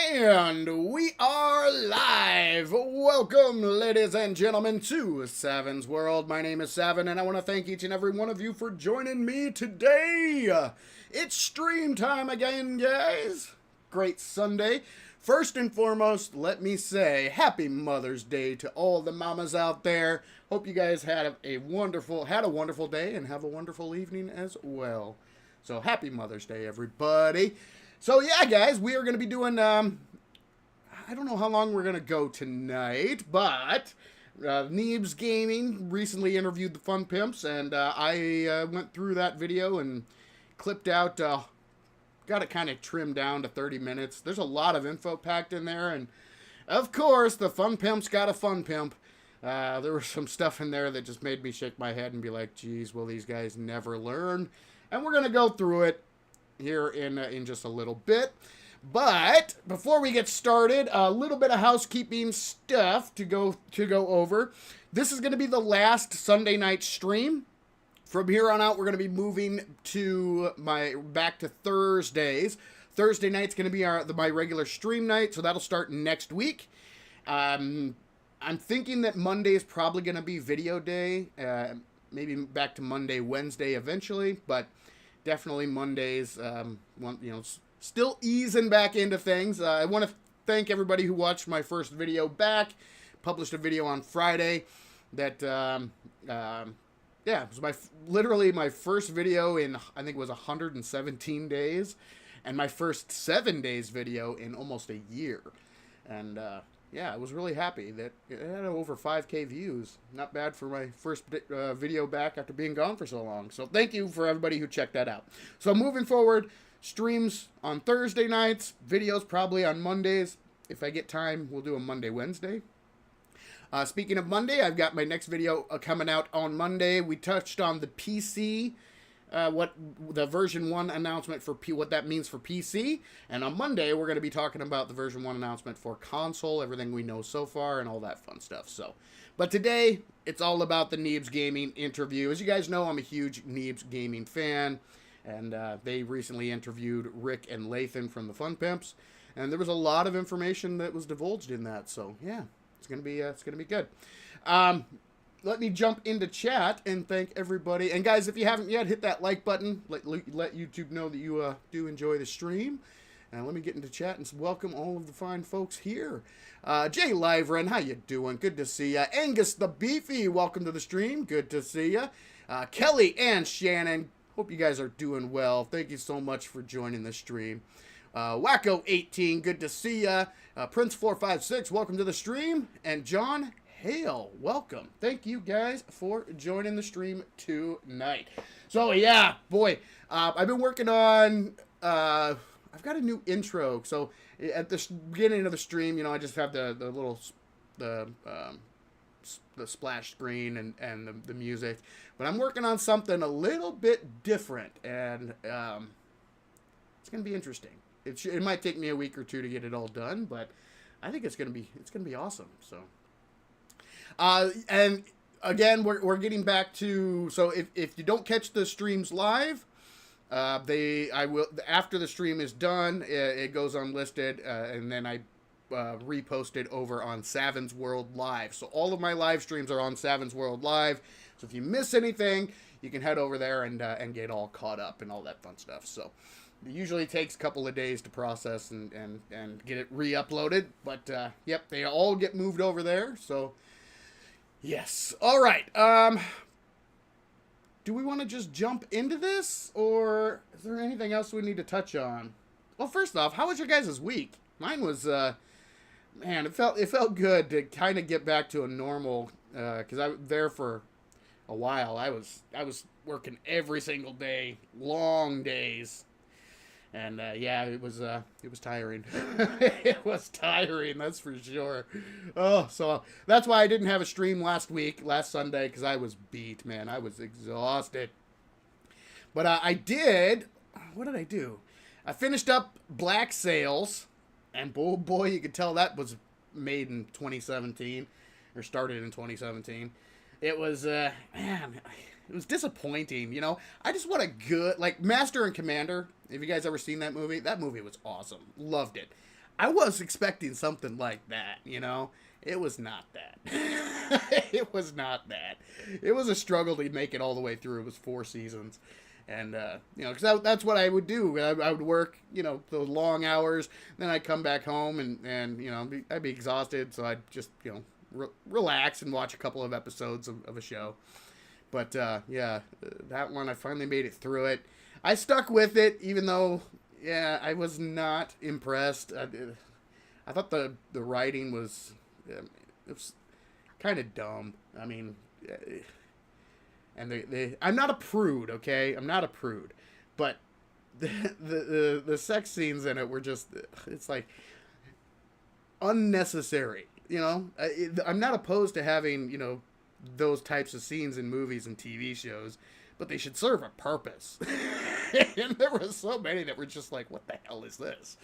And we are live! Welcome, ladies and gentlemen, to Savin's World. My name is Savin, and I want to thank each and every one of you for joining me today. It's stream time again, guys. Great Sunday. First and foremost, let me say Happy Mother's Day to all the mamas out there. Hope you guys had a wonderful day and have a wonderful evening as well. So Happy Mother's Day, everybody. So yeah, guys, we are going to be doing, I don't know how long we're going to go tonight, but Neebs Gaming recently interviewed the Fun Pimps, and I went through that video and clipped out, got it kind of trimmed down to 30 minutes. There's a lot of info packed in there, and of course, the Fun Pimps got a Fun Pimp. There was some stuff in there that just made me shake my head and be like, geez, will these guys never learn? And we're going to go through it here in just a little bit. But before we get started, a little bit of housekeeping stuff to go over. This is going to be the last Sunday night stream. From here on out, we're going to be moving to back to Thursdays. Thursday night's going to be my regular stream night, so that'll start next week. I'm thinking that Monday is probably going to be video day. Maybe back to Monday, Wednesday eventually, but definitely Mondays, still easing back into things. I want to thank everybody who watched my first video back. Published a video on Friday that, it was literally my first video in, I think it was 117 days, and my first 7 days video in almost a year. And, I was really happy that it had over 5K views. Not bad for my first video back after being gone for so long. So thank you for everybody who checked that out. So moving forward, streams on Thursday nights, videos probably on Mondays. If I get time, we'll do a Monday, Wednesday. Speaking of Monday, I've got my next video coming out on Monday. We touched on the PC, what the version 1 announcement for what that means for PC. And on Monday, we're going to be talking about the version 1 announcement for console, everything we know so far, and all that fun stuff. But today, it's all about the Neebs Gaming interview. As you guys know, I'm a huge Neebs Gaming fan, and they recently interviewed Rick and Lathan from the Fun Pimps, and there was a lot of information that was divulged in that. So yeah, it's gonna be good. Let me jump into chat and thank everybody. And guys, if you haven't yet, hit that like button. Let YouTube know that you do enjoy the stream. And let me get into chat and welcome all of the fine folks here. Jay Liveren, how you doing? Good to see ya. Angus the Beefy, welcome to the stream. Good to see ya. Kelly and Shannon, hope you guys are doing well. Thank you so much for joining the stream. Wacko18, good to see ya. Prince456, welcome to the stream. And John Hale, welcome. Thank you guys for joining the stream tonight. So yeah, boy, I've been working on I've got a new intro. So at the beginning of the stream, I just have the little the splash screen and the music. But I'm working on something a little bit different, and it's gonna be interesting. It might take me a week or two to get it all done, but I think it's gonna be awesome. So, and again, we're getting back to, so if you don't catch the streams live, I will, after the stream is done, it goes unlisted, and then I repost it over on Savin's World Live. So all of my live streams are on Savin's World Live. So if you miss anything, you can head over there and get all caught up and all that fun stuff. So it usually takes a couple of days to process and get it re-uploaded. But yep, they all get moved over there. So yes. All right. Do we want to just jump into this, or is there anything else we need to touch on? Well, first off, how was your guys' week? Mine was, man, it felt good to kind of get back to a normal, because I was there for a while. I was working every single day, long days, and yeah, it was tiring. It was tiring, that's for sure. Oh, so that's why I didn't have a stream last Sunday, because I was beat, man. I was exhausted. But I did. What did I do? I finished up Black Sails, and boy, you could tell that was made in 2017, or started in 2017. It was, man, it was disappointing, I just want a good, like, Master and Commander. Have you guys ever seen that movie? That movie was awesome. Loved it. I was expecting something like that, It was not that. It was not that. It was a struggle to make it all the way through. It was 4 seasons. And, because that's what I would do. I would work, those long hours. Then I'd come back home and I'd be exhausted. So I'd just, relax and watch a couple of episodes of a show. But, yeah, that one, I finally made it through it. I stuck with it, even though, yeah, I was not impressed. I thought the writing was, it was kind of dumb. I mean, and I'm not a prude, okay? I'm not a prude, but the sex scenes in it were just, it's like unnecessary. I'm not opposed to having those types of scenes in movies and TV shows, but they should serve a purpose. And there were so many that were just like, what the hell is this?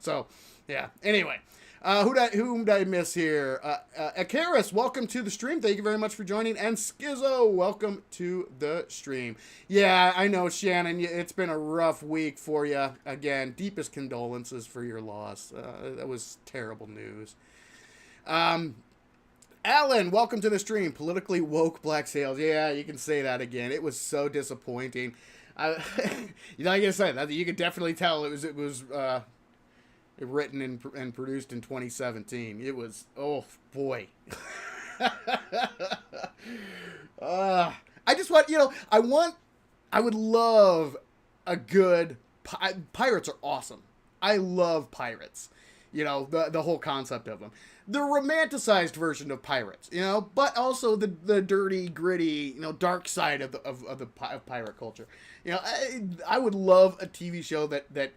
So, yeah. Anyway, whom did I miss here? Akaris, welcome to the stream. Thank you very much for joining. And Skizzo, welcome to the stream. Yeah, I know, Shannon, it's been a rough week for you. Again, deepest condolences for your loss. That was terrible news. Alan, welcome to the stream. Politically woke Black Sails. Yeah, you can say that again. It was so disappointing. Like I said, that you could definitely tell it was written and produced in 2017. It was, oh boy. I just want, I would love a good pirates are awesome. I love pirates. The whole concept of them. The romanticized version of pirates, but also the dirty, gritty, dark side of the pirate culture. I would love a TV show that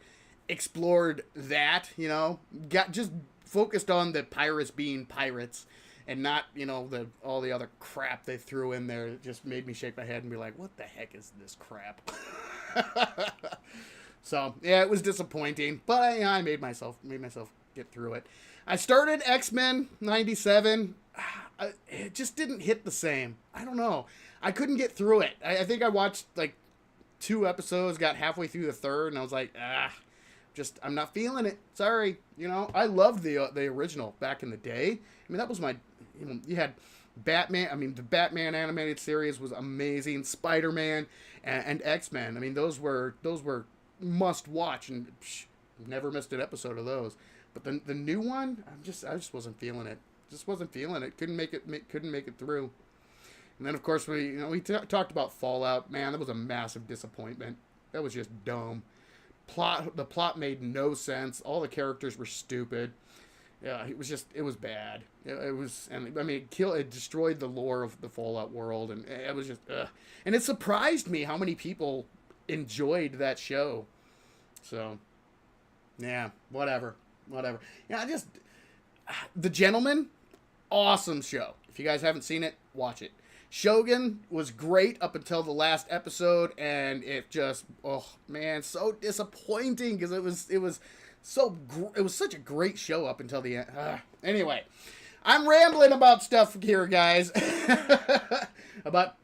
explored that, got just focused on the pirates being pirates and not, all the other crap they threw in there. It just made me shake my head and be like, what the heck is this crap? So, yeah, it was disappointing, but I made myself get through it. I started X-Men 97. It just didn't hit the same. I don't know. I couldn't get through it. I think I watched like 2 episodes, got halfway through the 3rd, and I was like, I'm not feeling it. Sorry. I loved the original back in the day. I mean, that was my, you had Batman. I mean, the Batman animated series was amazing. Spider-Man and X-Men. I mean, those were must watch, and never missed an episode of those. But the new one, I just wasn't feeling it. Just wasn't feeling it. Couldn't make it through. And then of course we talked about Fallout. Man, that was a massive disappointment. That was just dumb. The plot made no sense. All the characters were stupid. Yeah, it was bad. It destroyed the lore of the Fallout world, and it was just. And it surprised me how many people enjoyed that show. So, yeah, whatever. Yeah, The Gentleman, awesome show. If you guys haven't seen it, watch it. Shogun was great up until the last episode, and it just, oh man, so disappointing because it was such a great show up until the end. Anyway, I'm rambling about stuff here, guys, about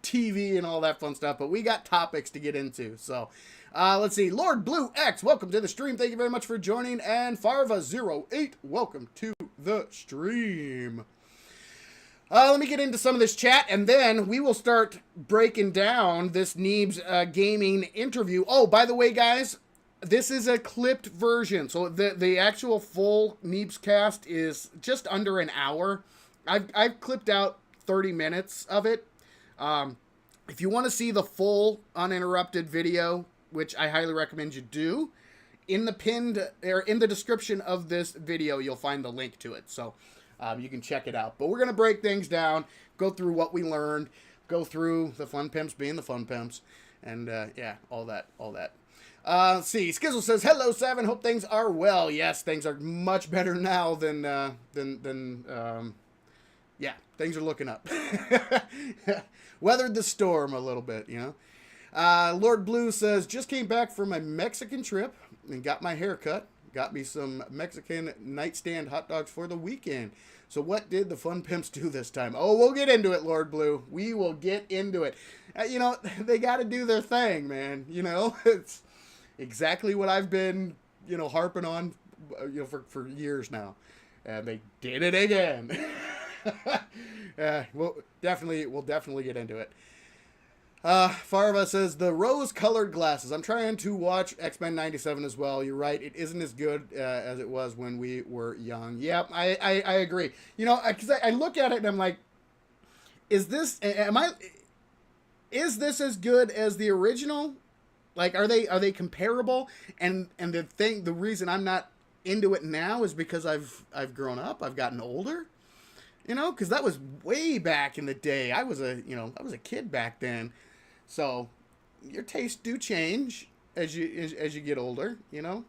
TV and all that fun stuff, but we got topics to get into. So, let's see. Lord Blue X, welcome to the stream. Thank you very much for joining, and Farva08, welcome to the stream. Let me get into some of this chat, and then we will start breaking down this Neebs Gaming interview. Oh, by the way, guys, this is a clipped version. So the actual full Neebs cast is just under an hour. I've clipped out 30 minutes of it. If you want to see the full uninterrupted video, which I highly recommend you do, in the description of this video, you'll find the link to it. So you can check it out. But we're going to break things down, go through what we learned, go through the fun pimps being the fun pimps, and yeah, all that. Let's see. Skizzle says, hello, Seven. Hope things are well. Yes, things are much better now than yeah, things are looking up. Weathered the storm a little bit, you know. Lord Blue says, just came back from a Mexican trip and got my hair cut. Got me some Mexican nightstand hot dogs for the weekend. So what did the fun pimps do this time? Oh, we'll get into it, Lord Blue. We will get into it. You know, they got to do their thing, man. You know, it's exactly what I've been, you know, harping on, you know, for years now. And they did it again. We'll definitely get into it. Farva says, the rose-colored glasses. I'm trying to watch X-Men 97 as well. You're right. It isn't as good as it was when we were young. Yeah, I agree. You know, because I look at it and I'm like, is this as good as the original? Like, are they comparable? And the reason I'm not into it now is because I've grown up. I've gotten older. You know, because that was way back in the day. I was a kid back then. So your tastes do change as you get older, you know.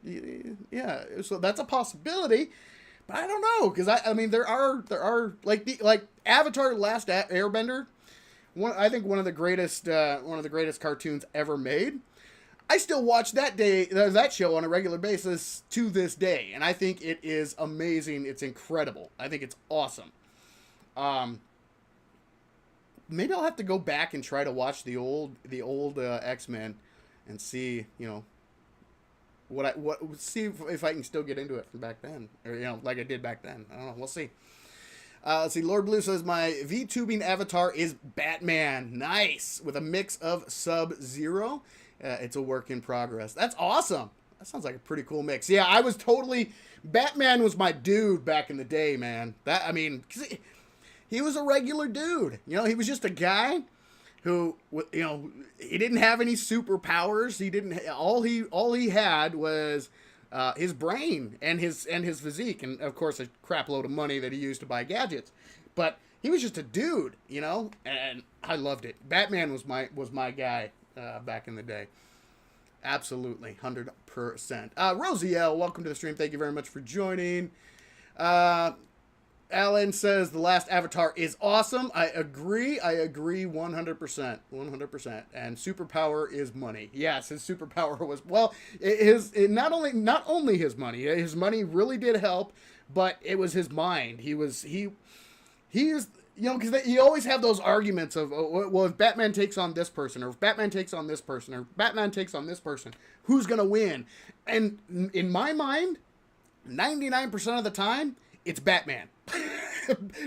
Yeah, so that's a possibility, but I don't know, because I mean there are like Avatar: Last Airbender. I think one of the greatest cartoons ever made. I still watch that show on a regular basis to this day, and I think it is amazing. It's incredible. I think it's awesome. Maybe I'll have to go back and try to watch the old X-Men and see, you know, see if I can still get into it from back then, or, you know, like I did back then. I don't know. We'll see. Let's see. Lord Blue says, my VTubing avatar is Batman. Nice. With a mix of Sub-Zero. It's a work in progress. That's awesome. That sounds like a pretty cool mix. Yeah, Batman was my dude back in the day, man. He was a regular dude. You know, he was just a guy who, you know, he didn't have any superpowers. All he had was his brain and his physique, and of course a crap load of money that he used to buy gadgets. But he was just a dude, you know, and I loved it. Batman was my guy back in the day. Absolutely, 100%. Rosie L, welcome to the stream. Thank you very much for joining. Alan says the last Avatar is awesome. I agree 100%. 100%. And superpower is money. Yes, his superpower was, well, not only his money. His money really did help, but it was his mind. He is, you know, because you always have those arguments of, well, if Batman takes on this person, or if Batman takes on this person, or if Batman takes on this person, who's going to win? And in my mind, 99% of the time, it's Batman.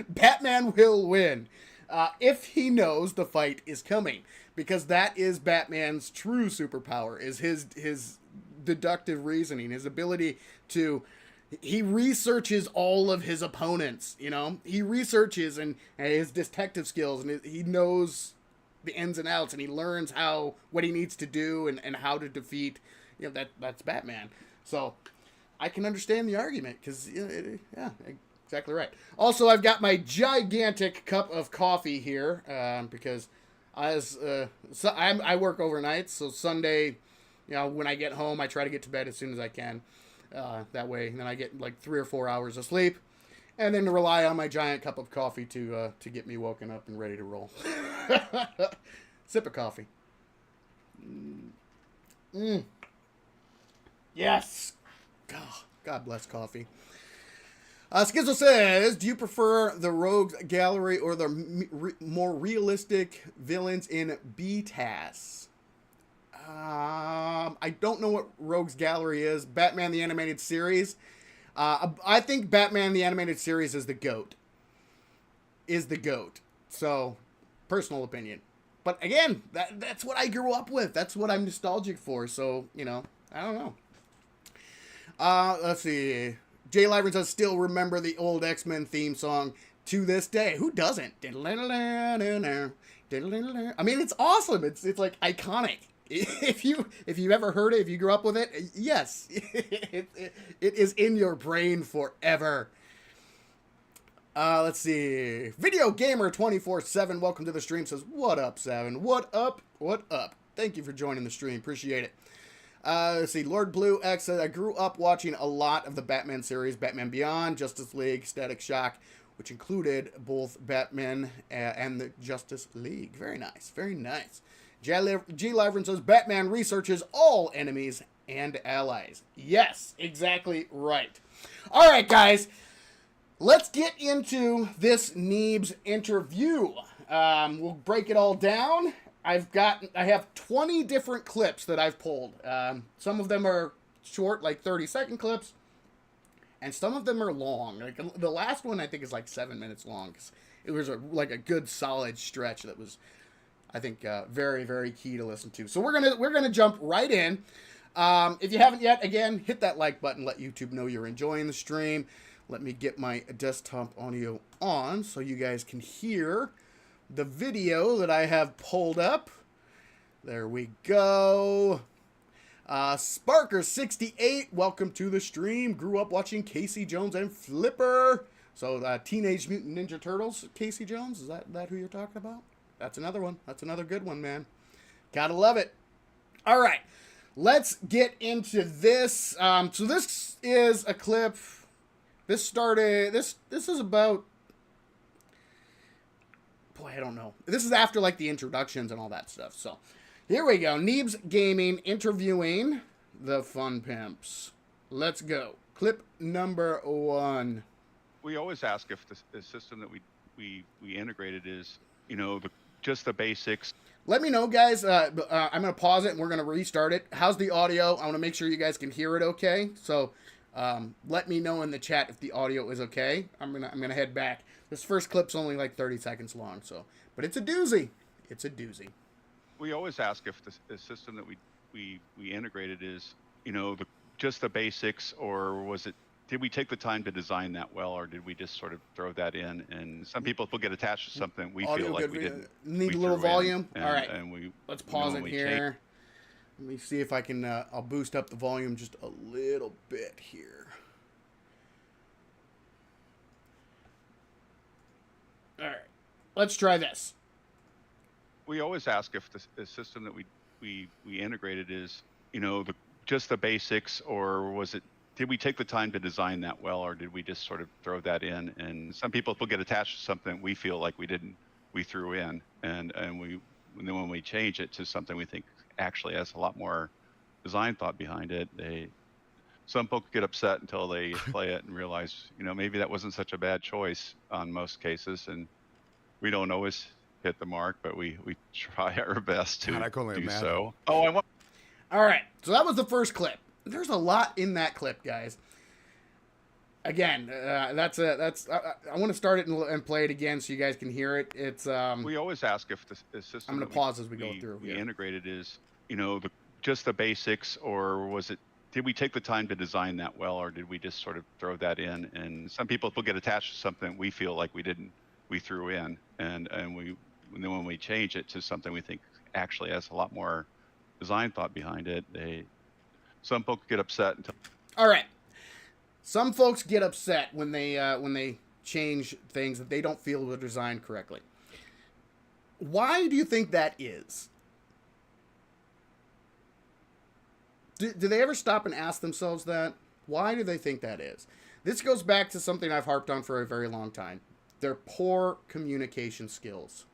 Batman will win if he knows the fight is coming, because that is Batman's true superpower, is his deductive reasoning, his ability to, he researches all of his opponents, you know, he researches and his detective skills, and he knows the ins and outs, and he learns what he needs to do and how to defeat, you know, that's Batman. So I can understand the argument, because yeah, exactly right. Also, I've got my gigantic cup of coffee here because I work overnight, so Sunday, when I get home, I try to get to bed as soon as I can. That way, then I get like 3 or 4 hours of sleep, and then to rely on my giant cup of coffee to get me woken up and ready to roll. Sip of coffee. Yes. God bless coffee. Schizo says, do you prefer the Rogues Gallery or the more realistic villains in BTAS? I don't know what Rogues Gallery is. Batman the Animated Series. I think Batman the Animated Series is the GOAT. So, personal opinion. But again, that's what I grew up with. That's what I'm nostalgic for. So, I don't know. Let's see. Jay Lyron says, still remember the old X-Men theme song to this day. Who doesn't? I mean, it's awesome. It's like iconic. If you ever heard it, if you grew up with it, yes, it is in your brain forever. Let's see. Video Gamer 24/7. Welcome to the stream. Says, what up, Seven? What up? What up? Thank you for joining the stream. Appreciate it. Let's see. Lord Blue X said, I grew up watching a lot of the Batman series, Batman Beyond, Justice League, Static Shock, which included both Batman and the Justice League. Very nice. Very nice. G. Lyvern says, Batman researches all enemies and allies. Yes, exactly right. All right, guys. Let's get into this Neebs interview. We'll break it all down. I have 20 different clips that I've pulled. Some of them are short, like 30-second clips, and some of them are long. Like the last one, I think, is like 7 minutes long. It was like a good solid stretch that was, I think, very, very key to listen to. So we're gonna jump right in. If you haven't yet, again, hit that like button. Let YouTube know you're enjoying the stream. Let me get my desktop audio on so you guys can hear the video that I have pulled up. There we go. Sparker68, welcome to the stream. Grew up watching Casey Jones and Flipper. So Teenage Mutant Ninja Turtles, Casey Jones, is that who you're talking about? That's another one. That's another good one, man. Gotta love it. All right, let's get into this. So this is a clip. This is about, boy, I don't know. This is after like the introductions and all that stuff. So here we go. Neebs Gaming interviewing the Fun Pimps. Let's go. Clip number 1. We always ask if the system that we integrated is, just the basics. Let me know, guys. I'm going to pause it and we're going to restart it. How's the audio? I want to make sure you guys can hear it okay. So let me know in the chat if the audio is okay. I'm gonna head back. This first clip's only like 30 seconds long, but it's a doozy. It's a doozy. We always ask if the system that we integrated is, just the basics, or did we take the time to design that well, or did we just sort of throw that in? And some people get attached to something we audio feel like we didn't. Need a little volume. All right, and let's pause it here. Let me see if I can, I'll boost up the volume just a little bit here. All right, let's try this. We always ask if the system that we integrated is, just the basics, or did we take the time to design that well, or did we just sort of throw that in? And some people get attached to something we feel like we didn't, we threw in, and then when we change it to something we think actually has a lot more design thought behind it, some folks get upset until they play it and realize, maybe that wasn't such a bad choice on most cases, and we don't always hit the mark, but we try our best to do so. All right, so that was the first clip. There's a lot in that clip, guys. Again, I want to start it and play it again so you guys can hear it. It's we always ask if the system. I'm going to pause as we go through. We integrated is, just the basics, or did we take the time to design that well, or did we just sort of throw that in? And some people get attached to something we feel like we didn't, we threw in, and then when we change it to something we think actually has a lot more design thought behind it, some folks get upset until. All right. Some folks get upset when they change things that they don't feel were designed correctly. Why do you think that is? Do they ever stop and ask themselves that? Why do they think that is? This goes back to something I've harped on for a very long time. Their poor communication skills.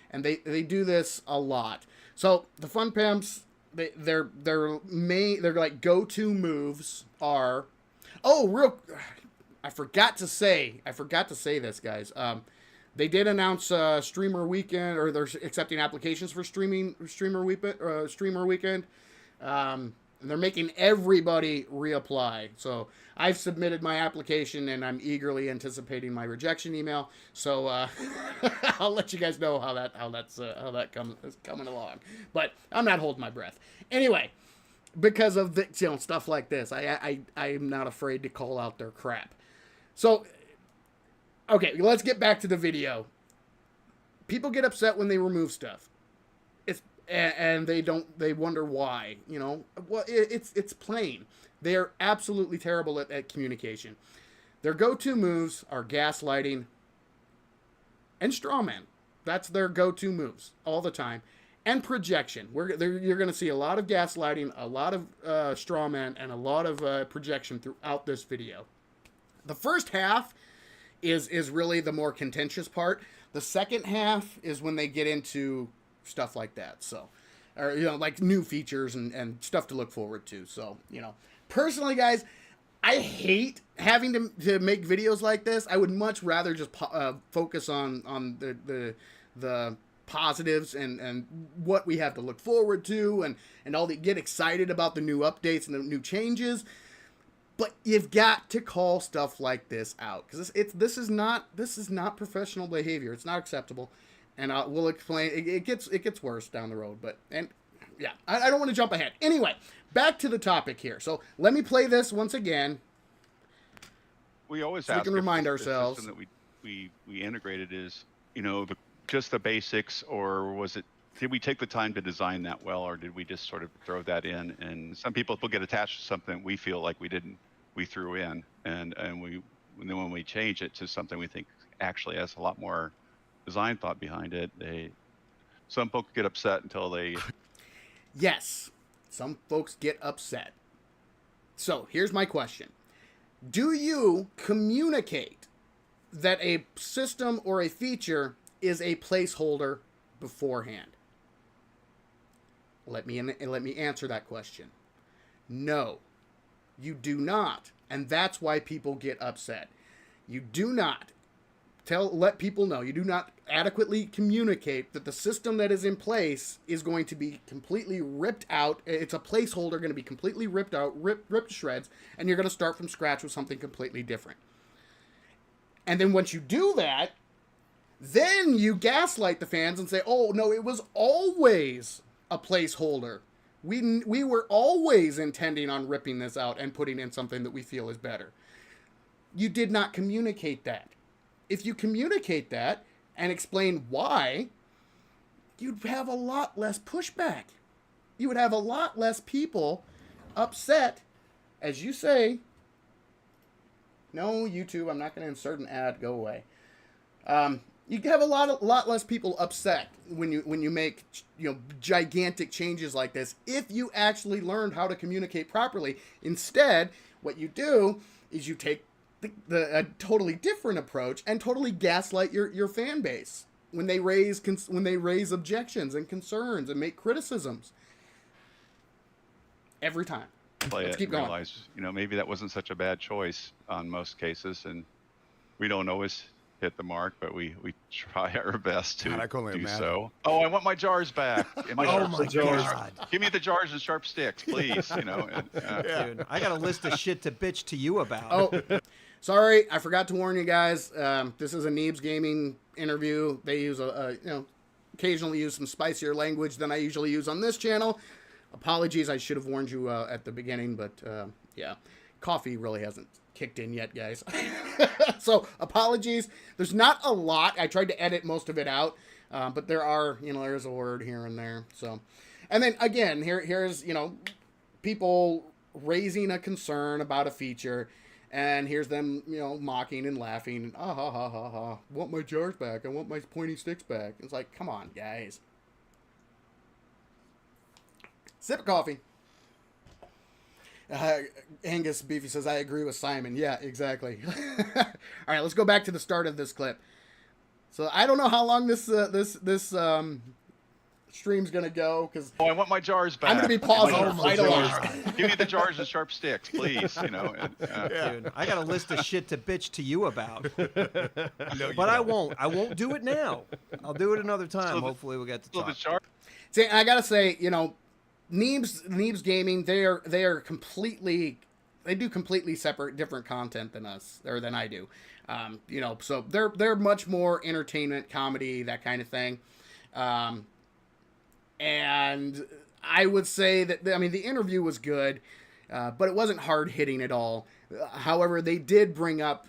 And they do this a lot. So the Fun Pimps, their like go-to moves are, I forgot to say this, guys. They did announce Streamer Weekend, or they're accepting applications for Streamer Weekend. And they're making everybody reapply. So I've submitted my application, and I'm eagerly anticipating my rejection email. So I'll let you guys know how that is coming along. But I'm not holding my breath. Anyway, because of the, stuff like this, I am not afraid to call out their crap. So, okay, let's get back to the video. People get upset when they remove stuff. And they wonder why, well, it's plain. They're absolutely terrible at communication. Their go-to moves are gaslighting and strawman. That's their go-to moves all the time. And projection. You're going to see a lot of gaslighting, a lot of strawman, and a lot of projection throughout this video. The first half is really the more contentious part. The second half is when they get into stuff like that. So, or, like new features and stuff to look forward to. So, personally, guys, I hate having to make videos like this. I would much rather just focus on the positives and what we have to look forward to and all get excited about the new updates and the new changes. But you've got to call stuff like this out, because this is not professional behavior. It's not acceptable. And we'll explain. It gets worse down the road. But I don't want to jump ahead. Anyway, back to the topic here. So let me play this once again. We always so we can remind ourselves the system that we integrated is just the basics, or did we take the time to design that well, or did we just sort of throw that in? And some people will get attached to something we feel like we threw in, and then when we change it to something we think actually has a lot more design thought behind it, some folks get upset until they yes, some folks get upset. So here's my question: do you communicate that a system or a feature is a placeholder beforehand? Let me answer that question. No, you do not, and that's why people get upset. You do not let people know. You do not adequately communicate that the system that is in place is going to be completely ripped out. It's a placeholder, going to be completely ripped out, ripped to shreds, and you're going to start from scratch with something completely different. And then once you do that, then you gaslight the fans and say, "Oh no, it was always a placeholder. We were always intending on ripping this out and putting in something that we feel is better." You did not communicate that. If you communicate that and explain why, you'd have a lot less pushback. You would have a lot less people upset, as you say. No, YouTube, I'm not going to insert an ad. Go away. You have a lot less people upset when you make gigantic changes like this, if you actually learned how to communicate properly. Instead, what you do is you take a totally different approach and totally gaslight your fan base when they raise objections and concerns and make criticisms. Every time. Let's keep going. Realize, maybe that wasn't such a bad choice on most cases, and we don't always hit the mark, but we try our best to do so. Oh, I want my jars back. Oh my God. Give me the jars and sharp sticks, please. Dude, I got a list of shit to bitch to you about. Oh, sorry, I forgot to warn you guys. This is a Neebs Gaming interview. They use occasionally use some spicier language than I usually use on this channel. Apologies, I should have warned you at the beginning, but yeah, coffee really hasn't kicked in yet, guys. So apologies. There's not a lot. I tried to edit most of it out, but there's a word here and there. So, and then again, here's people raising a concern about a feature, And here's them, mocking and laughing. And, ha ha ha ha. Want my jars back. I want my pointy sticks back. It's like, come on, guys. Sip of coffee. Angus Beefy says, I agree with Simon. Yeah, exactly. All right, let's go back to the start of this clip. So I don't know how long this stream's gonna go because I want my jars back. I'm gonna be pausing quite a lot. Give me the jars and sharp sticks, please. Dude, I got a list of shit to bitch to you about. But I won't. I won't do it now. I'll do it another time. Hopefully we'll get to talk. See, I gotta say, Neebs Gaming, they do completely separate, different content than us, or than I do. So they're much more entertainment, comedy, that kind of thing. And I would say that, the interview was good, but it wasn't hard hitting at all. However, they did bring up,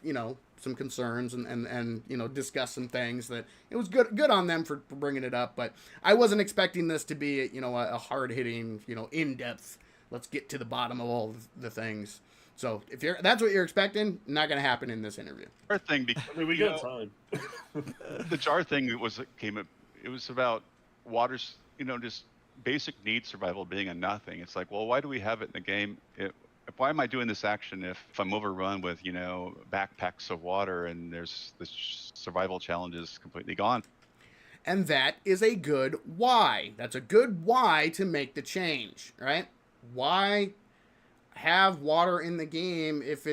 some concerns and discuss some things that it was good on them for bringing it up. But I wasn't expecting this to be, a hard hitting, in depth. Let's get to the bottom of all the things. So if that's what you're expecting, not going to happen in this interview. Jar thing, we got time. The jar thing it was about water's, just basic need survival being a nothing. It's like, well, why do we have it in the game? Why am I doing this action if I'm overrun with, backpacks of water and there's the survival challenge is completely gone? And that is a good why. That's a good why to make the change, right? Why have water in the game if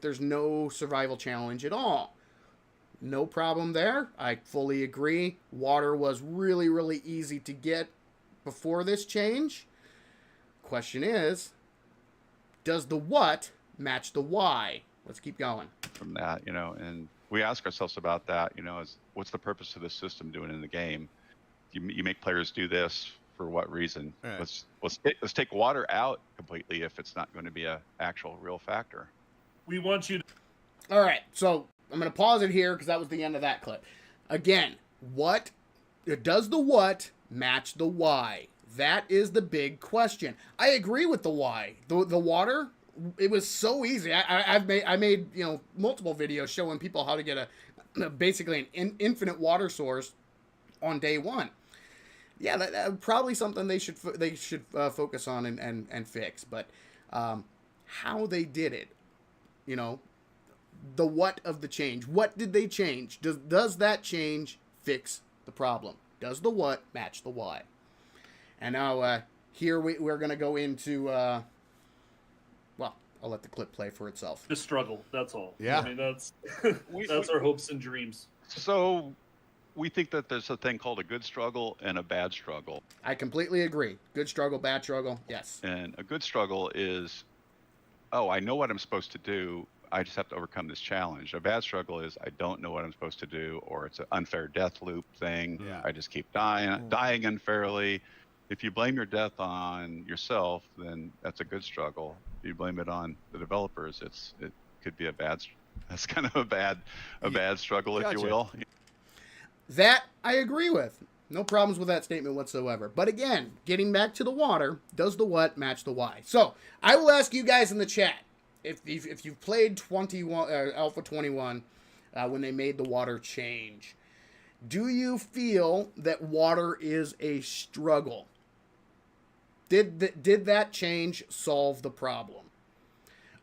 there's no survival challenge at all? No problem there. I fully agree. Water was really, really easy to get before this change. Question is, does the what match the why? Let's keep going. From that, and we ask ourselves about that, what's the purpose of the system doing in the game? You make players do this for what reason? Right. Let's take water out completely if it's not going to be a actual real factor. We want you to... All right, so I'm going to pause it here because that was the end of that clip. Again, does the what match the why? That is the big question. I agree with the why. The water, it was so easy. I made multiple videos showing people how to get basically an infinite water source on day one. Yeah, that probably something they should focus on and fix. But how they did it, the what of the change. What did they change? Does that change fix the problem? Does the what match the why? And now here we're going to go into, well, I'll let the clip play for itself. The struggle, that's all. Yeah. That's our hopes and dreams. So we think that there's a thing called a good struggle and a bad struggle. I completely agree. Good struggle, bad struggle, yes. And a good struggle is, I know what I'm supposed to do. I just have to overcome this challenge. A bad struggle is I don't know what I'm supposed to do, or it's an unfair death loop thing. Yeah. I just keep dying unfairly. If you blame your death on yourself, then that's a good struggle. If you blame it on the developers, it could be that's kind of a bad struggle, if you will. That I agree with. No problems with that statement whatsoever. But again, getting back to the water, does the what match the why? So I will ask you guys in the chat, if you've played Alpha 21 when they made the water change, do you feel that water is a struggle? Did that change solve the problem?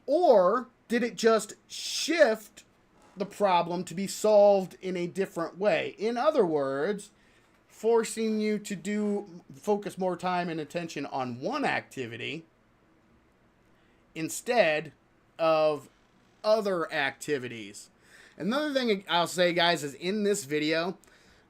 Or did it just shift the problem to be solved in a different way? In other words, forcing you to focus more time and attention on one activity instead of other activities. Another thing I'll say, guys, is in this video,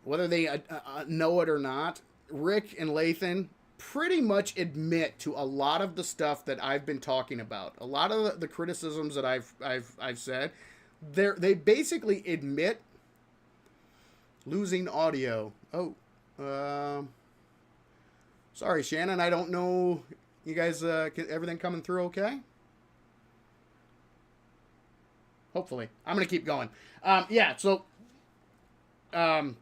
whether they know it or not, Rick and Lathan pretty much admit to a lot of the stuff that I've been talking about. A lot of the criticisms that I've said, they basically admit losing audio. Sorry, Shannon, I don't know. You guys, everything coming through okay? Hopefully. I'm going to keep going. So I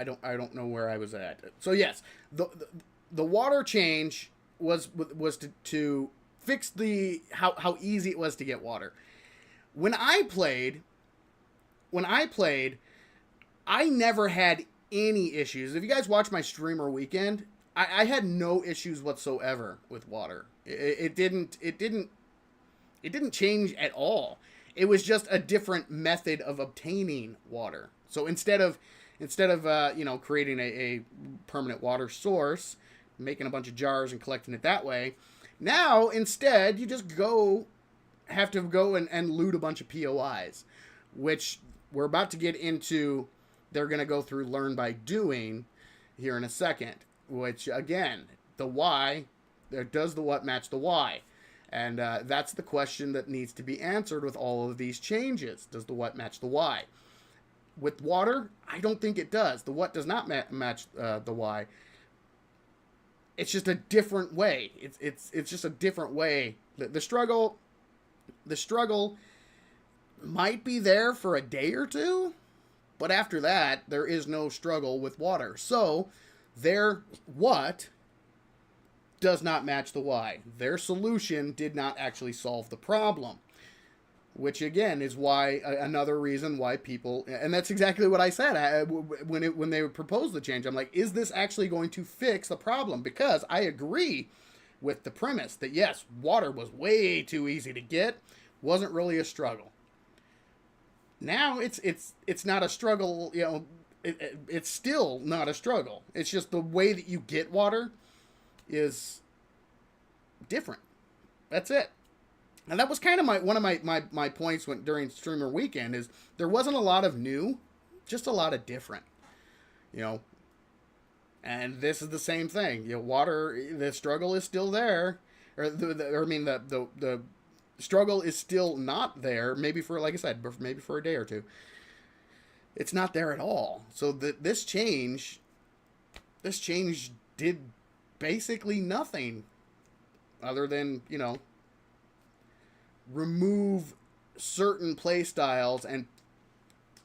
don't know where I was at. So yes, the water change was to fix how easy it was to get water. When I played, I never had any issues. If you guys watch my streamer weekend, I had no issues whatsoever with water. It didn't change at all. It was just a different method of obtaining water. So instead of creating a permanent water source, making a bunch of jars and collecting it that way, now instead you just have to go and loot a bunch of POIs, which we're about to get into. They're going to go through learn by doing here in a second, which again, the why, does the what match the why? And that's the question that needs to be answered with all of these changes. Does the what match the why? With water, I don't think it does. The what does not match the why. It's just a different way. It's just a different way. The struggle might be there for a day or two, but after that, there is no struggle with water. So, their what does not match the why. Their solution did not actually solve the problem. Which again is why another reason why people, and that's exactly what I said when they proposed the change. I'm like, is this actually going to fix the problem? Because I agree with the premise that yes, water was way too easy to get, wasn't really a struggle. Now it's not a struggle. It's still not a struggle. It's just the way that you get water is different. That's it. And that was kind of one of my points during streamer weekend is there wasn't a lot of new, just a lot of different, and this is the same thing. Water, the struggle is still there, the struggle is still not there. Maybe for, like I said, maybe for a day or two. It's not there at all. So this change did basically nothing other than, remove certain play styles and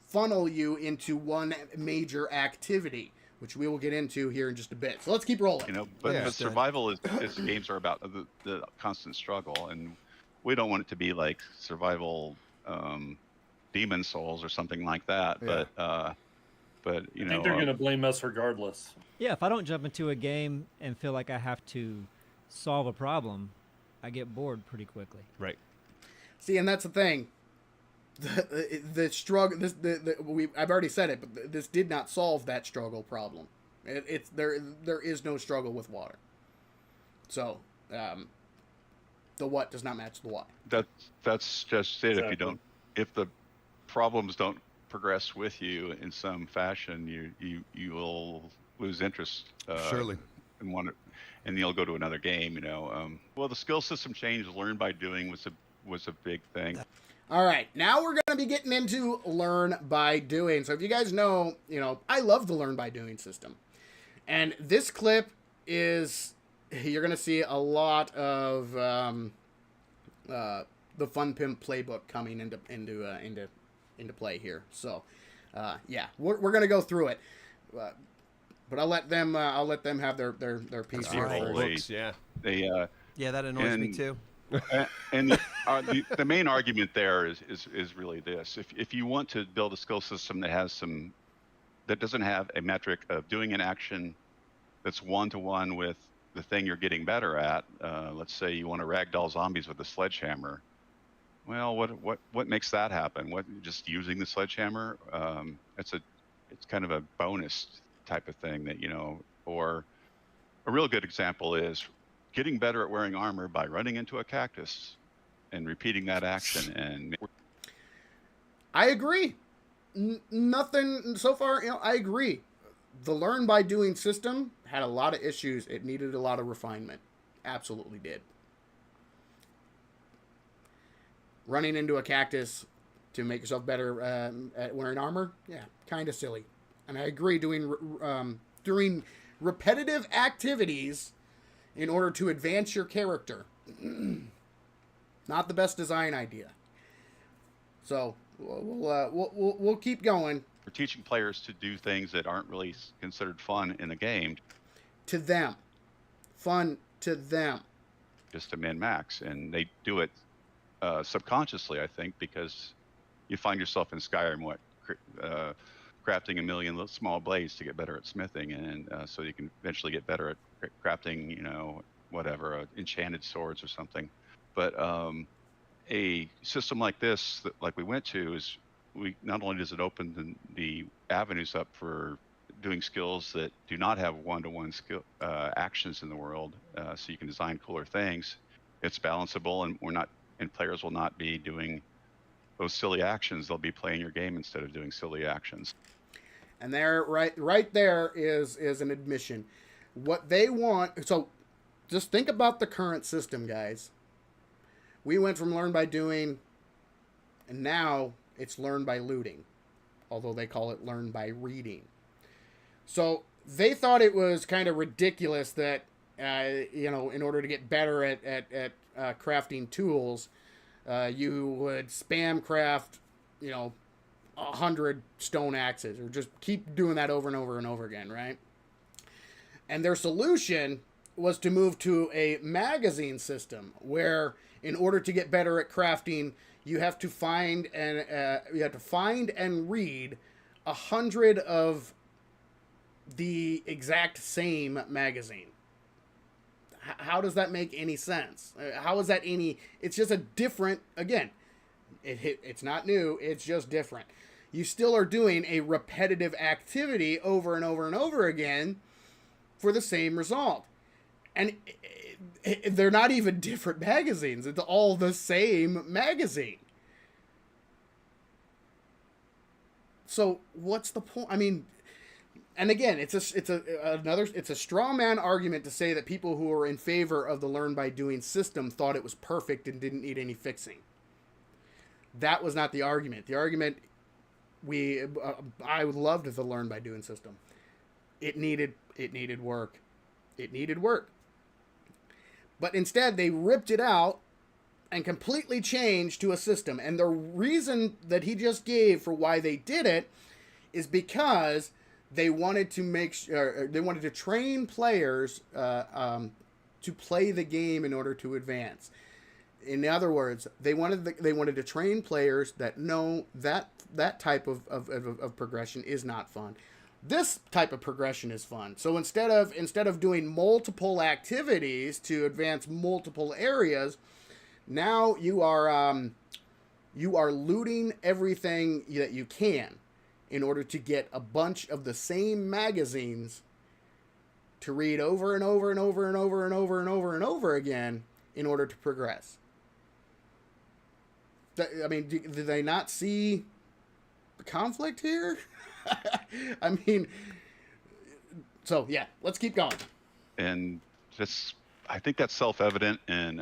funnel you into one major activity, which we will get into here in just a bit. So let's keep rolling. But survival is games are about the constant struggle, and we don't want it to be like survival Demon Souls or something like that. Yeah. But I think they're going to blame us regardless. Yeah, if I don't jump into a game and feel like I have to solve a problem, I get bored pretty quickly. Right. See, and that's the thing. The struggle. I've already said it, but this did not solve that struggle problem. There is no struggle with water. So, the what does not match the why. That's just it. Exactly. If the problems don't progress with you in some fashion, you will lose interest. Surely. And you'll go to another game. Well, the skill system change, learn by doing, was a big thing. All right, now we're going to be getting into learn by doing. So if you guys know, I love the learn by doing system. And this clip is, you're going to see a lot of the Fun Pimp playbook coming into play here. So, yeah, we're going to go through it. But I'll let them have their piece here first. Yeah. Yeah, that annoys me too. And the main argument there is really this: if you want to build a skill system that doesn't have a metric of doing an action that's one-to-one with the thing you're getting better at, let's say you want to ragdoll zombies with a sledgehammer. Well, what makes that happen? Just using the sledgehammer? It's kind of a bonus type of thing that or a real good example is getting better at wearing armor by running into a cactus and repeating that action. And I agree. Nothing so far. I agree. The learn by doing system had a lot of issues. It needed a lot of refinement. Absolutely did. Running into a cactus to make yourself better at wearing armor, yeah, kind of silly. And I agree, doing repetitive activities in order to advance your character. Not the best design idea. So we'll keep going. We're teaching players to do things that aren't really considered fun in a game. To them. Fun to them. Just to min-max. And they do it subconsciously, I think, because you find yourself in Skyrim, crafting a million small blades to get better at smithing, and so you can eventually get better at crafting, whatever, enchanted swords or something. But a system like this, like we went to, is not only does it open the avenues up for doing skills that do not have one-to-one skill actions in the world, so you can design cooler things. It's balanceable, and players will not be doing those silly actions. They'll be playing your game instead of doing silly actions. And there, right there is an admission. What they want. So, just think about the current system, guys. We went from learn by doing, and now it's learn by looting, although they call it learn by reading. So they thought it was kind of ridiculous that, in order to get better at crafting tools, you would spam craft, 100 stone axes, or just keep doing that over and over and over again, right? And their solution was to move to a magazine system where, in order to get better at crafting, you have to find and read 100 of the exact same magazine. How does that make any sense? How is that any? It's just a different. Again, it's not new. It's just different. You still are doing a repetitive activity over and over and over again for the same result. And they're not even different magazines. It's all the same magazine. So what's the point? I mean, and again, it's a straw man argument to say that people who are in favor of the learn by doing system thought it was perfect and didn't need any fixing. That was not the argument. The argument I loved the learn by doing system. It needed work. It needed work. But instead, they ripped it out and completely changed to a system. And the reason that he just gave for why they did it is because they wanted to train players to play the game in order to advance. In other words, they wanted to train players that know that type of progression is not fun. This type of progression is fun. So instead of doing multiple activities to advance multiple areas, now you are looting everything that you can in order to get a bunch of the same magazines to read over and over and over and over and over and over and over again in order to progress. I mean, do they not see the conflict here? I mean, so yeah, let's keep going. And I think that's self-evident, and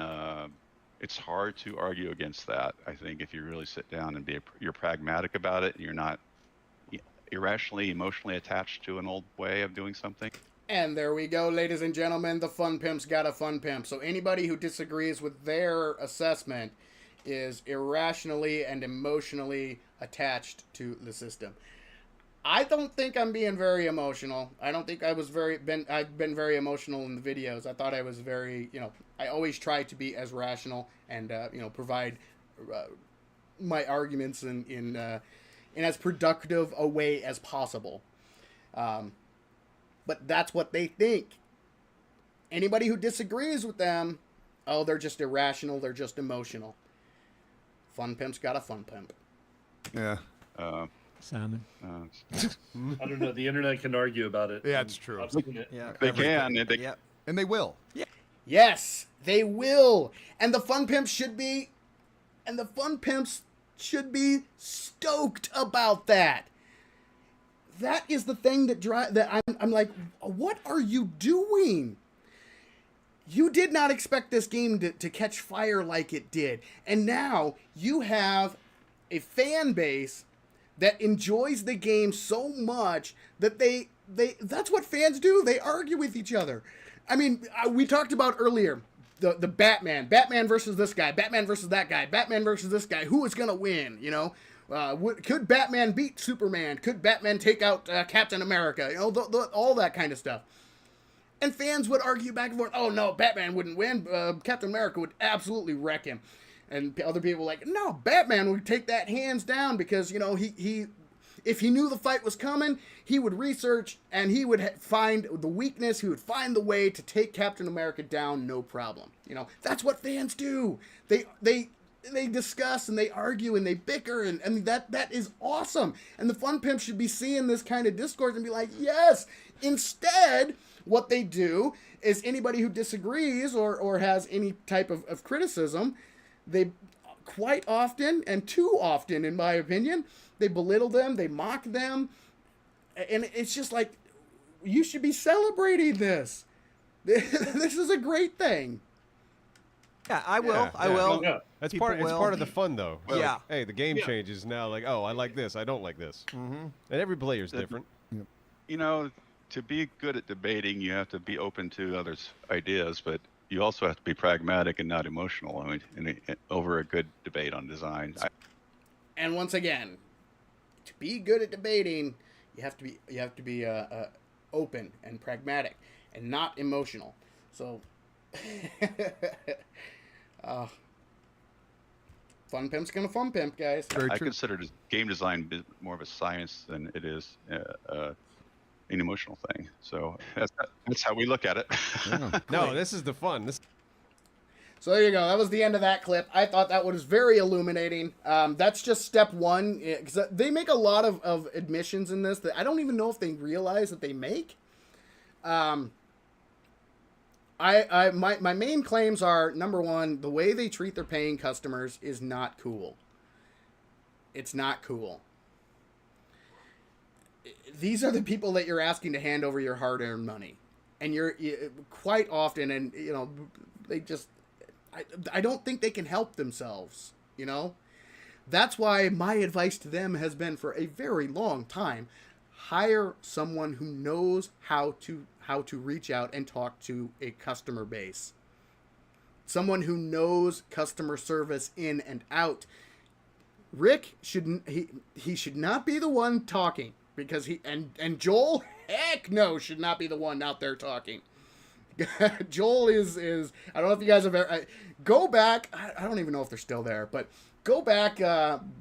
it's hard to argue against that. I think if you really sit down and you're pragmatic about it, and you're not irrationally, emotionally attached to an old way of doing something. And there we go, ladies and gentlemen. The fun pimp's got a fun pimp. So anybody who disagrees with their assessment is irrationally and emotionally attached to the system. I don't think I'm being very emotional. I don't think I've been very emotional in the videos. I thought I was very, I always try to be as rational and, provide my arguments in as productive a way as possible. But that's what they think. Anybody who disagrees with them, they're just irrational, they're just emotional. Fun pimp's got a fun pimp. Yeah. Simon. I don't know. The internet can argue about it. Yeah, it's true. I've seen it. Yeah, They can. And they will. Yeah. Yes, they will. And the fun pimps should be stoked about that. That is the thing that I'm like, what are you doing? You did not expect this game to catch fire like it did. And now you have a fan base that enjoys the game so much that that's what fans do. They argue with each other. I mean, we talked about earlier the Batman versus this guy, Batman versus that guy, Batman versus this guy. Who is going to win, could Batman beat Superman? Could Batman take out Captain America? All that kind of stuff. And fans would argue back and forth. Oh, no, Batman wouldn't win. Captain America would absolutely wreck him. And other people were like, no, Batman would take that hands down because, you know, he if he knew the fight was coming, he would research and he would find the weakness. He would find the way to take Captain America down, no problem. You know, that's what fans do. They discuss and they argue and they bicker and that is awesome. And the Fun Pimp should be seeing this kind of discourse and be like, yes. Instead, what they do is anybody who disagrees or has any type of criticism, they quite often, and too often in my opinion, they belittle them, they mock them, and it's just like, you should be celebrating this. This is a great thing. Yeah, I will. Yeah, I yeah. will. Yeah. It's People part. It's will. part of the fun, though. Well, yeah. Hey, the game Yeah. changes now. Like, oh, I like this. I don't like this. Mm-hmm. And every player's different. You know, to be good at debating, you have to be open to others' ideas, but you also have to be pragmatic and not emotional. I mean, over a good debate on design. And once again, to be good at debating, you have to be open and pragmatic and not emotional. So, Fun Pimp's gonna Fun Pimp, guys. I consider game design more of a science than it is an emotional thing. So that's how we look at it. Yeah. No, this is the fun. So there you go. That was the end of that clip. I thought that was very illuminating. That's just step one. Because they make a lot of admissions in this that I don't even know if they realize that they make. My main claims are, number one, the way they treat their paying customers is not cool. It's not cool. These are the people that you're asking to hand over your hard-earned money. And you're quite often, and, you know, they just... I don't think they can help themselves, you know? That's why my advice to them has been for a very long time, hire someone who knows how to reach out and talk to a customer base. Someone who knows customer service in and out. Rick should not be the one talking, because and Joel, heck no, should not be the one out there talking. Joel is I don't know if you guys have ever go back. I don't even know if they're still there, but go back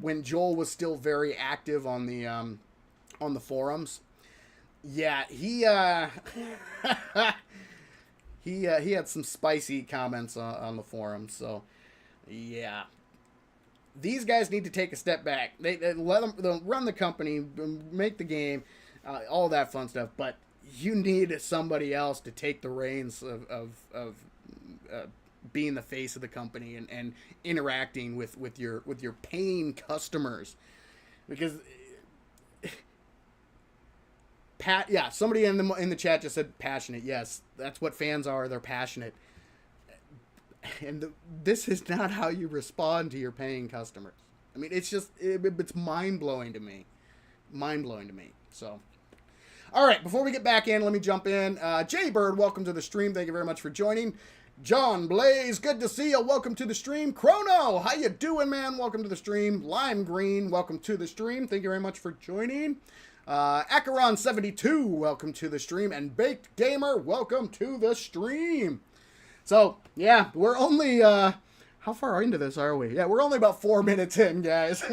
when Joel was still very active on the forums. Yeah, he had some spicy comments on the forums. So yeah, these guys need to take a step back. They let them run the company, make the game, all that fun stuff, but you need somebody else to take the reins of being the face of the company and interacting with your paying customers, because somebody in the chat just said passionate. Yes, that's what fans are. They're passionate, and this is not how you respond to your paying customers. I mean, it's just it's mind blowing to me, So. All right, before we get back in, let me jump in. Jay Bird, welcome to the stream. Thank you very much for joining. John Blaze, good to see you. Welcome to the stream. Chrono, how you doing, man? Welcome to the stream. Lime Green, welcome to the stream. Thank you very much for joining. Acheron72, welcome to the stream. And Baked Gamer, welcome to the stream. So, yeah, we're only... how far into this are we? Yeah, we're only about 4 minutes in, guys.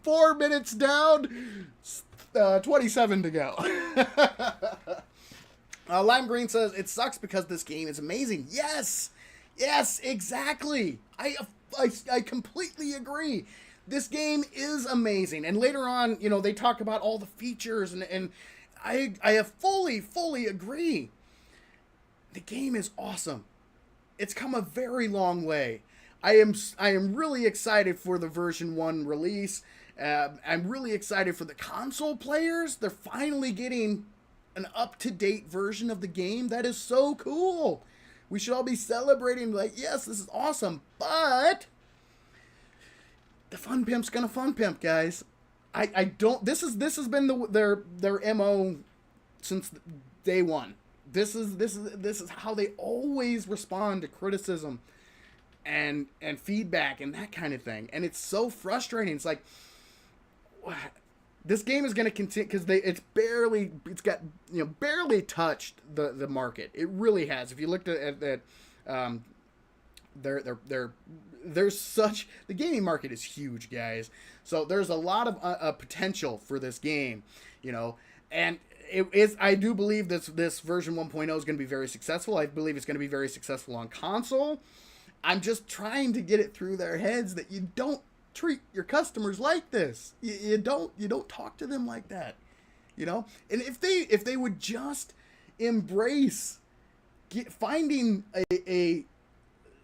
4 minutes down... 27 to go. Lime Green says, it sucks because this game is amazing. Yes, exactly. I completely agree. This game is amazing. And later on, you know, they talk about all the features, and I have fully agree. The game is awesome. It's come a very long way. I am really excited for the version 1 release. I'm really excited for the console players. They're finally getting an up-to-date version of the game. That is so cool. We should all be celebrating, like, yes, this is awesome. But the Fun Pimp's gonna Fun Pimp, guys. I don't. This has been their MO since day one. This is how they always respond to criticism and feedback and that kind of thing. And it's so frustrating. It's like, this game is going to continue because it's got barely touched the market. It really has. If you looked at there's such, the gaming market is huge, guys. So there's a lot of potential for this game, you know, and it is, I do believe this version 1.0 is going to be very successful. I believe it's going to be very successful on console. I'm just trying to get it through their heads that you don't treat your customers like this. You don't talk to them like that, you know. And if they would just embrace finding a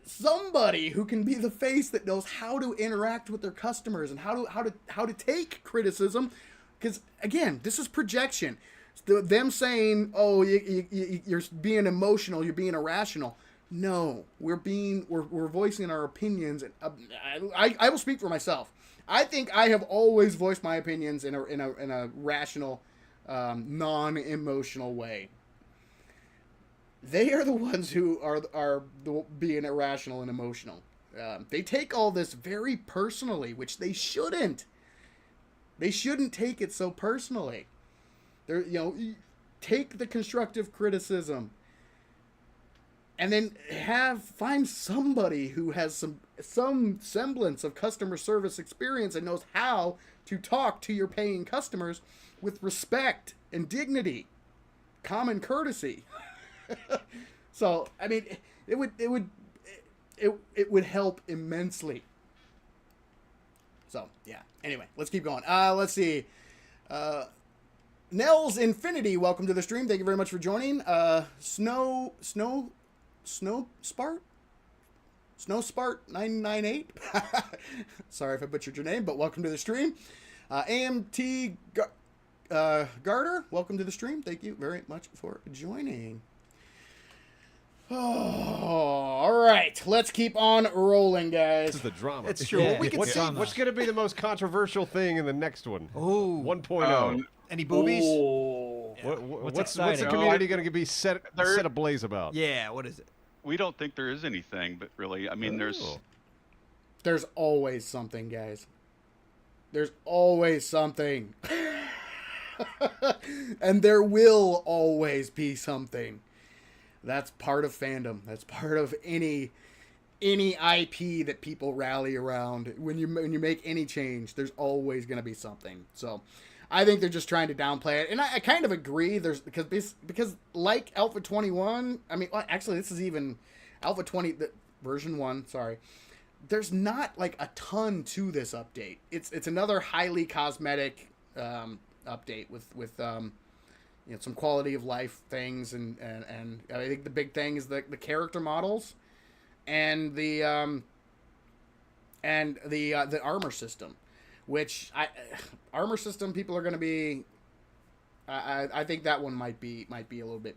somebody who can be the face that knows how to interact with their customers and how to take criticism, because again, this is projection. Them saying, "Oh, you're being emotional, you're being irrational." No, we're voicing our opinions, and I will speak for myself. I think I have always voiced my opinions in a rational, non-emotional way. They are the ones who are being irrational and emotional. They take all this very personally, which they shouldn't. They shouldn't take it so personally. Take the constructive criticism, and then find somebody who has some semblance of customer service experience and knows how to talk to your paying customers with respect and dignity, common courtesy. So, I mean, it would help immensely. So, yeah. Anyway, let's keep going. Let's see. Nels Infinity, welcome to the stream. Thank you very much for joining. Snow Spart 998. Sorry if I butchered your name, but welcome to the stream. AMT Garter, welcome to the stream. Thank you very much for joining. Oh, all right. Let's keep on rolling, guys. This is the drama. It's true. Yeah, We can What's see. going to be the most controversial thing in the next one? Oh, 1.0. any boobies? Oh. What's the exciting? community going to be set ablaze about? Yeah. What is it? We don't think there is anything, but really, I mean, There's always something, guys. There's always something. And there will always be something. That's part of fandom. That's part of any IP that people rally around. When you make any change, there's always going to be something. So I think they're just trying to downplay it. And I kind of agree. Because like Alpha 21, I mean, well, actually, this is even Alpha 20, version 1, sorry. There's not like a ton to this update. It's another highly cosmetic update with some quality of life things, and I think the big thing is the character models and the armor system, which armor system people are going to be. I think that one might be a little bit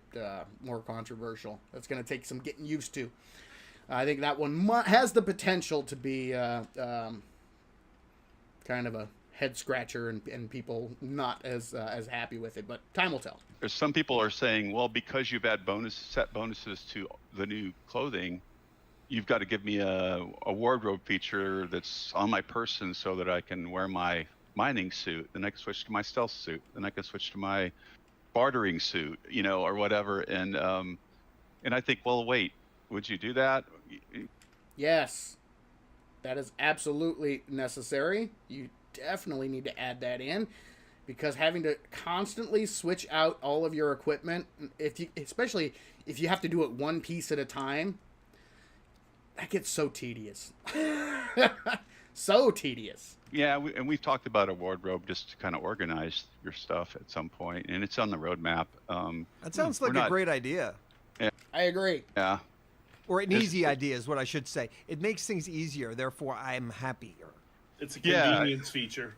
more controversial. That's going to take some getting used to. I think that one has the potential to be kind of a head scratcher and people not as happy with it, but time will tell. there's some people are saying, well, because you've had set bonuses to the new clothing, you've got to give me a wardrobe feature that's on my person so that I can wear my mining suit. Then I can switch to my stealth suit. Then I can switch to my bartering suit, or whatever. And I think, well, wait, would you do that? Yes, that is absolutely necessary. You definitely need to add that in, because having to constantly switch out all of your equipment, especially if you have to do it one piece at a time, that gets so tedious. So tedious. Yeah, we've talked about a wardrobe just to kind of organize your stuff at some point, and it's on the roadmap. That sounds like a great idea. I agree. Yeah. Or an easy idea is what I should say. It makes things easier, therefore I'm happier. It's a convenience feature.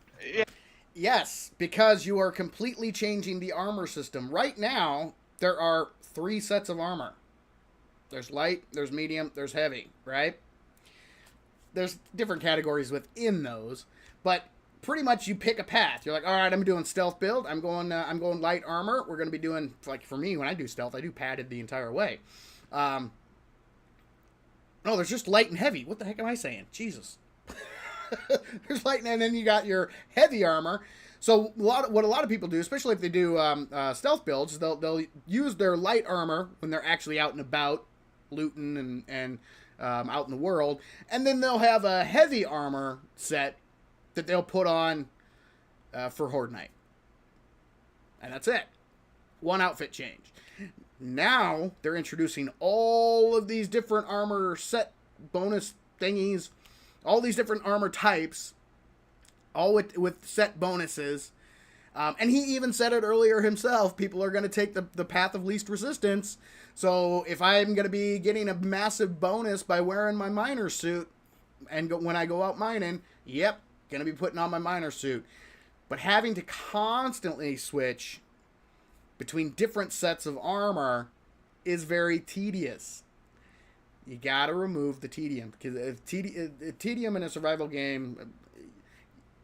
Yes, because you are completely changing the armor system. Right now, there are 3 sets of armor. There's light, there's medium, there's heavy, right? There's different categories within those, but pretty much you pick a path. You're like, all right, I'm doing stealth build. I'm going light armor. We're going to be doing, like for me, when I do stealth, I do padded the entire way. No, there's just light and heavy. What the heck am I saying? Jesus. There's light, and then you got your heavy armor. So what a lot of people do, especially if they do stealth builds, they'll use their light armor when they're actually out and about, looting and out in the world. And then they'll have a heavy armor set that they'll put on for Horde Night. And that's it. One outfit change. Now they're introducing all of these different armor set bonus thingies, all these different armor types, all with set bonuses. And he even said it earlier himself, people are going to take the path of least resistance. So if I'm going to be getting a massive bonus by wearing my miner suit, and when I go out mining, yep, going to be putting on my miner suit. But having to constantly switch between different sets of armor is very tedious. You got to remove the tedium, because tedium in a survival game,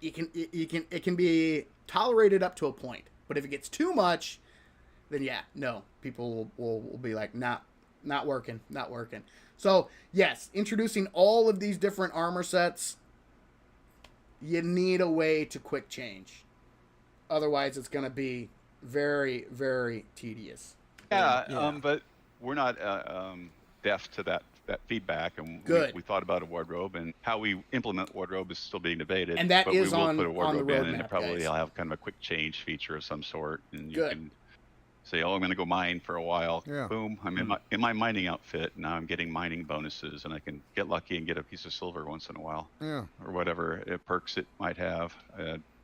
it can be tolerated up to a point. But if it gets too much, then yeah, no, people will be like, not working. So yes, introducing all of these different armor sets, you need a way to quick change. Otherwise, it's going to be very, very tedious. Yeah. But we're not deaf to that feedback, and we thought about a wardrobe, and how we implement wardrobe is still being debated. And that but is we will on put a wardrobe the roadmap, in, and probably guys. I'll have kind of a quick change feature of some sort, and you Good. can say, oh, I'm going to go mine for a while. Yeah. Boom, I'm in my mining outfit. Now I'm getting mining bonuses, and I can get lucky and get a piece of silver once in a while, Yeah. or whatever perks it might have.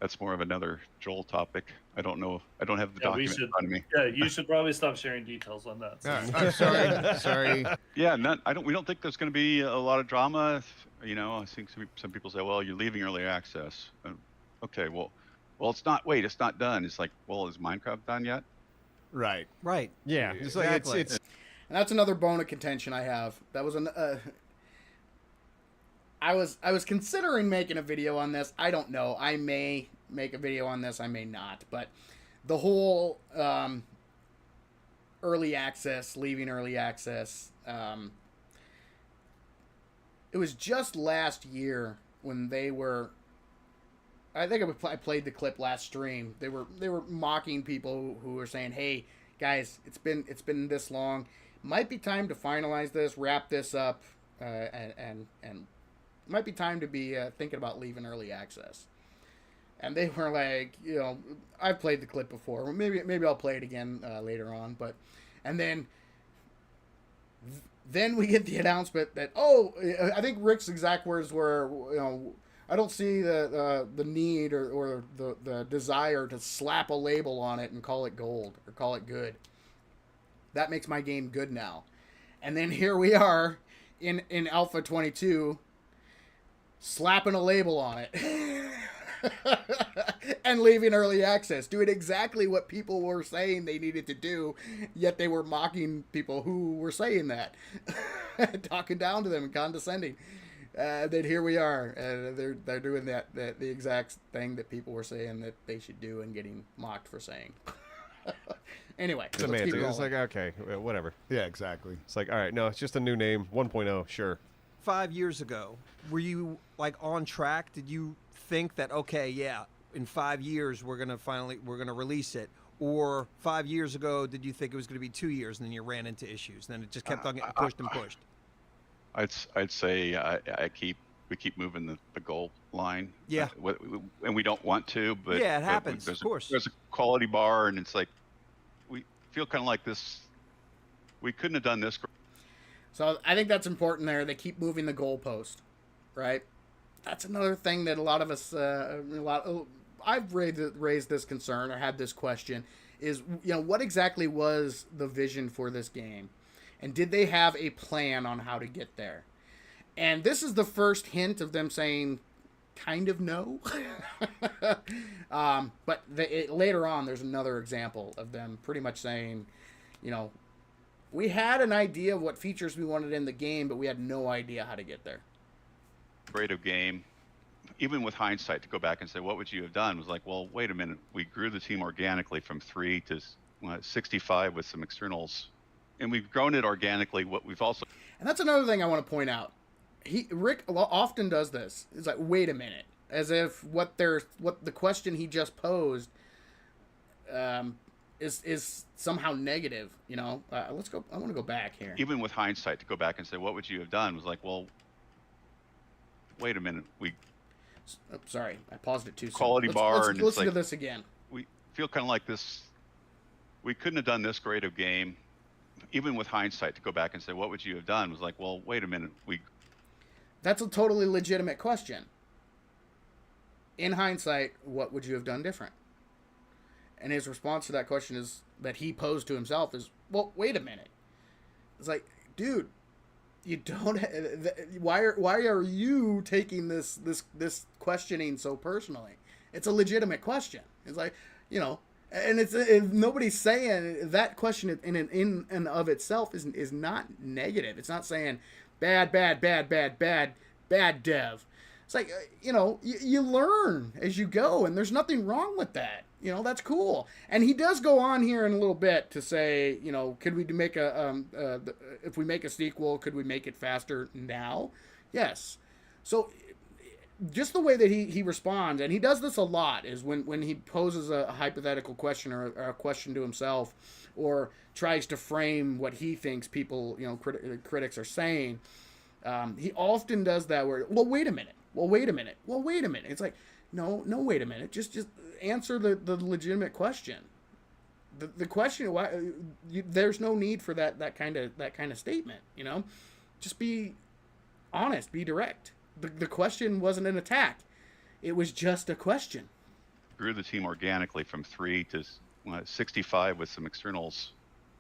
That's more of another Joel topic. I don't know. I don't have the document in front of me. Yeah, you should probably stop sharing details on that. I'm sorry. Yeah, we don't think there's going to be a lot of drama. You know, I think some people say, well, you're leaving early access. Okay, well, it's not. Wait, it's not done. It's like, well, is Minecraft done yet? Right. Right. Yeah. It's like Exactly. it's And that's another bone of contention I have. That was I was considering making a video on this. I don't know. I may make a video on this. I may not. But the whole early access, leaving early access. It was just last year when they were. I think I played the clip last stream. They were mocking people who were saying, "Hey guys, it's been this long. Might be time to finalize this, wrap this up, and might be time to be thinking about leaving early access." And they were like, you know, I've played the clip before. Maybe I'll play it again later on. But and then we get the announcement that, oh, I think Rick's exact words were, you know, I don't see the need or the desire to slap a label on it and call it gold or call it good. That makes my game good now. And then here we are in Alpha 22 slapping a label on it and leaving early access, doing exactly what people were saying they needed to do, yet they were mocking people who were saying that, talking down to them and condescending. Then here we are. They're doing the exact thing that people were saying that they should do and getting mocked for saying. Anyway, let's keep semantic. rolling. It's like, okay, whatever. Yeah, exactly. It's like, all right, no, it's just a new name, 1.0, sure. 5 years ago, were you like on track? Did you think that, okay, yeah, in 5 years we're gonna release it? Or 5 years ago, did you think it was going to be 2 years, and then you ran into issues, and then it just kept on getting pushed and pushed? I'd say we keep moving the goal line. Yeah. And we don't want to, but Yeah, it but happens, There's of course. There's a quality bar, and it's like we feel kind of like this. We couldn't have done this. So I think that's important there. They keep moving the goalpost, right? That's another thing that a lot of us, I've raised this concern or had this question is, you know, what exactly was the vision for this game? And did they have a plan on how to get there? And this is the first hint of them saying kind of no. But later on, there's another example of them pretty much saying, you know, we had an idea of what features we wanted in the game, but we had no idea how to get there. Creative game, even with hindsight, to go back and say, what would you have done? Was like, well, wait a minute. We grew the team organically from 3 to 65 with some externals. And we've grown it organically. What we've also... And that's another thing I want to point out. Rick often does this. It's like, wait a minute. As if what the question he just posed is somehow negative. You know, let's go. I want to go back here. Even with hindsight, to go back and say, what would you have done? Was like, well, wait a minute. We Sorry, I paused it too soon. quality bar, let's and it's listen to like, this again. we feel kind of like this. We couldn't have done this great of game. Even with hindsight, to go back and say, what would you have done? Was like, well, wait a minute. That's a totally legitimate question. In hindsight, what would you have done different? And his response to that question is that he posed to himself is, well, wait a minute. It's like, dude, you don't. Why are you taking this questioning so personally? It's a legitimate question. It's like, you know, and it's nobody's saying that question in and of itself is not negative. It's not saying bad dev. It's like, you know, you learn as you go, and there's nothing wrong with that. You know, that's cool. And he does go on here in a little bit to say, you know, could we make if we make a sequel, could we make it faster now? Yes. So just the way that he responds, and he does this a lot, is when he poses a hypothetical question or a question to himself, or tries to frame what he thinks people, you know, critics are saying. He often does that where, well, wait a minute. It's like, no, wait a minute. Just answer the legitimate question. The question, why there's no need for that kind of statement. You know, just be honest, be direct. The question wasn't an attack; it was just a question. Grew the team organically from 3 to 65 with some externals.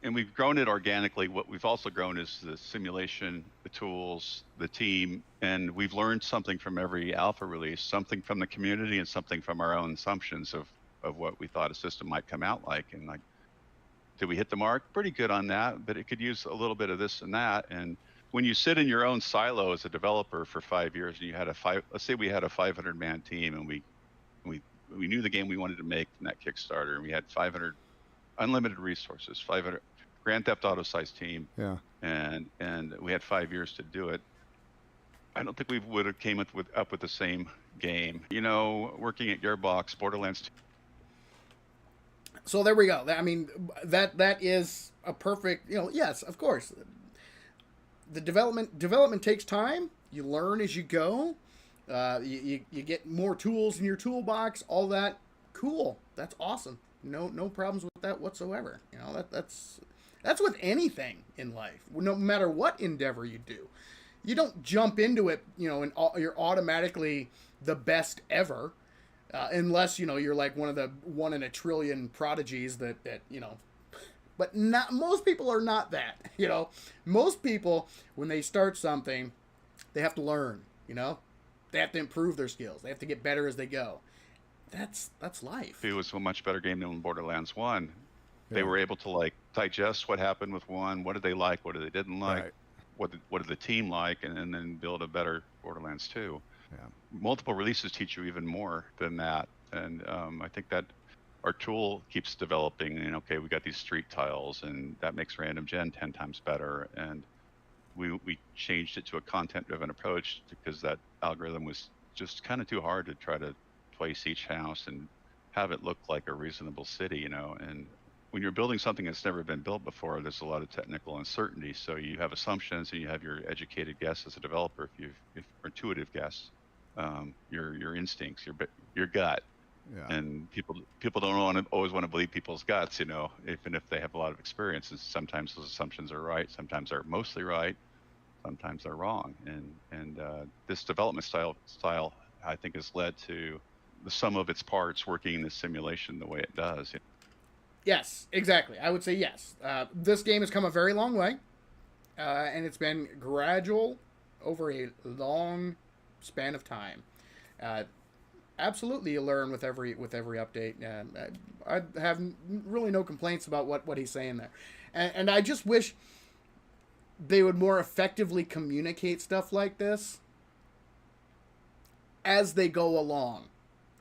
And we've grown it organically. What we've also grown is the simulation, the tools, the team, and we've learned something from every alpha release, something from the community and something from our own assumptions of what we thought a system might come out like. And like, did we hit the mark? Pretty good on that, but it could use a little bit of this and that. And when you sit in your own silo as a developer for 5 years, and you had let's say we had a 500-man team, and we knew the game we wanted to make from that Kickstarter, and we had 500 unlimited resources, 500 Grand Theft Auto size team, Yeah. and we had 5 years to do it. I don't think we would have came up with the same game. You know, working at Gearbox, Borderlands 2. So there we go. I mean, that is a perfect, you know, yes, of course. The development takes time. You learn as you go. You get more tools in your toolbox. All that, cool. That's awesome. No problems with that whatsoever. You know, that's with anything in life. No matter what endeavor you do, you don't jump into it, you know, and you're automatically the best ever, unless, you know, you're like one of the 1 in a trillion prodigies that you know. But not most people are not that. You know, most people, when they start something, they have to learn. You know, they have to improve their skills. They have to get better as they go. That's life. It was a much better game than Borderlands 1. They were able to like digest what happened with 1. What did they like? What did they didn't like? Right. What did the team like? And then build a better Borderlands 2. Yeah. Multiple releases teach you even more than that. And I think that our tool keeps developing. And okay, we got these street tiles, and that makes random gen 10 times better. And we changed it to a content-driven approach because that algorithm was just kind of too hard to try to place each house and have it look like a reasonable city, you know. And when you're building something that's never been built before, there's a lot of technical uncertainty. So you have assumptions, and you have your educated guess as a developer, if intuitive guess, your instincts, your gut. Yeah. And people don't always want to believe people's guts, you know, even if they have a lot of experience. And sometimes those assumptions are right, sometimes they're mostly right, sometimes they're wrong. And this development style, I think, has led to the sum of its parts working in this simulation the way it does. Yes, exactly. I would say yes. This game has come a very long way, and it's been gradual over a long span of time. Absolutely, you learn with every update. I have really no complaints about what he's saying there, and I just wish they would more effectively communicate stuff like this as they go along,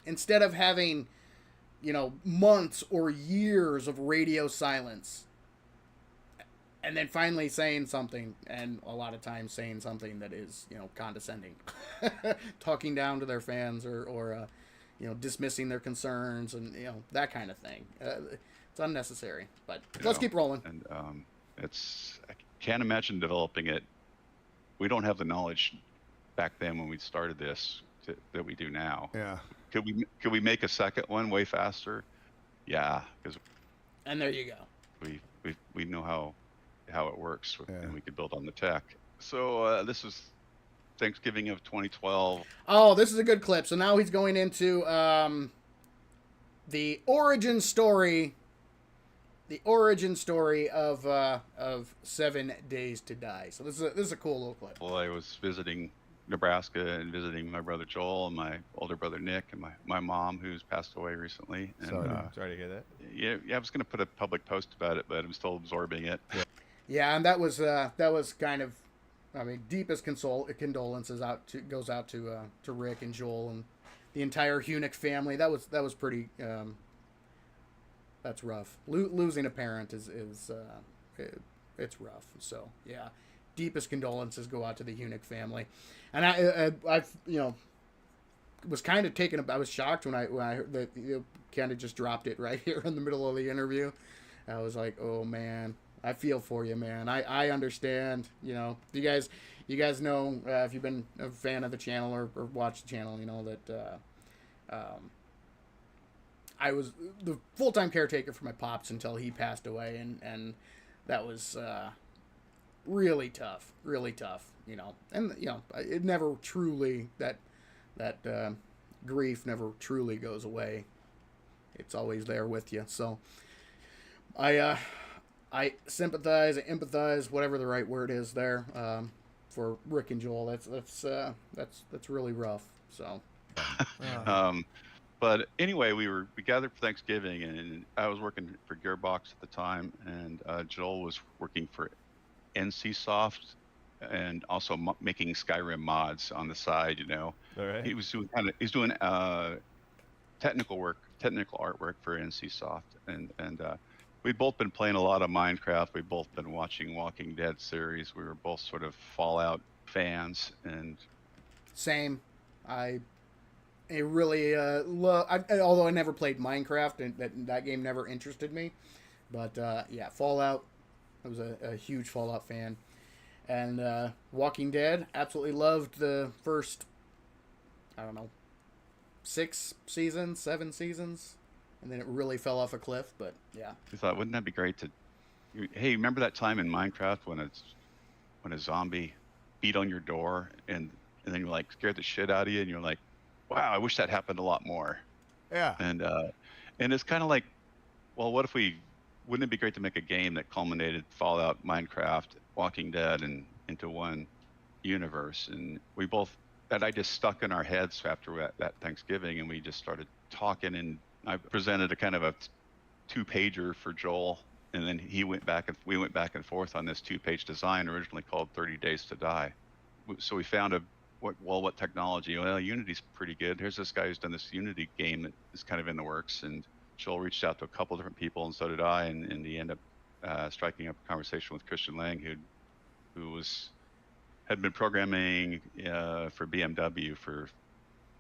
instead of having, you know, months or years of radio silence, and then finally saying something, and a lot of times saying something that is, you know, condescending, talking down to their fans, or you know, dismissing their concerns, and, you know, that kind of thing. It's It's unnecessary. But let's keep rolling. And I can't imagine developing it. We don't have the knowledge back then when we started this that we do now. Yeah. Could we make a second one way faster? Yeah, because And there you go. we know how it works, Yeah. and we could build on the tech. So this was Thanksgiving of 2012. Oh, this is a good clip. So now he's going into the origin story. The origin story of 7 Days to Die. So this is a cool little clip. Well, I was visiting Nebraska and visiting my brother Joel and my older brother Nick and my mom, who's passed away recently. And Sorry to hear that. yeah, I was going to put a public post about it, but I'm still absorbing it. Yeah, and that was kind of, I mean, deepest condolences goes out to Rick and Joel and the entire Hunick family. That was pretty. That's rough. Losing a parent is it's rough. So yeah, deepest condolences go out to the Hunick family, and I was kind of taken. I was shocked when I heard that you kind of just dropped it right here in the middle of the interview. I was like, oh man, I feel for you, man. I understand. You guys know if you've been a fan of the channel or watched the channel, you know that. I was the full-time caretaker for my pops until he passed away, and that was really tough, and it never truly that grief never truly goes away. It's always there with you. So I sympathize, I empathize, whatever the right word is there, for Rick and Joel. That's really rough. So. But anyway, we gathered for Thanksgiving, and I was working for Gearbox at the time, and Joel was working for NCSoft, and also making Skyrim mods on the side. All right. He was doing technical artwork for NCSoft, and we'd both been playing a lot of Minecraft. We'd both been watching Walking Dead series. We were both sort of Fallout fans, and same. I really love. Although I never played Minecraft, and that game never interested me. But yeah, Fallout. I was a huge Fallout fan, and Walking Dead. Absolutely loved the first. I don't know. 6 seasons, 7 seasons, and then it really fell off a cliff. But yeah, we thought, wouldn't that be great to? Hey, remember that time in Minecraft when a zombie beat on your door and then you're like scared the shit out of you, and you're like, wow, I wish that happened a lot more. Yeah. And it's kind of like, well, wouldn't it be great to make a game that culminated Fallout, Minecraft, Walking Dead, and into one universe? And that idea stuck in our heads after that Thanksgiving, and we just started talking, and I presented a kind of a 2-pager for Joel, and then we went back and forth on this 2-page design originally called 30 Days to Die. So we found what technology? Well, Unity's pretty good. Here's this guy who's done this Unity game that is kind of in the works, and Joel reached out to a couple different people, and so did I, and he ended up striking up a conversation with Christian Lang, who had been programming for BMW for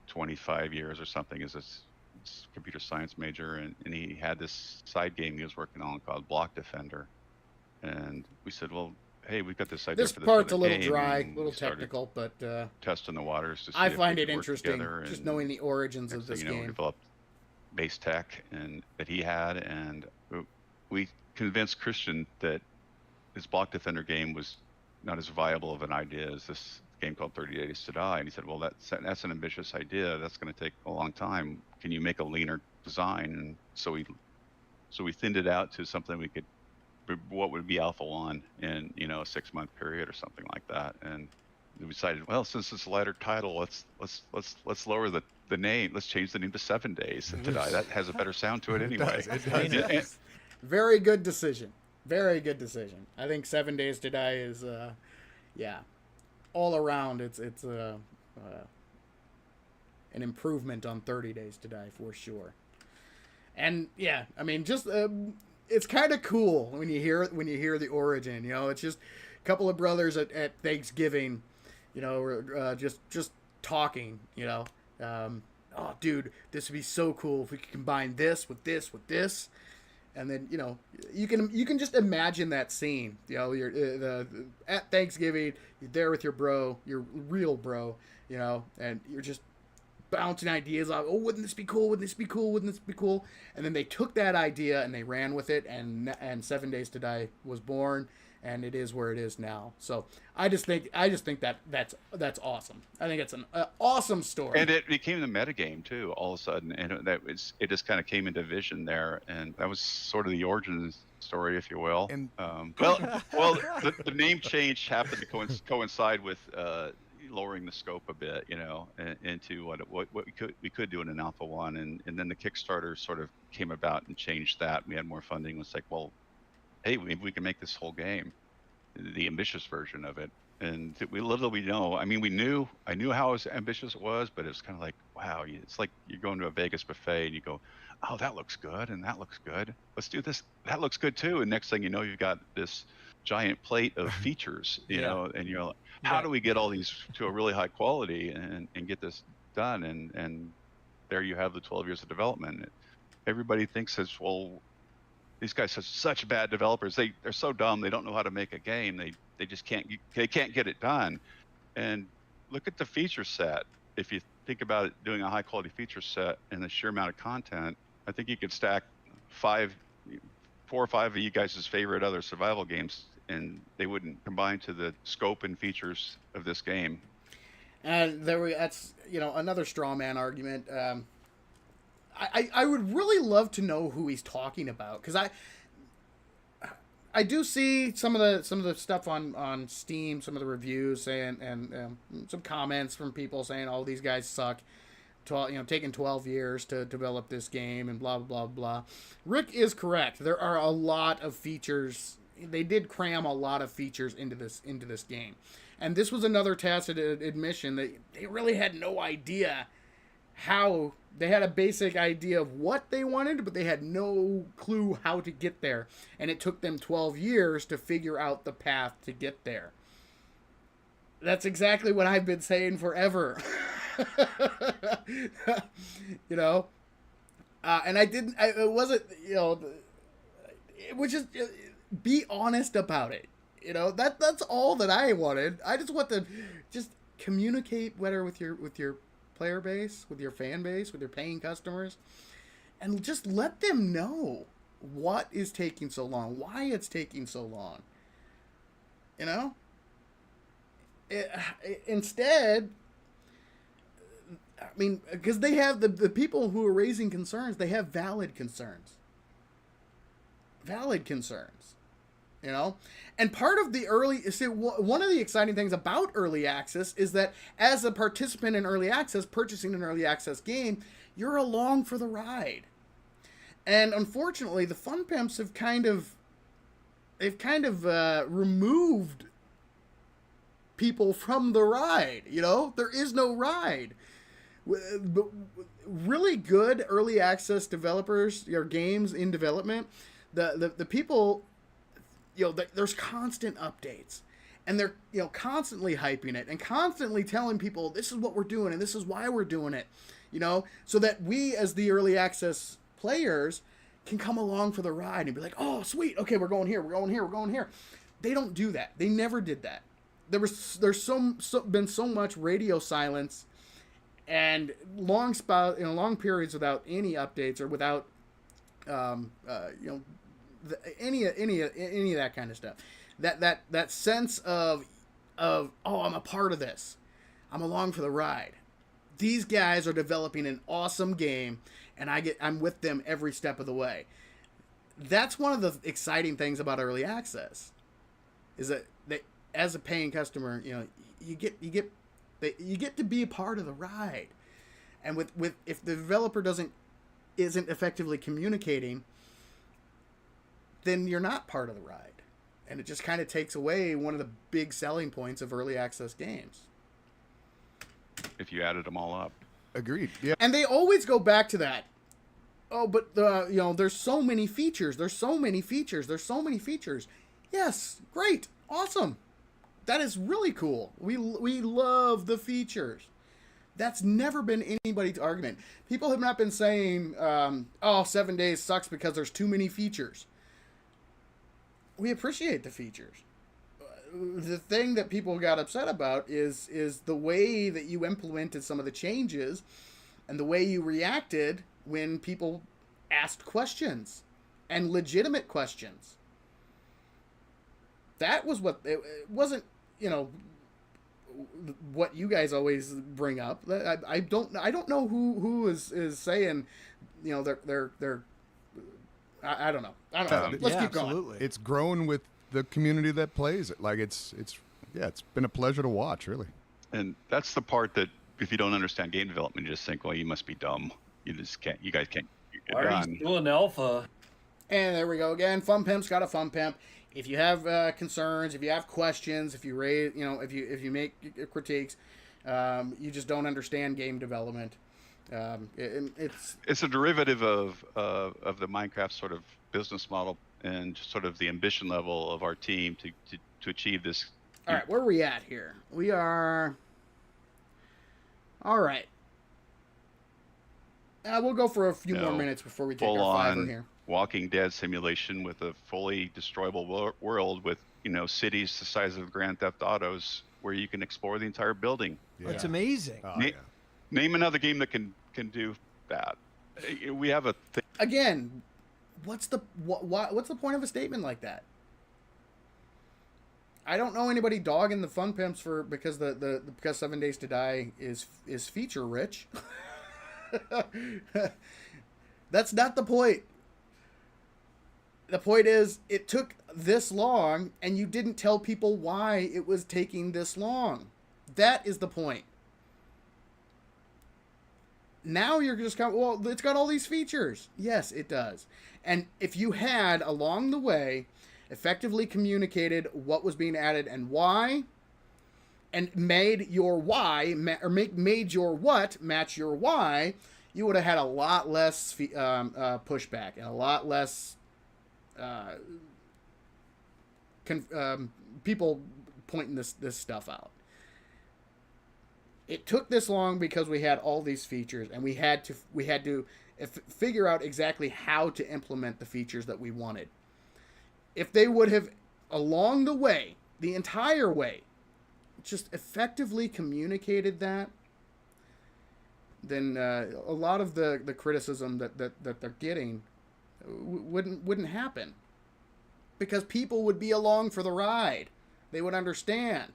25 years or something as a computer science major, and he had this side game he was working on called Block Defender, and we said, well, hey, we've got this idea this for this part's a other little game, dry, a and little we started technical, but testing the waters to see I if we find could it work interesting together, just and knowing the origins of so, this we game. developed base tech that he had, and we convinced Christian that his Block Defender game was not as viable of an idea as this game called 30 Days to Die. And he said, well, that's an ambitious idea. That's going to take a long time. Can you make a leaner design? And so we thinned it out to something what would be Alpha 1 in a 6-month period or something like that. And we decided, well, since it's a lighter title, let's lower the name. Let's change the name to 7 Days to Die. That has a better sound to it anyway. It does. Very good decision. Very good decision. I think 7 Days to Die is, all around. It's an improvement on 30 Days to Die for sure. And yeah, I mean, just it's kind of cool when you hear the origin. It's just a couple of brothers at Thanksgiving, just talking. Oh, dude, this would be so cool if we could combine this with this with this. And then, you can just imagine that scene. You're at Thanksgiving, you're there with your bro, your real bro, and you're just bouncing ideas off. Oh, wouldn't this be cool? Wouldn't this be cool? Wouldn't this be cool? And then they took that idea and they ran with it, and 7 Days to Die was born, and it is where it is now. So I just think that's awesome. I think it's an awesome story. And it became the metagame too, all of a sudden, and it just kind of came into vision there, and that was sort of the origin story, if you will. And the name change happened to coincide with lowering the scope a bit, into what we could do in an Alpha 1, and then the Kickstarter sort of came about and changed that. We had more funding. It was like, well, hey, maybe we can make this whole game, the ambitious version of it. And little we know, I knew how ambitious it was, but it's kind of like, wow, it's like you're going to a Vegas buffet and you go, oh, that looks good, and that looks good. Let's do this. That looks good too. And next thing you know, you've got this giant plate of features, and you're like, how do we get all these to a really high quality and get this done? And there you have the 12 years of development. Everybody thinks it's, well, these guys are such bad developers. They're so dumb. They don't know how to make a game. They just can't get it done. And look at the feature set. If you think about it, doing a high quality feature set and the sheer amount of content, I think you could stack 4 or 5 of you guys' favorite other survival games, and they wouldn't combine to the scope and features of this game. And that's another straw man argument. I would really love to know who he's talking about, because I do see some of the stuff on Steam, some of the reviews saying, and some comments from people saying, oh, these guys suck. Taking 12 years to develop this game and blah blah blah. Rick is correct. There are a lot of features. They did cram a lot of features into this game, and this was another tacit admission that they really had no idea how. They had a basic idea of what they wanted, but they had no clue how to get there. And it took them 12 years to figure out the path to get there. That's exactly what I've been saying forever. And it wasn't, it was just, be honest about it. That's all that I wanted. I just want to just communicate better with your player base, with your fan base, with your paying customers, and just let them know what is taking so long, why it's taking so long. Instead, because they have the people who are raising concerns, they have valid concerns. And part of the one of the exciting things about early access is that as a participant in early access, purchasing an early access game, you're along for the ride. And unfortunately, the fun pimps have kind of removed people from the ride. There is no ride. Really good early access developers, your games in development, the people. There's constant updates, and they're constantly hyping it and constantly telling people this is what we're doing and this is why we're doing it, so that we as the early access players can come along for the ride and be like, oh sweet, okay, we're going here. They don't do that. They never did that. There's been so much radio silence and long periods without any updates or without any of that kind of stuff. That sense of oh, I'm a part of this. I'm along for the ride. These guys are developing an awesome game, and I'm with them every step of the way. That's one of the exciting things about early access, is that as a paying customer, you get to be a part of the ride. And with if the developer isn't effectively communicating, then you're not part of the ride. And it just kind of takes away one of the big selling points of early access games. If you added them all up. Agreed. Yeah. And they always go back to that. Oh, but there's so many features. Yes, great, awesome. That is really cool. We love the features. That's never been anybody's argument. People have not been saying, oh, 7 days sucks because there's too many features. We appreciate the features. The thing that people got upset about is the way that you implemented some of the changes and the way you reacted when people asked questions and legitimate questions. That was what it wasn't, what you guys always bring up. I don't know who is saying, they're I don't know. Let's keep going. Absolutely. It's grown with the community that plays it. Like it's been a pleasure to watch, really. And that's the part that if you don't understand game development, you just think, well, you must be dumb. You guys can't get it Why are done. you still in alpha? And there we go again. Fun Pimp's got a Fun Pimp. If you have concerns, if you have questions, if you raise, if you make critiques, you just don't understand game development. It's a derivative of the Minecraft sort of business model and just sort of the ambition level of our team to achieve this. All right, where are we at here? We are. All right. We'll go for a few more minutes before we take our fiver here. Walking Dead simulation with a fully destroyable world with cities the size of Grand Theft Autos where you can explore the entire building. Yeah. It's amazing. Name another game that can do that. We have a thing. Again, what's the point of a statement like that? I don't know anybody dogging the Fun Pimps because because 7 Days to Die is feature rich. That's not the point. The point is, it took this long, and you didn't tell people why it was taking this long. That is the point. Now you're just kind of, well, it's got all these features. Yes, it does. And if you had, along the way, effectively communicated what was being added and why, and made your why, made your what match your why, you would have had a lot less pushback and a lot less people pointing this stuff out. It took this long because we had all these features, and we had to figure out exactly how to implement the features that we wanted. If they would have, along the way, the entire way, just effectively communicated that, then a lot of the criticism that they're getting wouldn't happen, because people would be along for the ride. They would understand.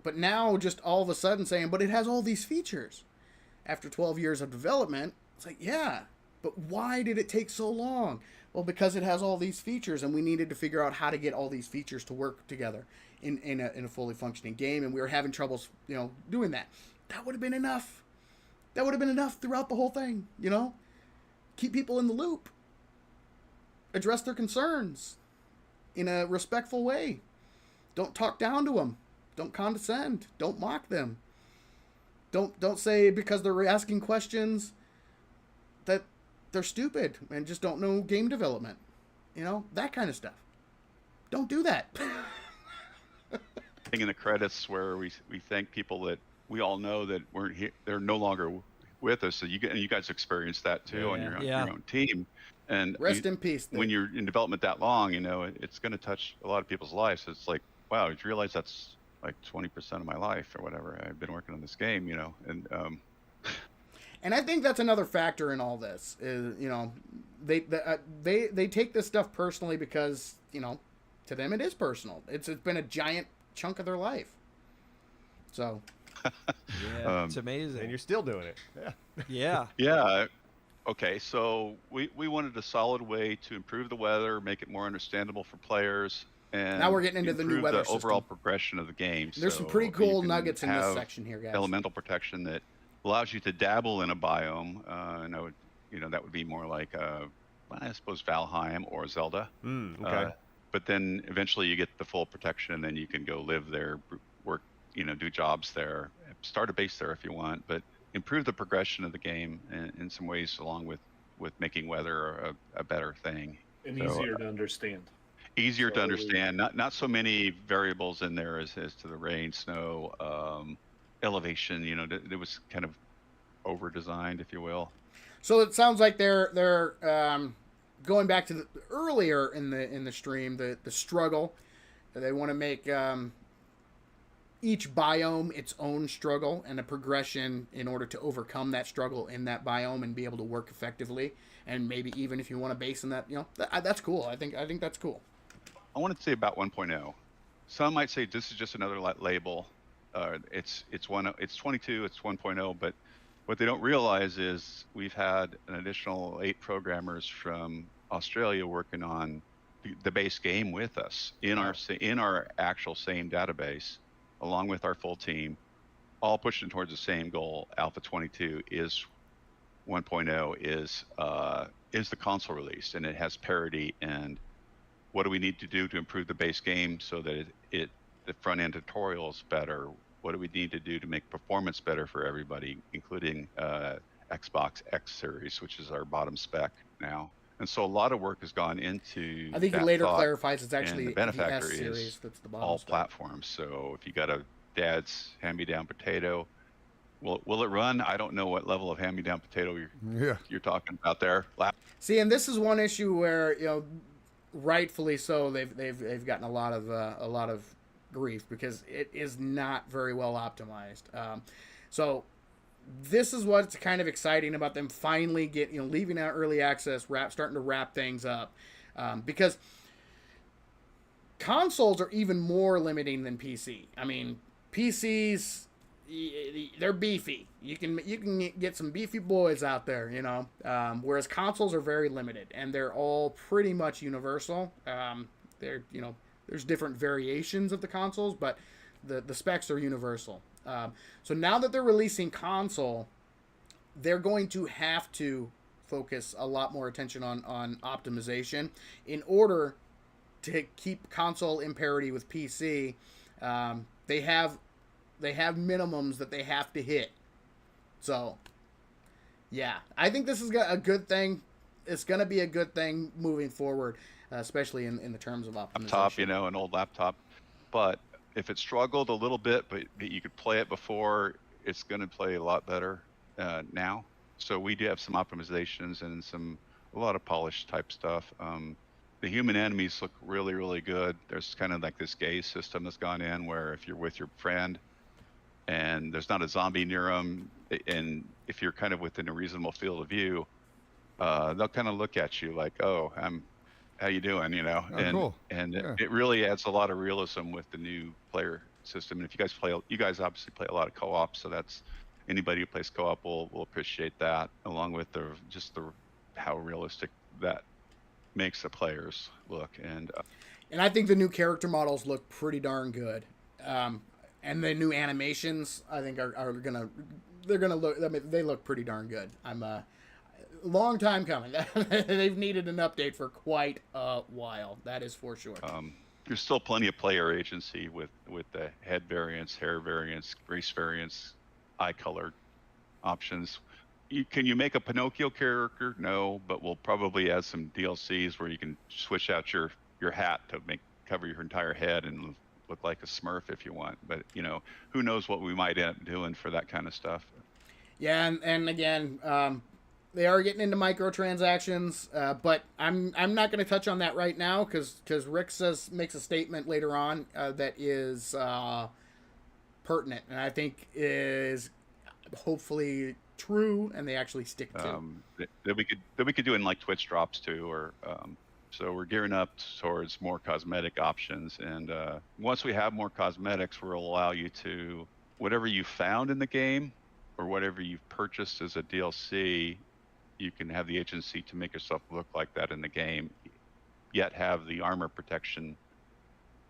But now, just all of a sudden saying, but it has all these features. After 12 years of development, it's like, yeah, but why did it take so long? Well, because it has all these features, and we needed to figure out how to get all these features to work together in a fully functioning game, and we were having troubles, doing that. That would have been enough. That would have been enough throughout the whole thing, Keep people in the loop. Address their concerns in a respectful way. Don't talk down to them. Don't condescend. Don't mock them. Don't say because they're asking questions that they're stupid and just don't know game development. That kind of stuff. Don't do that. Thing in the credits where we thank people that we all know that weren't here, they're no longer with us. So you guys experienced that too on your own team. And rest in peace. When you're in development that long, it's going to touch a lot of people's lives. It's like, wow, you realize that's like 20% of my life or whatever. I've been working on this game, and and I think that's another factor in all this is, they take this stuff personally because, to them it is personal. It's been a giant chunk of their life. So yeah, it's amazing. And you're still doing it. Yeah. Yeah. Okay, so we wanted a solid way to improve the weather, make it more understandable for players, and now we're getting into the new weather the overall progression of the game. There's some pretty cool nuggets in this section here, guys. Elemental protection that allows you to dabble in a biome, and that would be more like I suppose Valheim or Zelda. Okay. But then eventually you get the full protection, and then you can go live there, work, do jobs there, start a base there if you want, but improve the progression of the game in some ways, along with making weather a better thing. And easier to understand. Easier to understand. Not so many variables in there as to the rain, snow, elevation. You know, it was kind of over designed, if you will. So it sounds like they're going back to earlier in the stream, the struggle. They want to make each biome its own struggle and a progression in order to overcome that struggle in that biome and be able to work effectively. And maybe even if you want to base in that, that's cool. I think that's cool. I wanted to say about 1.0. Some might say this is just another label. It's 22, it's 1.0, but what they don't realize is we've had an additional 8 programmers from Australia working on the base game with us in our actual same database, along with our full team, all pushing towards the same goal. Alpha 22 is 1.0 is the console release, and it has parity. And what do we need to do to improve the base game so that the front end tutorial is better? What do we need to do to make performance better for everybody, including Xbox X Series, which is our bottom spec now? And so a lot of work has gone into. I think he later clarifies it's actually the Benefactor S series is that's the bottom all spec. platforms. So if you got a dad's hand-me-down potato, will it run? I don't know what level of hand-me-down potato you're talking about there. See, and this is one issue where rightfully so, they've gotten a lot of grief because it is not very well optimized. So this is what's kind of exciting about them finally leaving out early access, starting to wrap things up, because consoles are even more limiting than PC. I mean, PCs, they're beefy. You can get some beefy boys out there, whereas consoles are very limited and they're all pretty much universal. There's different variations of the consoles, but the specs are universal. So now that they're releasing console, they're going to have to focus a lot more attention on optimization in order to keep console in parity with PC. They have minimums that they have to hit. So, yeah, I think this is a good thing. It's going to be a good thing moving forward, especially in the terms of optimization. Laptop, an old laptop, but if it struggled a little bit, but you could play it before, it's going to play a lot better now. So we do have some optimizations and a lot of polished type stuff. The human enemies look really, really good. There's kind of like this gaze system that's gone in where if you're with your friend and there's not a zombie near them, and if you're kind of within a reasonable field of view, they'll kind of look at you like, "Oh, how you doing?" Oh, cool. And Yeah. it really adds a lot of realism with the new player system. And if you guys obviously play a lot of co-op, so that's anybody who plays co-op will appreciate that, along with how realistic that makes the players look. And I think the new character models look pretty darn good. And the new animations, I think, they're gonna look. I mean, they look pretty darn good. I'm long time coming. They've needed an update for quite a while. That is for sure. There's still plenty of player agency with the head variants, hair variants, race variants, eye color options. Can you make a Pinocchio character? No, but we'll probably add some DLCs where you can switch out your hat to cover your entire head and look like a Smurf if you want. But who knows what we might end up doing for that kind of stuff. Yeah, and again, they are getting into microtransactions, but I'm not going to touch on that right now because Rick makes a statement later on that is pertinent, and I think is hopefully true, and they actually stick to. That we could do in like Twitch drops too, or so we're gearing up towards more cosmetic options, and once we have more cosmetics, we'll allow you to whatever you found in the game or whatever you've purchased as a DLC, you can have the agency to make yourself look like that in the game, yet have the armor protection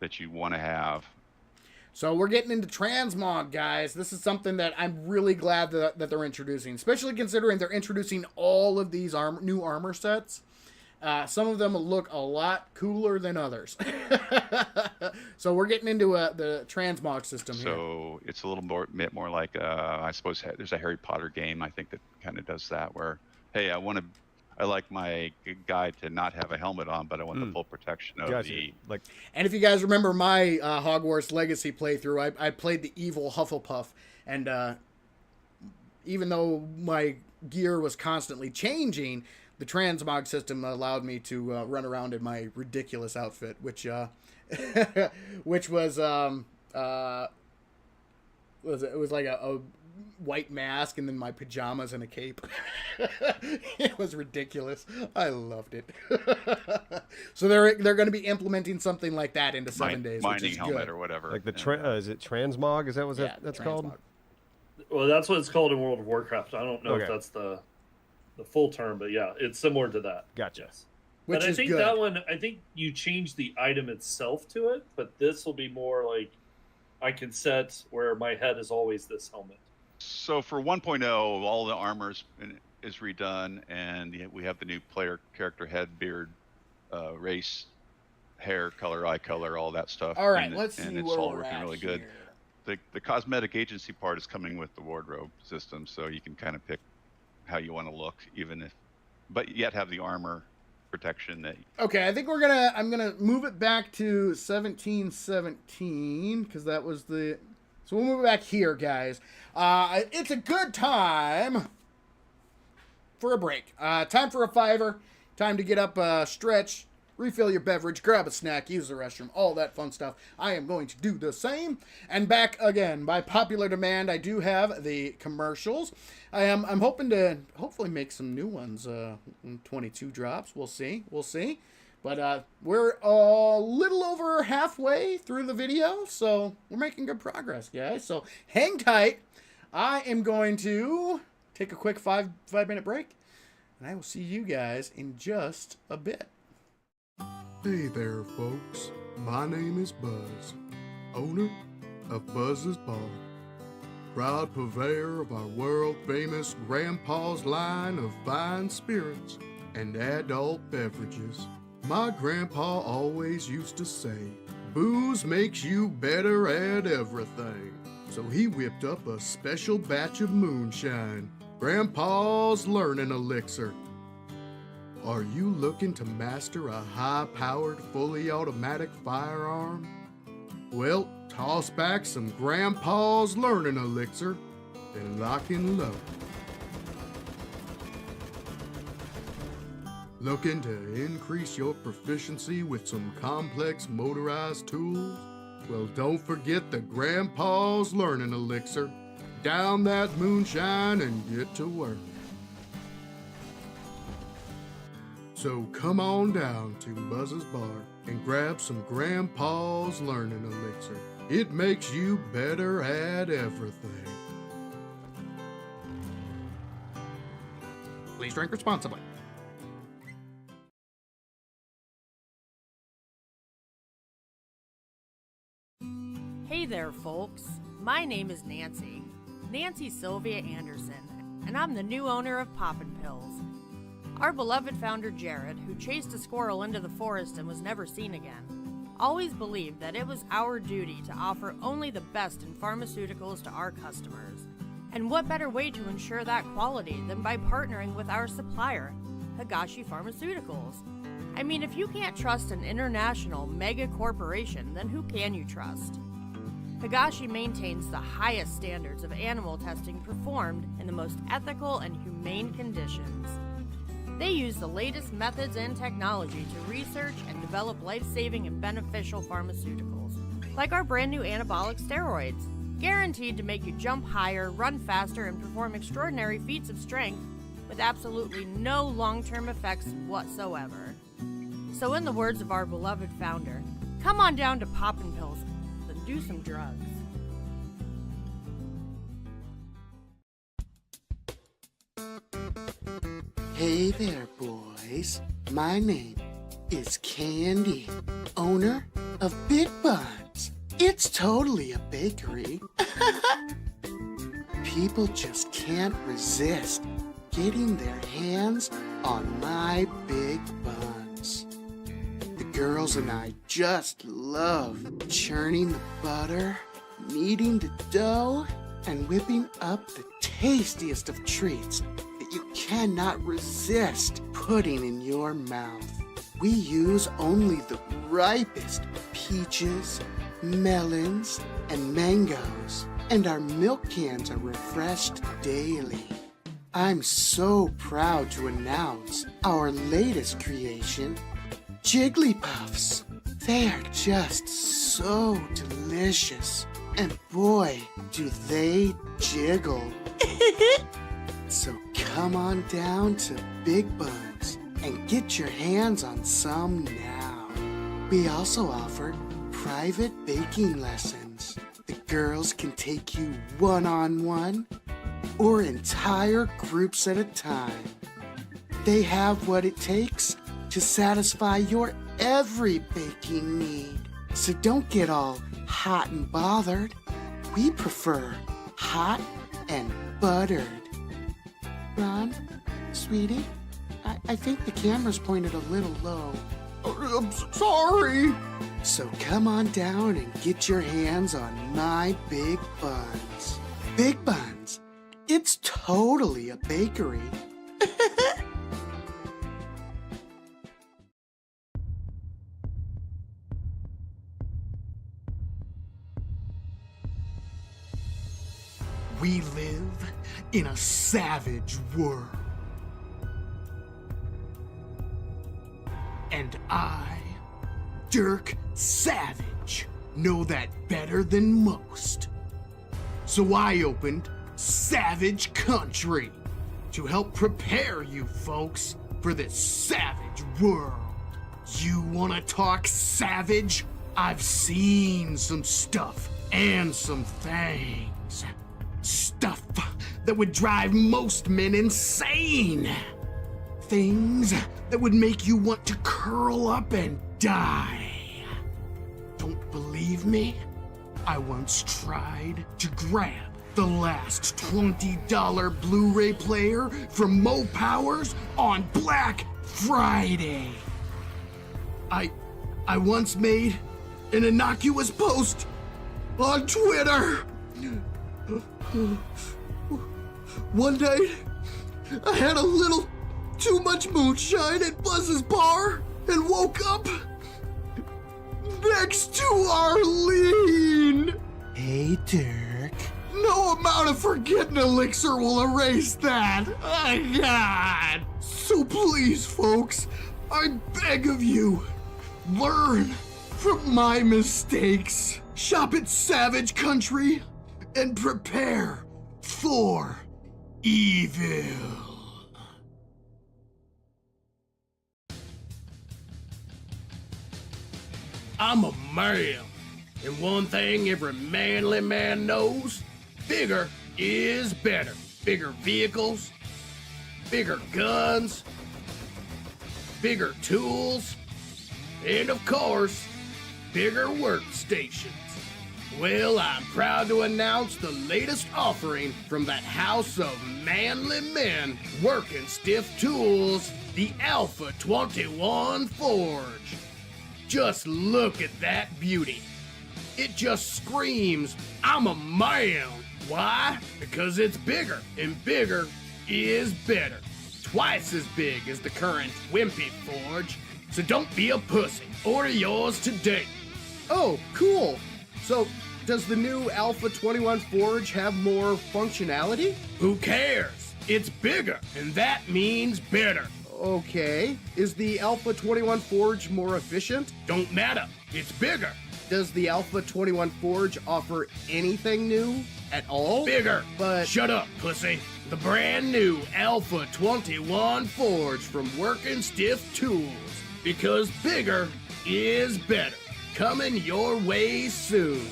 that you want to have. So we're getting into transmog, guys. This is something that I'm really glad that they're introducing, especially considering they're introducing all of these new armor sets. Some of them look a lot cooler than others. So we're getting into the transmog system here. So it's a little bit more like, I suppose there's a Harry Potter game, I think, that kind of does that, where, hey, I want I like my guy to not have a helmet on, but I want the full protection of Gotcha. the. Like, And if you guys remember my Hogwarts Legacy playthrough, I played the evil Hufflepuff, and even though my gear was constantly changing, the transmog system allowed me to run around in my ridiculous outfit, which was it was like a white mask and then my pajamas and a cape. It was ridiculous. I loved it. So they're going to be implementing something like that into 7 days, which mining is helmet good. or whatever. like the is it transmog? Is that what that's called? transmog. Well, that's what it's called in World of Warcraft. I don't know Okay. if that's the full term, but yeah, it's similar to that. Gotcha. Yes. Which But I is think good. that one, I think you change the item itself to it, but this will be more like I can set where my head is always this helmet. So for 1.0, all the armor is redone, and we have the new player character head, beard, race, hair color, eye color, all that stuff. All right, and, let's and see it's where all we're working at really here. good. The cosmetic agency part is coming with the wardrobe system, so you can kind of pick how you want to look, but yet have the armor protection that. Okay, I think I'm gonna move it back to 1717 because that was the. So we'll move it back here, guys. It's a good time for a break. Time for a $5. Time to get up, stretch, refill your beverage, grab a snack, use the restroom, all that fun stuff. I am going to do the same. And back again, by popular demand, I do have the commercials. I'm hoping to hopefully make some new ones. 22 drops. We'll see. But we're a little over halfway through the video, so we're making good progress, guys. So hang tight. I am going to take a quick 5-minute break, and I will see you guys in just a bit. Hey there, folks. My name is Buzz, owner of Buzz's Bar, proud purveyor of our world-famous Grandpa's line of fine spirits and adult beverages. My grandpa always used to say, booze makes you better at everything. So he whipped up a special batch of moonshine, Grandpa's Learning Elixir. Are you looking to master a high-powered, fully automatic firearm? Well, toss back some Grandpa's Learning Elixir and lock and load. Looking to increase your proficiency with some complex motorized tools? Well, don't forget the Grandpa's Learning Elixir. Down that moonshine and get to work. So come on down to Buzz's Bar and grab some Grandpa's Learning Elixir. It makes you better at everything. Please drink responsibly. Hey there, folks. My name is Nancy Sylvia Anderson, and I'm the new owner of Poppin' Pills. Our beloved founder Jared, who chased a squirrel into the forest and was never seen again, always believed that it was our duty to offer only the best in pharmaceuticals to our customers. And what better way to ensure that quality than by partnering with our supplier, Higashi Pharmaceuticals? I mean, if you can't trust an international mega corporation, then who can you trust? Higashi maintains the highest standards of animal testing performed in the most ethical and humane conditions. They use the latest methods and technology to research and develop life-saving and beneficial pharmaceuticals, like our brand new anabolic steroids, guaranteed to make you jump higher, run faster, and perform extraordinary feats of strength with absolutely no long-term effects whatsoever. So in the words of our beloved founder, come on down to Poppin' Pills and do some drugs. Hey there, boys. My name is Candy, owner of Bit Buns. It's totally a bakery. People just can't resist getting their hands on my big buns. The girls and I just love churning the butter, kneading the dough, and whipping up the tastiest of treats that you cannot resist putting in your mouth. We use only the ripest peaches, melons, and mangoes, and our milk cans are refreshed daily. I'm so proud to announce our latest creation, Jigglypuffs. They are just so delicious, and boy, do they jiggle. So come on down to Big Buns and get your hands on some now. We also offer private baking lessons. The girls can take you one-on-one or entire groups at a time. They have what it takes to satisfy your every baking need. So don't get all hot and bothered. We prefer hot and buttered. Ron, sweetie, I think the camera's pointed a little low. I'm sorry. So come on down and get your hands on my Big Buns. Big Buns, it's totally a bakery. We live in a savage world. And I, Dirk Savage, know that better than most. So I opened Savage Country to help prepare you folks for this savage world. You wanna talk savage? I've seen some stuff and some things. Stuff that would drive most men insane. Things that would make you want to curl up and die. Don't believe me? I once tried to grab the last $20 Blu-ray player from Mo Powers on Black Friday. I once made an innocuous post on Twitter. One night, I had a little too much moonshine at Buzz's bar and woke up next to Arlene. Hey, Dirk. No amount of forgetting elixir will erase that. Oh, God. So please, folks, I beg of you, learn from my mistakes. Shop at Savage Country and prepare for evil. I'm a man, and one thing every manly man knows, bigger is better. Bigger vehicles, bigger guns, bigger tools, and of course, bigger workstations. Well, I'm proud to announce the latest offering from that house of manly men working stiff tools, the Alpha 21 Forge. Just look at that beauty. It just screams, I'm a man. Why? Because it's bigger, and bigger is better. Twice as big as the current Wimpy Forge. So don't be a pussy. Order yours today. Oh, cool. So, does the new Alpha 21 Forge have more functionality? Who cares? It's bigger, and that means better. Okay. Is the Alpha 21 Forge more efficient? Don't matter. It's bigger. Does the Alpha 21 Forge offer anything new at all? Bigger. But shut up, pussy. The brand new Alpha 21 Forge from Working Stiff Tools. Because bigger is better. Coming your way soon.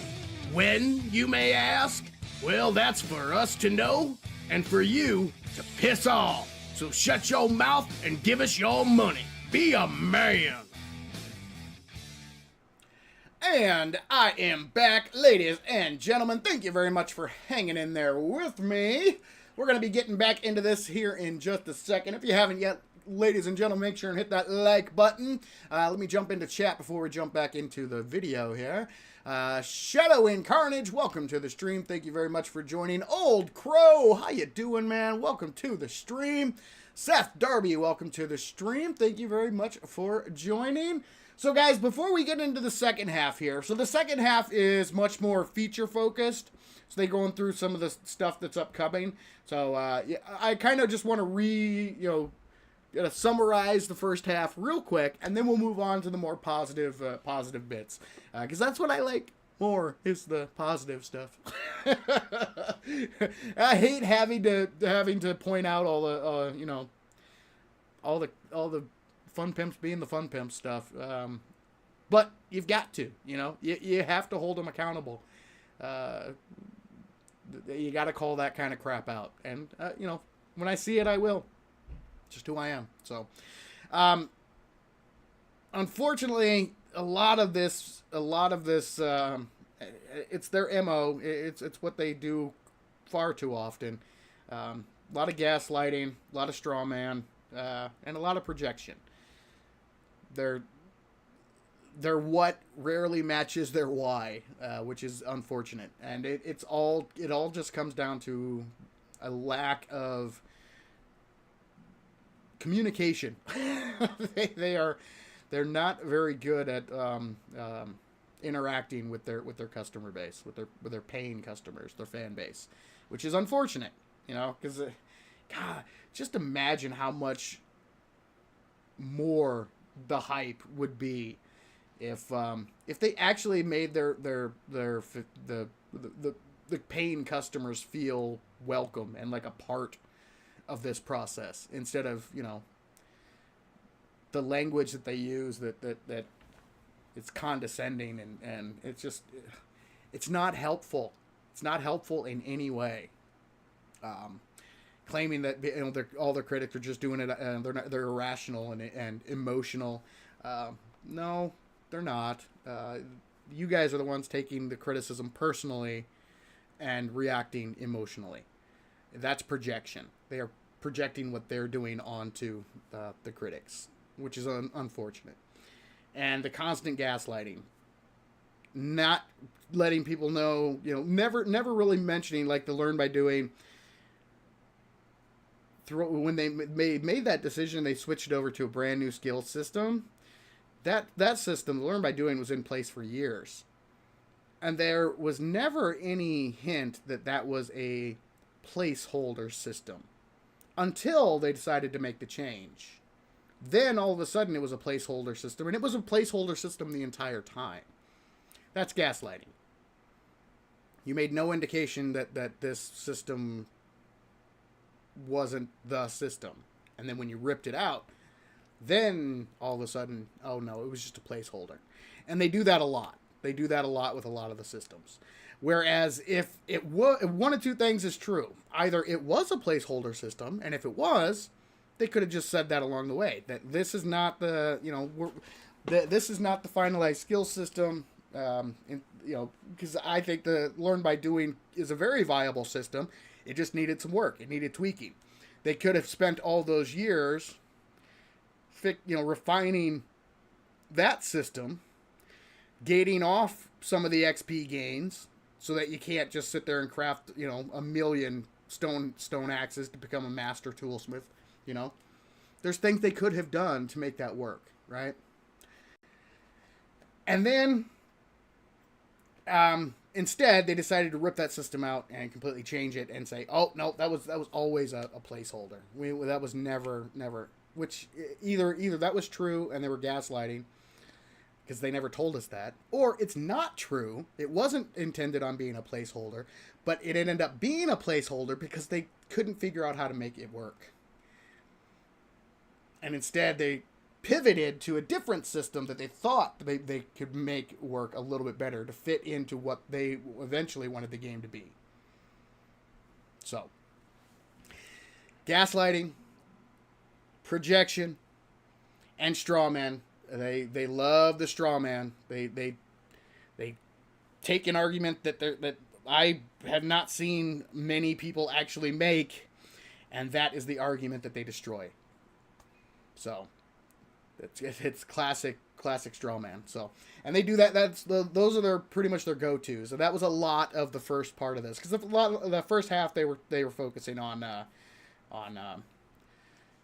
When, you may ask? Well, that's for us to know and for you to piss off. So shut your mouth and give us your money. Be a man. And I am back, ladies and gentlemen. Thank you very much for hanging in there with me. We're going to be getting back into this here in just a second. If you haven't yet ladies and gentlemen, make sure and hit that like button. Let me jump into chat before we jump back into the video here. Shadow in Carnage, welcome to the stream. Thank you very much for joining. Old Crow, how you doing, man? Welcome to the stream. Seth Darby, welcome to the stream. Thank you very much for joining. So, guys, before we get into the second half here, so the second half is much more feature-focused. So they're going through some of the stuff that's upcoming. So, yeah, I kind of just want to summarize the first half real quick, and then we'll move on to the more positive bits. Because that's what I like more, is the positive stuff. I hate having to point out all the fun pimps being the fun pimp stuff. But you've got to, you have to hold them accountable. You got to call that kind of crap out. And, when I see it, I will. Just who I am. So, unfortunately, a lot of this, it's their MO. It's what they do far too often. A lot of gaslighting, a lot of straw man, and a lot of projection. Their what rarely matches their why, which is unfortunate. And it all just comes down to a lack of communication. They're not very good at interacting with their customer base, with their paying customers, their fan base, which is unfortunate, because God, just imagine how much more the hype would be if they actually made the paying customers feel welcome and like a part of this process, instead of the language that they use that it's condescending and it's not helpful. It's not helpful in any way. Claiming that all their critics are just doing it, they're irrational and emotional. No, they're not. You guys are the ones taking the criticism personally and reacting emotionally. That's projection. They are projecting what they're doing onto the critics, which is unfortunate. And the constant gaslighting, not letting people know, never really mentioning, like the learn by doing. When they made that decision, they switched it over to a brand new skill system. That system, learn by doing, was in place for years, and there was never any hint that was a placeholder system until they decided to make the change. Then all of a sudden it was a placeholder system, and it was a placeholder system the entire time. That's gaslighting. You made no indication that this system wasn't the system, and then when you ripped it out, then all of a sudden, oh no, it was just a placeholder. And they do that a lot. They do that a lot with a lot of the systems. Whereas if one of two things is true, either it was a placeholder system, and if it was, they could have just said that along the way, that this is not the this is not the finalized skill system. Because I think the learn by doing is a very viable system. It just needed some work. It needed tweaking. They could have spent all those years, refining that system, gating off some of the XP gains, so that you can't just sit there and craft, a million stone axes to become a master toolsmith. There's things they could have done to make that work, right? And then, instead, they decided to rip that system out and completely change it and say, "Oh no, that was always a placeholder. That was never." Which either that was true and they were gaslighting, because they never told us that, or it's not true. It wasn't intended on being a placeholder, but it ended up being a placeholder because they couldn't figure out how to make it work. And instead, they pivoted to a different system that they thought they could make work a little bit better to fit into what they eventually wanted the game to be. So, gaslighting, projection, and straw man. They love the straw man. They take an argument that I have not seen many people actually make, and that is the argument that they destroy. So it's classic straw man. So, and they do that. Those are their pretty much their go-tos. So that was a lot of the first part of this, because the first half they were focusing on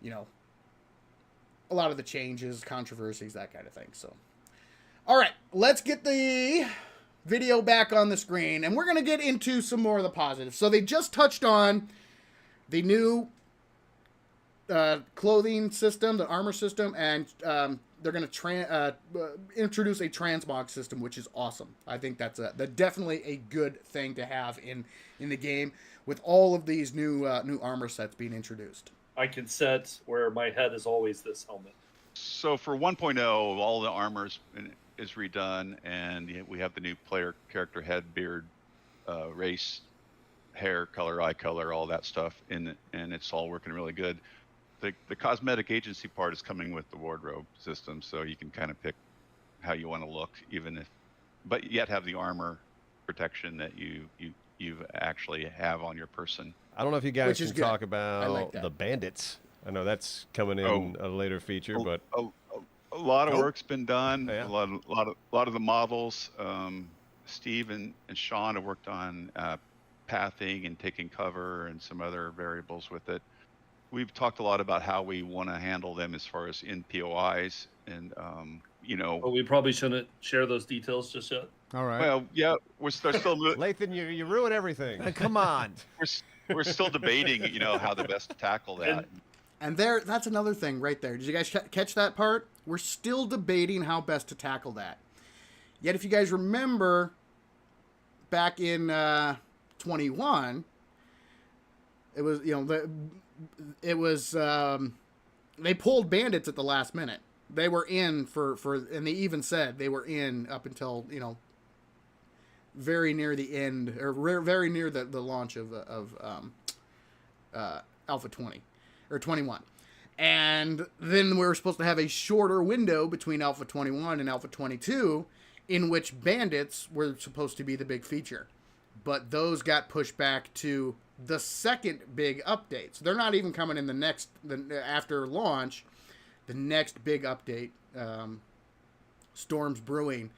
you know, a lot of the changes, controversies, that kind of thing. So, all right, let's get the video back on the screen, and we're gonna get into some more of the positives. So they just touched on the new clothing system, the armor system, and they're going to introduce a transmog system, which is awesome. I think that's definitely a good thing to have in the game with all of these new armor sets being introduced. I can set where my head is always this helmet. So for 1.0, all the armor is redone, and we have the new player character head, beard, race, hair color, eye color, all that stuff, and it's all working really good. The cosmetic agency part is coming with the wardrobe system, so you can kind of pick how you want to look, but yet have the armor protection that you actually have on your person. I don't know if you guys can talk I about like that. the bandits. I know that's coming in a later feature, but a lot of work's been done. Yeah. A lot of the models. Steve and Sean have worked on pathing and taking cover and some other variables with it. We've talked a lot about how we want to handle them as far as in POIs, and But we probably shouldn't share those details just yet. All right. well, yeah, they're still Lathan, you ruin everything. Come on. we're still debating, how the best to tackle that. And that's another thing right there. Did you guys catch that part? We're still debating how best to tackle that. Yet, if you guys remember, back in 21, it was they pulled bandits at the last minute. They were in and they even said they were in up until very near the end, or very near the launch of Alpha 20 or 21. And then we were supposed to have a shorter window between Alpha 21 and Alpha 22 in which bandits were supposed to be the big feature. But those got pushed back to the second big update. So they're not even coming in after launch. The next big update, Storms Brewing.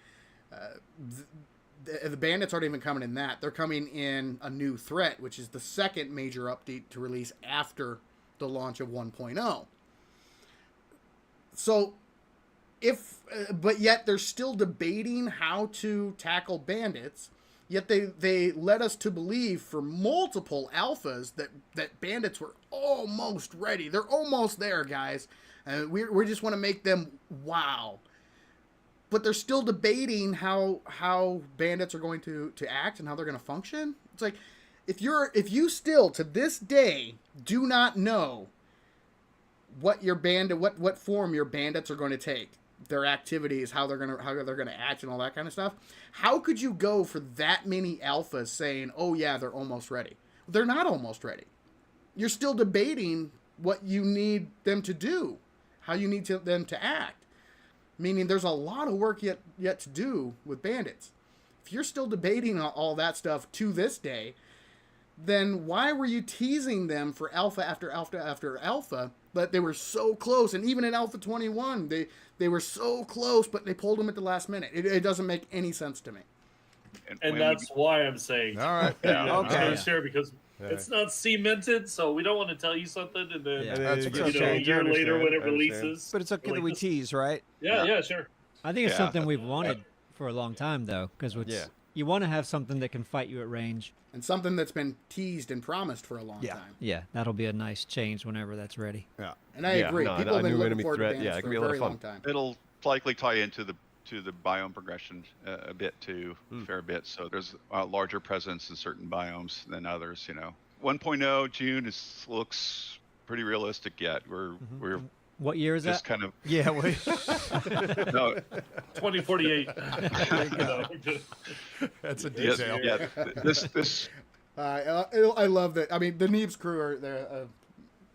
The bandits aren't even coming in that. They're coming in a new threat, which is the second major update to release after the launch of 1.0. So, but yet they're still debating how to tackle bandits. Yet they led us to believe for multiple alphas that bandits were almost ready. They're almost there, guys. We just want to make them wow. But they're still debating how bandits are going to act and how they're going to function. It's like, if you still to this day do not know what your bandit, what form your bandits are going to take, their activities, how they're gonna act, and all that kind of stuff, how could you go for that many alphas saying, oh yeah, they're almost ready? They're not almost ready. You're still debating what you need them to do, how you need them to act. Meaning there's a lot of work yet to do with bandits. If you're still debating all that stuff to this day, then why were you teasing them for alpha after alpha after alpha? But they were so close, and even in Alpha 21, they were so close, but they pulled them at the last minute. It doesn't make any sense to me. And that's why I'm saying, All right. yeah, Okay. I'm share because it's not cemented, so we don't want to tell you something and then That's a year later when it releases. But it's okay that we tease, right? Yeah, sure. I think it's something we've wanted for a long time, though, because you want to have something that can fight you at range. And something that's been teased and promised for a long time. Yeah, that'll be a nice change whenever that's ready. Yeah. And I agree. no, People have a been new looking enemy forward threat, to yeah, bandits it for can be a a lot very of fun. long time. It'll likely tie into the biome progression a bit too, a fair bit. So there's a larger presence in certain biomes than others. 1.0 June looks pretty realistic yet. We're What year is just that? kind of Yeah. no, 2048. That's a yes, detail. yeah. This I love that. I mean, the Neebs crew they're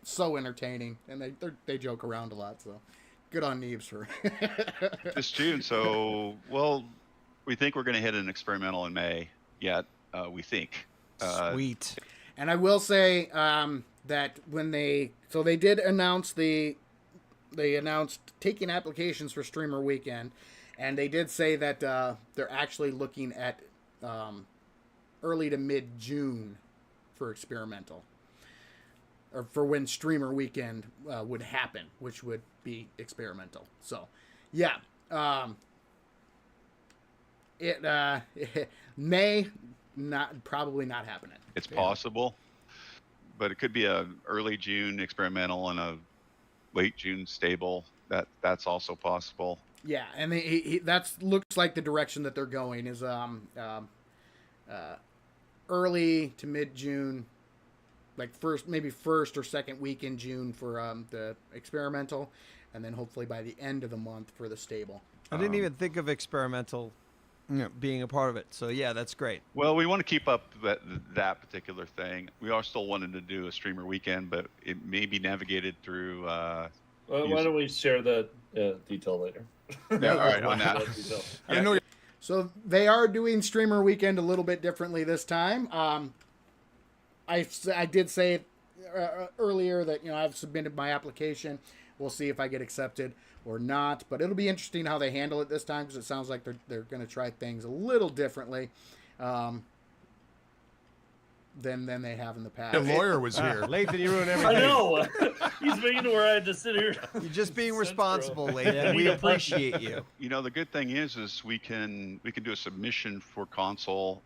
so entertaining, and they joke around a lot. So, good on Neebs for. this June. So we think we're going to hit an experimental in May. Yet we think. Sweet. And I will say that when they did announce the they announced taking applications for Streamer Weekend, and they did say that they're actually looking at early to mid-June for experimental, or for when Streamer Weekend would happen, which would be experimental. So, yeah, it may probably not happening. It's possible, but it could be a early June experimental and a late June stable. That's also possible. Yeah, and that looks like the direction that they're going is early to mid June, like maybe first or second week in June for the experimental, and then hopefully by the end of the month for the stable. I didn't even think of experimental being a part of it. So yeah, that's great. Well, we want to keep up that particular thing. We are still wanting to do a Streamer Weekend, but it may be navigated through. Why don't we share that detail later? Yeah, all right, on that. I didn't know. So they are doing Streamer Weekend a little bit differently this time. I did say earlier that I've submitted my application. We'll see if I get accepted or not, but it'll be interesting how they handle it this time, because it sounds like they're going to try things a little differently than they have in the past. The lawyer was here. Lathan, you ruined everything. I know. He's making it where I had to sit here. You're just being Sense, responsible, bro. Lathan. We appreciate you. The good thing is we can do a submission for console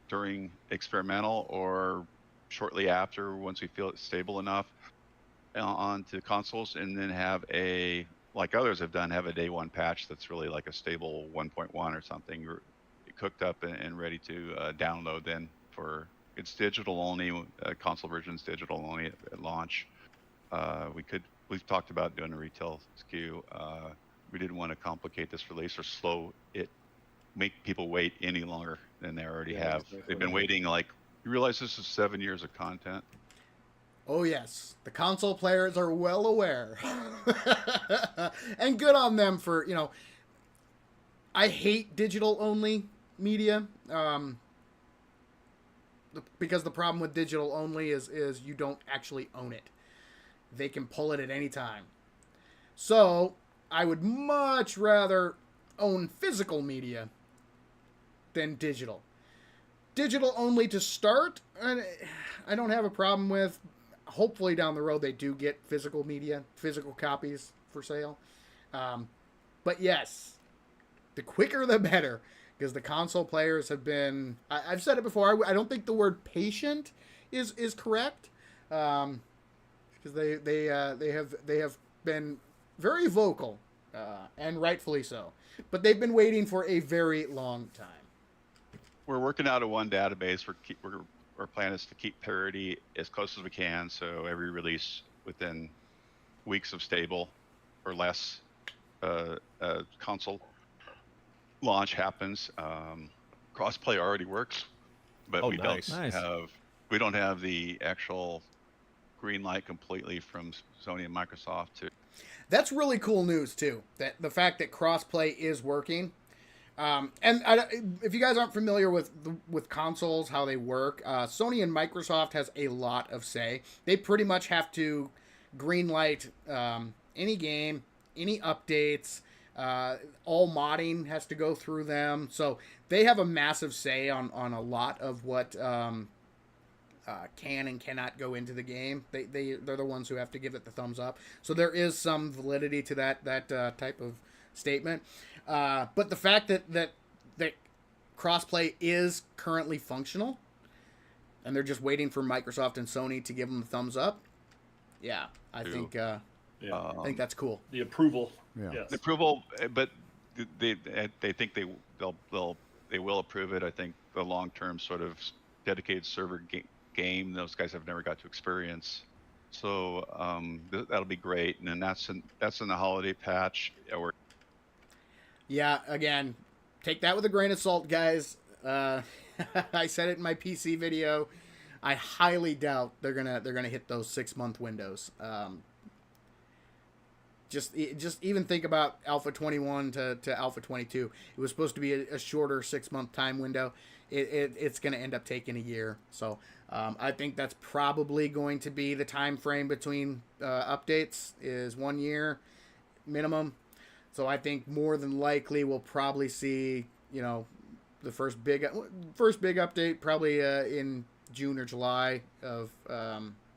during experimental or shortly after, once we feel it's stable enough, onto consoles, and then have like others have done, have a day one patch that's really like a stable 1.1 or something cooked up and ready to download then for. It's digital only. Console version's digital only at launch. We've talked about doing a retail SKU. We didn't want to complicate this release or slow it, make people wait any longer than they already have. Exactly. They've been waiting. Like, you realize this is 7 years of content. Oh yes, the console players are well aware, and good on them for I hate digital only media. Because the problem with digital only is you don't actually own it. They can pull it at any time. So I would much rather own physical media than digital. Digital only to start, I don't have a problem with. Hopefully down the road they do get physical media, physical copies for sale. But yes, the quicker the better. Because the console players have been, I've said it before, I don't think the word patient is correct, because they have been very vocal, and rightfully so, but they've been waiting for a very long time. We're working out of one database. Our plan is to keep parity as close as we can, so every release within weeks of stable or less console launch happens. Crossplay already works, but we don't have the actual green light completely from Sony and Microsoft to. That's really cool news too. That the fact that crossplay is working. If you guys aren't familiar with consoles, how they work, Sony and Microsoft has a lot of say. They pretty much have to green light any game, any updates. All modding has to go through them, so they have a massive say on a lot of what can and cannot go into the game. They're the ones who have to give it the thumbs up. So there is some validity to that type of statement. But the fact that crossplay is currently functional, and they're just waiting for Microsoft and Sony to give them the thumbs up. Yeah, I think that's cool. The approval. Yeah. Yes. The approval, but they think they will approve it. I think the long-term sort of dedicated server game those guys have never got to experience. So that'll be great, and then that's in the holiday patch. Yeah, again, take that with a grain of salt, guys. I said it in my PC video. I highly doubt they're gonna hit those 6-month windows. Just even think about Alpha 21 to Alpha 22. It was supposed to be a shorter 6-month time window. it's going to end up taking a year. So I think that's probably going to be the time frame between updates is 1 year minimum. So I think more than likely we'll probably see, the first big update probably in June or July of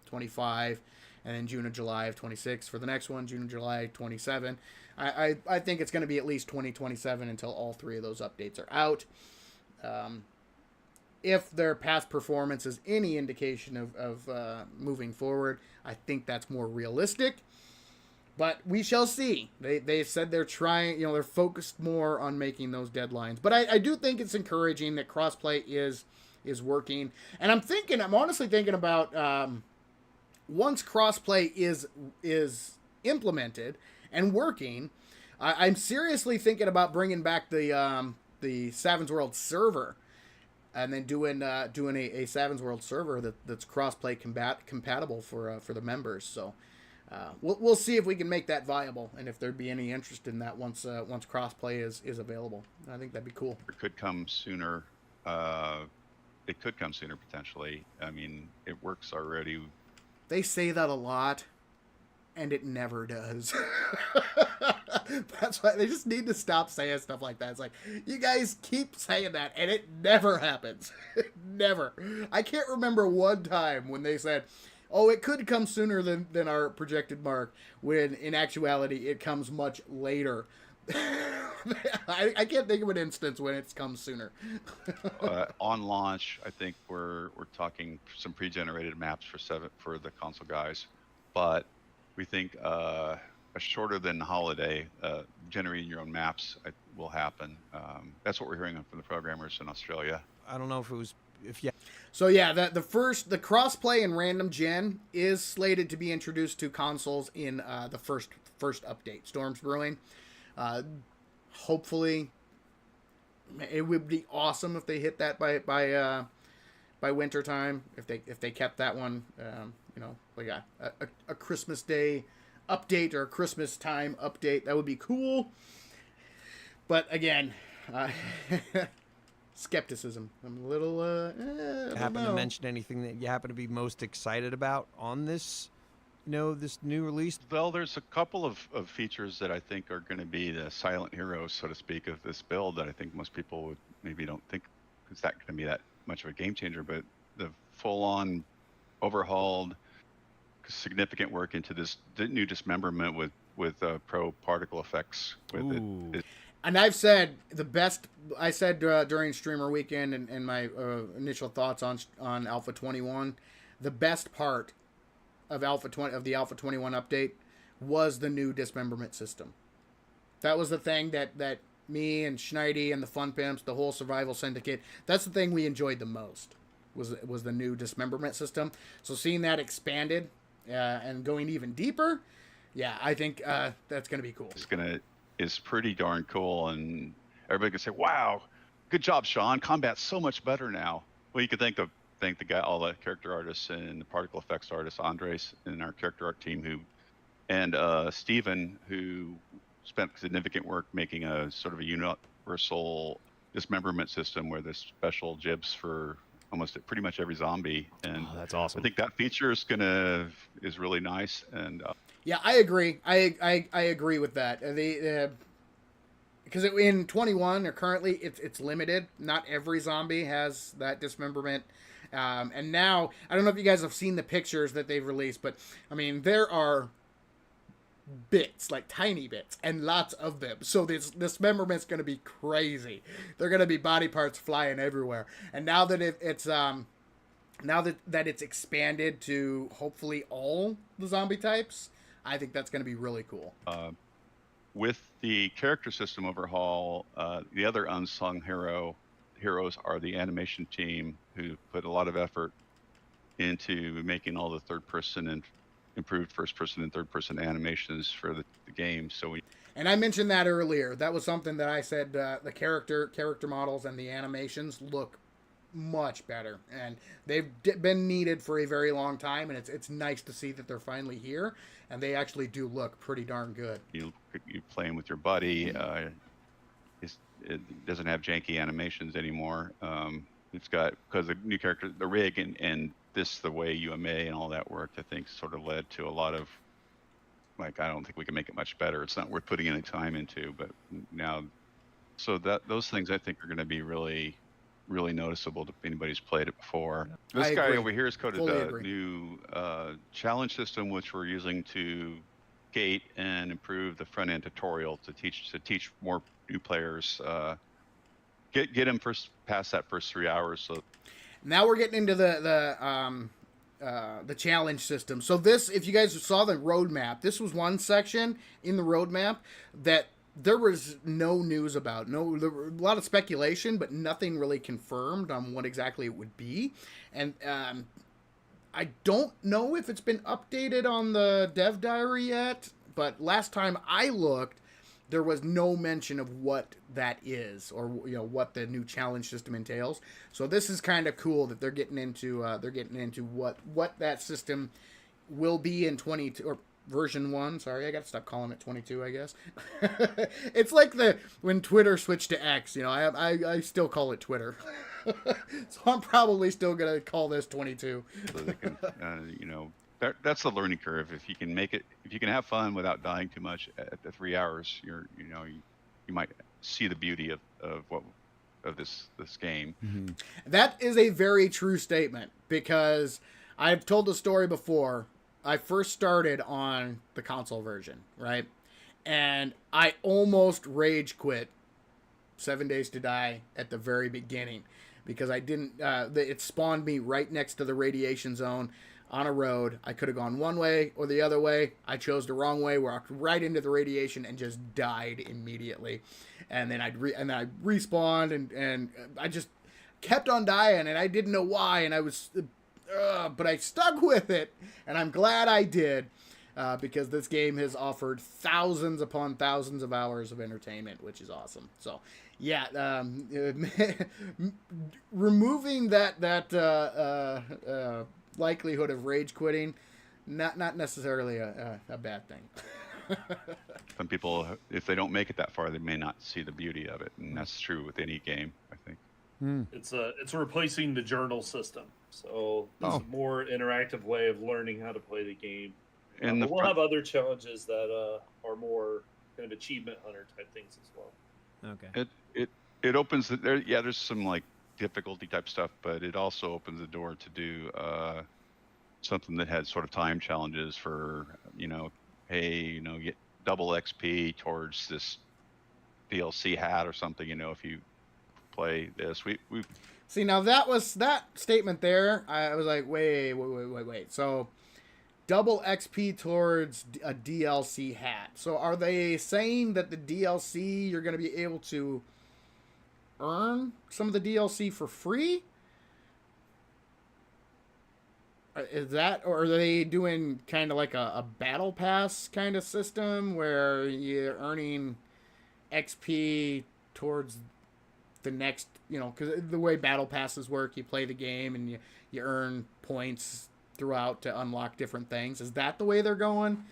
25, and then June or July of 26 for the next one, June or July 27. I think it's going to be at least 2027 until all 3 of those updates are out. If their past performance is any indication of moving forward, I think that's more realistic. But we shall see. They said they're trying, they're focused more on making those deadlines. But I do think it's encouraging that crossplay is working. And I'm honestly thinking about once crossplay is implemented and working, I'm seriously thinking about bringing back the Savage World server, and then doing a Savage World server that's crossplay compatible for the members. So we'll see if we can make that viable, and if there'd be any interest in that once crossplay is available. I think that'd be cool. It could come sooner. It could come sooner potentially. I mean, it works already. They say that a lot, and it never does. That's why they just need to stop saying stuff like that. It's like, you guys keep saying that, and it never happens. Never. I can't remember one time when they said, oh, it could come sooner than our projected mark, when in actuality it comes much later. I can't think of an instance when it's come sooner. On launch, I think we're talking some pre-generated maps for the console guys, but we think a shorter than holiday generating your own maps will happen. That's what we're hearing from the programmers in Australia. I don't know if it was So yeah, the crossplay and random gen is slated to be introduced to consoles in the first update. Storm's brewing. Hopefully, it would be awesome if they hit that by winter time. If they kept that one, like a Christmas Day update or a Christmas time update, that would be cool. But again, skepticism. I'm a little. Happen to mention anything that you happen to be most excited about on this? This new release? Well, there's a couple of features that I think are going to be the silent heroes, so to speak, of this build that I think most people would maybe don't think it's that going to be that much of a game changer. But the full-on overhauled, significant work into the new Dismemberment with pro particle effects with it. And I've said I said during Streamer Weekend and my initial thoughts on Alpha 21, the best part of the Alpha 21 update was the new Dismemberment system. That was the thing that me and Schneidi and the Fun Pimps, the whole Survival Syndicate, that's the thing we enjoyed the most, was the new Dismemberment system. So seeing that expanded and going even deeper, yeah, I think that's going to be cool. Is pretty darn cool, and everybody can say, wow, good job, Sean. Combat's so much better now. Well, you could thank the guy, all the character artists and the particle effects artists, Andres and our character art team, and Steven, who spent significant work making a sort of a universal Dismemberment system where there's special jibs for almost pretty much every zombie. And that's awesome. I think that feature is really nice. And yeah, I agree. I agree with that. Because in 21 or currently it's limited. Not every zombie has that Dismemberment. And now, I don't know if you guys have seen the pictures that they've released, but I mean, there are bits, like tiny bits, and lots of them. So this Dismemberment's going to be crazy. They're going to be body parts flying everywhere. And now that it's expanded to hopefully all the zombie types, I think that's going to be really cool. With the character system overhaul, the other unsung heroes are the animation team, who put a lot of effort into making all the third-person and improved first-person and third-person animations for the game. And I mentioned that earlier. That was something that I said. The character models and the animations look much better, and they've been needed for a very long time. And it's nice to see that they're finally here, and they actually do look pretty darn good. You playing with your buddy. It doesn't have janky animations anymore. it's got, because the new character, the rig, and this, the way UMA and all that worked, I think sort of led to a lot of, like, I don't think we can make it much better. It's not worth putting any time into, but now, so those things I think are going to be really, really noticeable if anybody's played it before. This I guy agree. over here has coded Fully a agree. new challenge system, which we're using to gate and improve the front end tutorial to teach more new players. Get them first past that first 3 hours. So Now we're getting into the challenge system. So this, if you guys saw the roadmap, this was one section in the roadmap that there was no news about. There were a lot of speculation, but nothing really confirmed on what exactly it would be. And I don't know if it's been updated on the dev diary yet, but last time I looked, there was no mention of what that is, or what the new challenge system entails. So this is kind of cool that they're getting into what that system will be in 22 or version 1. Sorry, I got to stop calling it 22, I guess. It's like when Twitter switched to X, I still call it Twitter. So I'm probably still going to call this 22. so they can, that's the learning curve. If you can make it, if you can have fun without dying too much at the 3 hours, you might see the beauty of this game. Mm-hmm. That is a very true statement, because I've told the story before. I first started on the console version, right? And I almost rage quit 7 Days to Die at the very beginning, because I didn't, it spawned me right next to the radiation zone on a road. I could have gone one way or the other way. I chose the wrong way, walked right into the radiation and just died immediately. And then I respawned and I just kept on dying, and I didn't know why, and I was but I stuck with it, and I'm glad I did, because this game has offered thousands upon thousands of hours of entertainment, which is awesome. So yeah, removing that likelihood of rage quitting, not necessarily a bad thing. Some people, if they don't make it that far, they may not see the beauty of it, and that's true with any game, I think. It's replacing the journal system, so it's a more interactive way of learning how to play the game. And but we'll have other challenges that are more kind of achievement hunter type things as well. Okay. It opens there's some like difficulty type stuff, but it also opens the door to do something that had sort of time challenges for get double XP towards this DLC hat or something, if you play this. We See, now that statement there, I was like, wait. So double XP towards a DLC hat. So are they saying that the DLC, you're going to be able to earn some of the DLC for free? Is that, or are they doing kind of like a battle pass kind of system where you're earning XP towards the next, because the way battle passes work, you play the game and you earn points throughout to unlock different things. Is that the way they're going?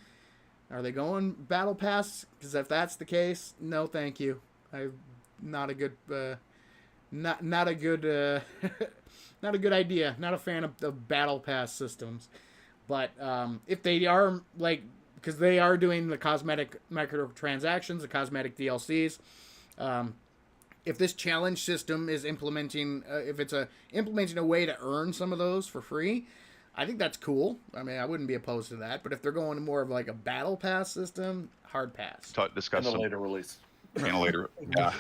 Are they going battle pass? Because if that's the case, no, thank you. I'm not a good, not a good, not a good idea. Not a fan of battle pass systems. But if they are because they are doing the cosmetic microtransactions, the cosmetic DLCs. If this challenge system is implementing a way to earn some of those for free, I think that's cool. I mean, I wouldn't be opposed to that. But if they're going to more of like a battle pass system, hard pass. Discuss In a later release. In a later, yeah.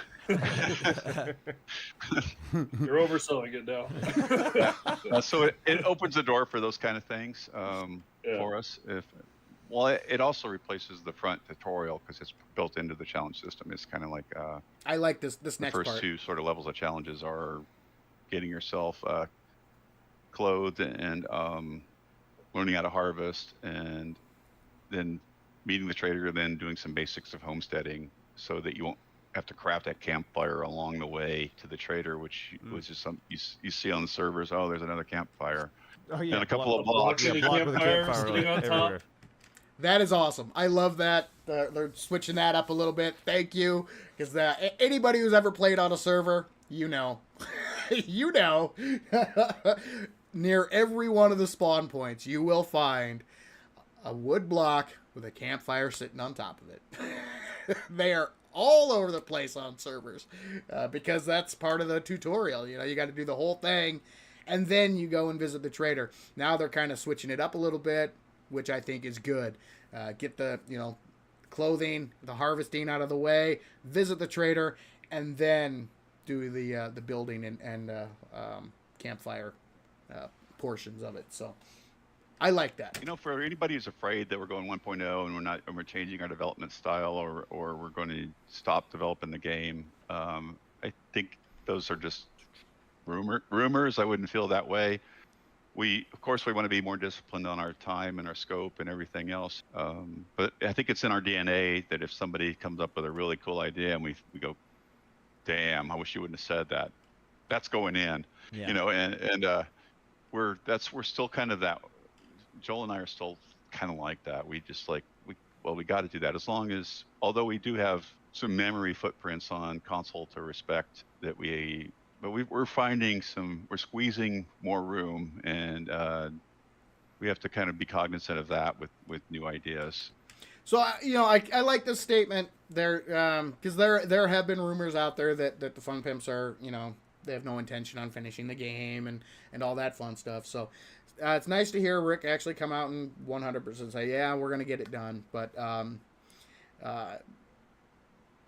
You're overselling it now. So it opens the door for those kind of things for us. It also replaces the front tutorial because it's built into the challenge system. It's kind of like I like this next part. The first two sort of levels of challenges are getting yourself clothed and learning how to harvest, and then meeting the trader, and then doing some basics of homesteading so that you won't have to craft that campfire along the way to the trader, which was just something you see on the servers. Oh, there's another campfire. Oh yeah, and a couple of blocks. Yeah, block with a campfire sitting on top. everywhere. That is awesome. I love that. They're switching that up a little bit. Thank you. Because anybody who's ever played on a server, you know, near every one of the spawn points, you will find a wood block with a campfire sitting on top of it. They are all over the place on servers because that's part of the tutorial. You know, you got to do the whole thing, and then you go and visit the trader. Now they're kind of switching it up a little bit, which I think is good. Get the, you know, clothing, the harvesting out of the way, visit the trader, and then do the building and campfire portions of it. So I like that. You know, for anybody who's afraid that we're going 1.0 and we're changing our development style or we're going to stop developing the game, I think those are just rumors. I wouldn't feel that way. Of course, we want to be more disciplined on our time and our scope and everything else. But I think it's in our DNA that if somebody comes up with a really cool idea and we go, damn, I wish you wouldn't have said that. That's going in, Yeah. you know, and we're still kind of that. Joel and I are still kind of like that. We just we got to do that although we do have some memory footprints on console to respect that we're finding we're squeezing more room, and we have to kind of be cognizant of that with new ideas. So, you know, I like this statement there because there have been rumors out there that the Fun Pimps are, you know, they have no intention on finishing the game and all that fun stuff. So it's nice to hear Rick actually come out and 100% say, yeah, we're going to get it done. But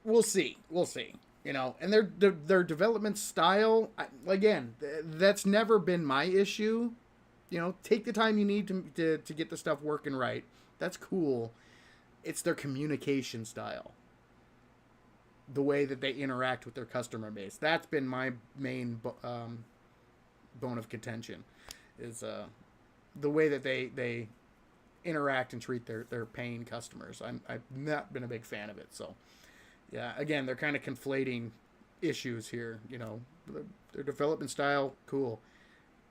we'll see. You know, and their development style, again, that's never been my issue. You know, take the time you need to get the stuff working right. That's cool. It's their communication style. The way that they interact with their customer base. That's been my main bone of contention. Is the way that they interact and treat their paying customers. I've not been a big fan of it. So, yeah, again, they're kind of conflating issues here. You know, their development style, cool.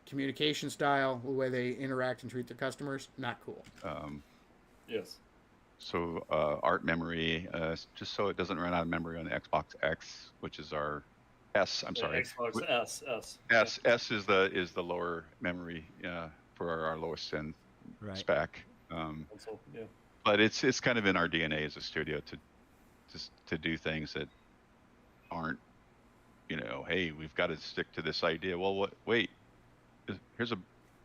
Communication style, the way they interact and treat their customers, not cool. Yes. So art memory, just so it doesn't run out of memory on the Xbox X, which is our S. I'm sorry. Xbox S. S is the lower memory for our lowest end spec. Yeah. But it's kind of in our DNA as a studio to do things that aren't, you know, hey, we've got to stick to this idea. Well, wait,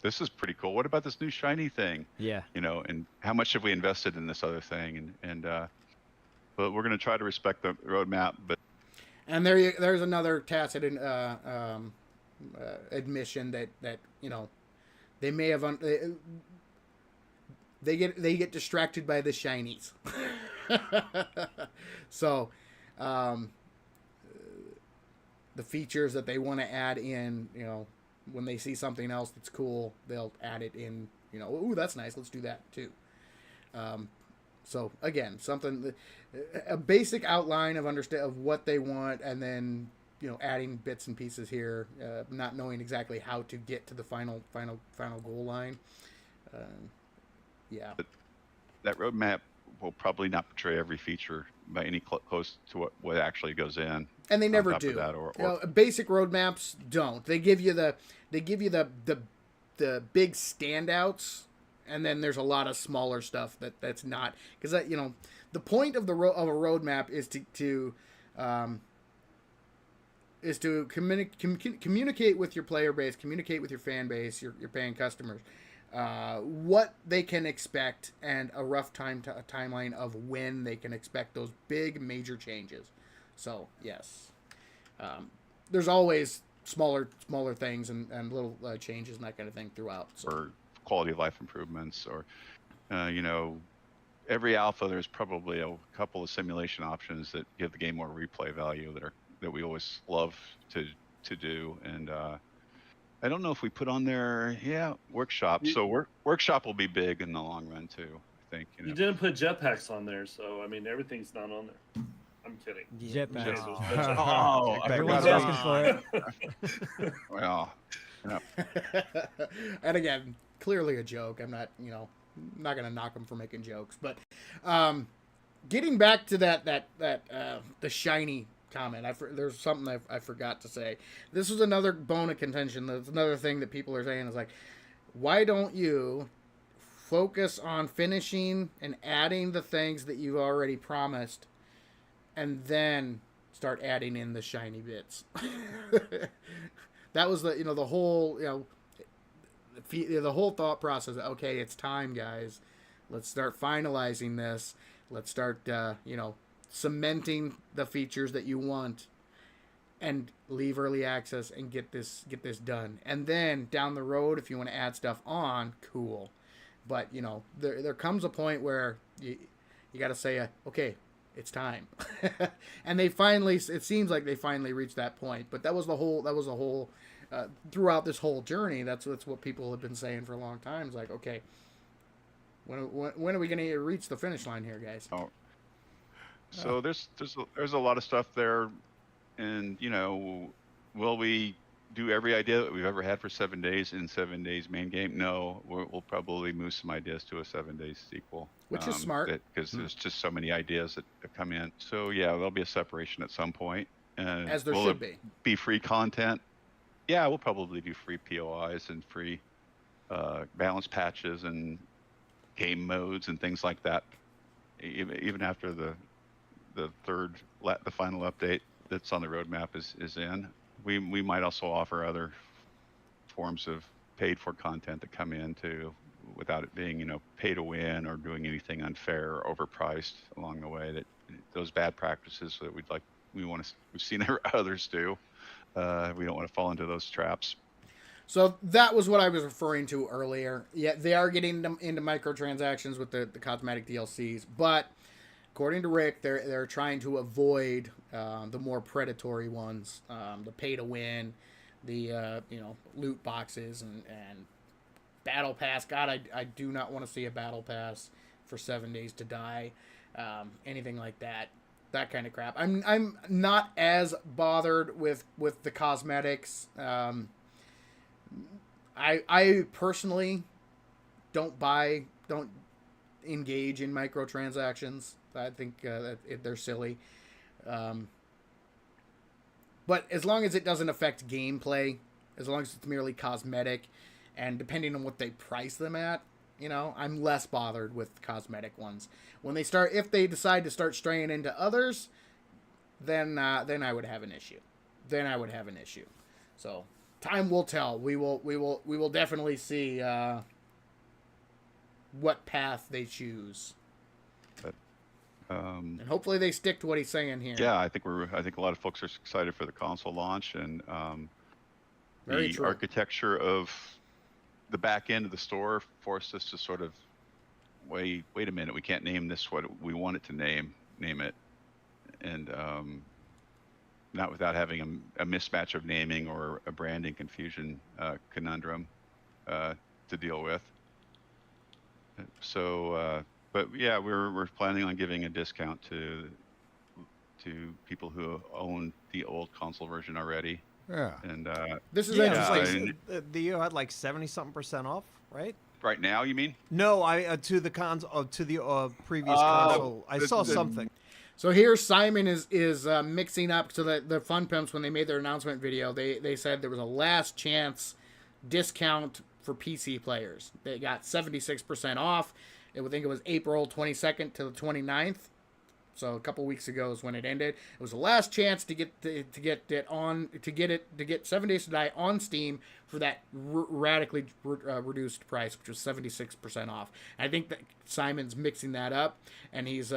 this is pretty cool. What about this new shiny thing? Yeah. You know, and how much have we invested in this other thing? And but we're going to try to respect the roadmap. And there's another tacit admission that you know they may have they get distracted by the shinies. So the features that they want to add in, you know, when they see something else that's cool, they'll add it in, you know, ooh, that's nice, let's do that too. So again, a basic outline of what they want, and then, you know, adding bits and pieces here, not knowing exactly how to get to the final goal line. Yeah. But that roadmap will probably not portray every feature by any close to what actually goes in. And they never do. That, you know, basic roadmaps don't. They give you the big standouts, and then there's a lot of smaller stuff that's not, because you know, the point of a roadmap is to communicate with your player base, communicate with your fan base, your paying customers, what they can expect, and a rough timeline of when they can expect those big major changes. So yes, there's always smaller things and little changes and that kind of thing throughout. So. Or quality of life improvements, or you know, every alpha there's probably a couple of simulation options that give the game more replay value that we always love to do. And I don't know if we put on there, workshop. So workshop will be big in the long run too, I think. You know? You didn't put jetpacks on there, so I mean everything's not on there. I'm kidding. Jetpacks. Oh, Everyone's asking for it. Well, you know. And again, clearly a joke. I'm not going to knock them for making jokes, but getting back to that the shiny comment. There's something I forgot to say. This was another bone of contention. That's another thing that people are saying is like, why don't you focus on finishing and adding the things that you've already promised, and then start adding in the shiny bits? That was the whole the whole thought process. Okay, it's time, guys. Let's start finalizing this. Let's start cementing the features that you want, and leave early access and get this done. And then down the road, if you want to add stuff on, cool. But there comes a point where you got to say, okay, it's time. And it seems like they finally reached that point. But that was the whole throughout this whole journey. That's what people have been saying for a long time. It's like, okay, when are we going to reach the finish line here, guys? Oh. So there's a lot of stuff there, and will we do every idea that we've ever had for 7 days in 7 days main game? No, we'll probably move some ideas to a 7 days sequel, which is smart because there's just so many ideas that have come in. So yeah, there'll be a separation at some point. As there should be free content. Yeah, we'll probably do free POIs and free balance patches and game modes and things like that, even after the final update that's on the roadmap is in. We might also offer other forms of paid for content that come in too, without it being pay to win or doing anything unfair or overpriced along the way. That those bad practices that we've seen others do. We don't want to fall into those traps. So that was what I was referring to earlier. Yeah, they are getting into microtransactions with the cosmetic DLCs, but according to Rick, they're trying to avoid the more predatory ones, the pay to win, the loot boxes and battle pass. God, I do not want to see a battle pass for 7 days to die, anything like that. That kind of crap. I'm not as bothered with the cosmetics. I personally don't engage in microtransactions. I think they're silly. But as long as it doesn't affect gameplay, as long as it's merely cosmetic, and depending on what they price them at, I'm less bothered with cosmetic ones. If they decide to start straying into others, then I would have an issue. So time will tell. We will definitely see what path they choose. And hopefully they stick to what he's saying here. Yeah, I think a lot of folks are excited for the console launch, and the architecture of the back end of the store forced us to sort of wait a minute, we can't name this what we want it to name it, and not without having a mismatch of naming or a branding confusion conundrum to deal with. So but yeah, we're planning on giving a discount to people who own the old console version already. Yeah. And this is interesting. The had like 70-something% off, right? Right now, you mean? No, to the previous console. I saw something. So here Simon is mixing up. So the Fun Pimps, when they made their announcement video, they said there was a last chance discount for PC players. They got 76% off. I think it was April 22nd to the 29th. So a couple weeks ago is when it ended. It was the last chance to get 7 Days to Die on Steam for that radically reduced price, which was 76% off. And I think that Simon's mixing that up, and he's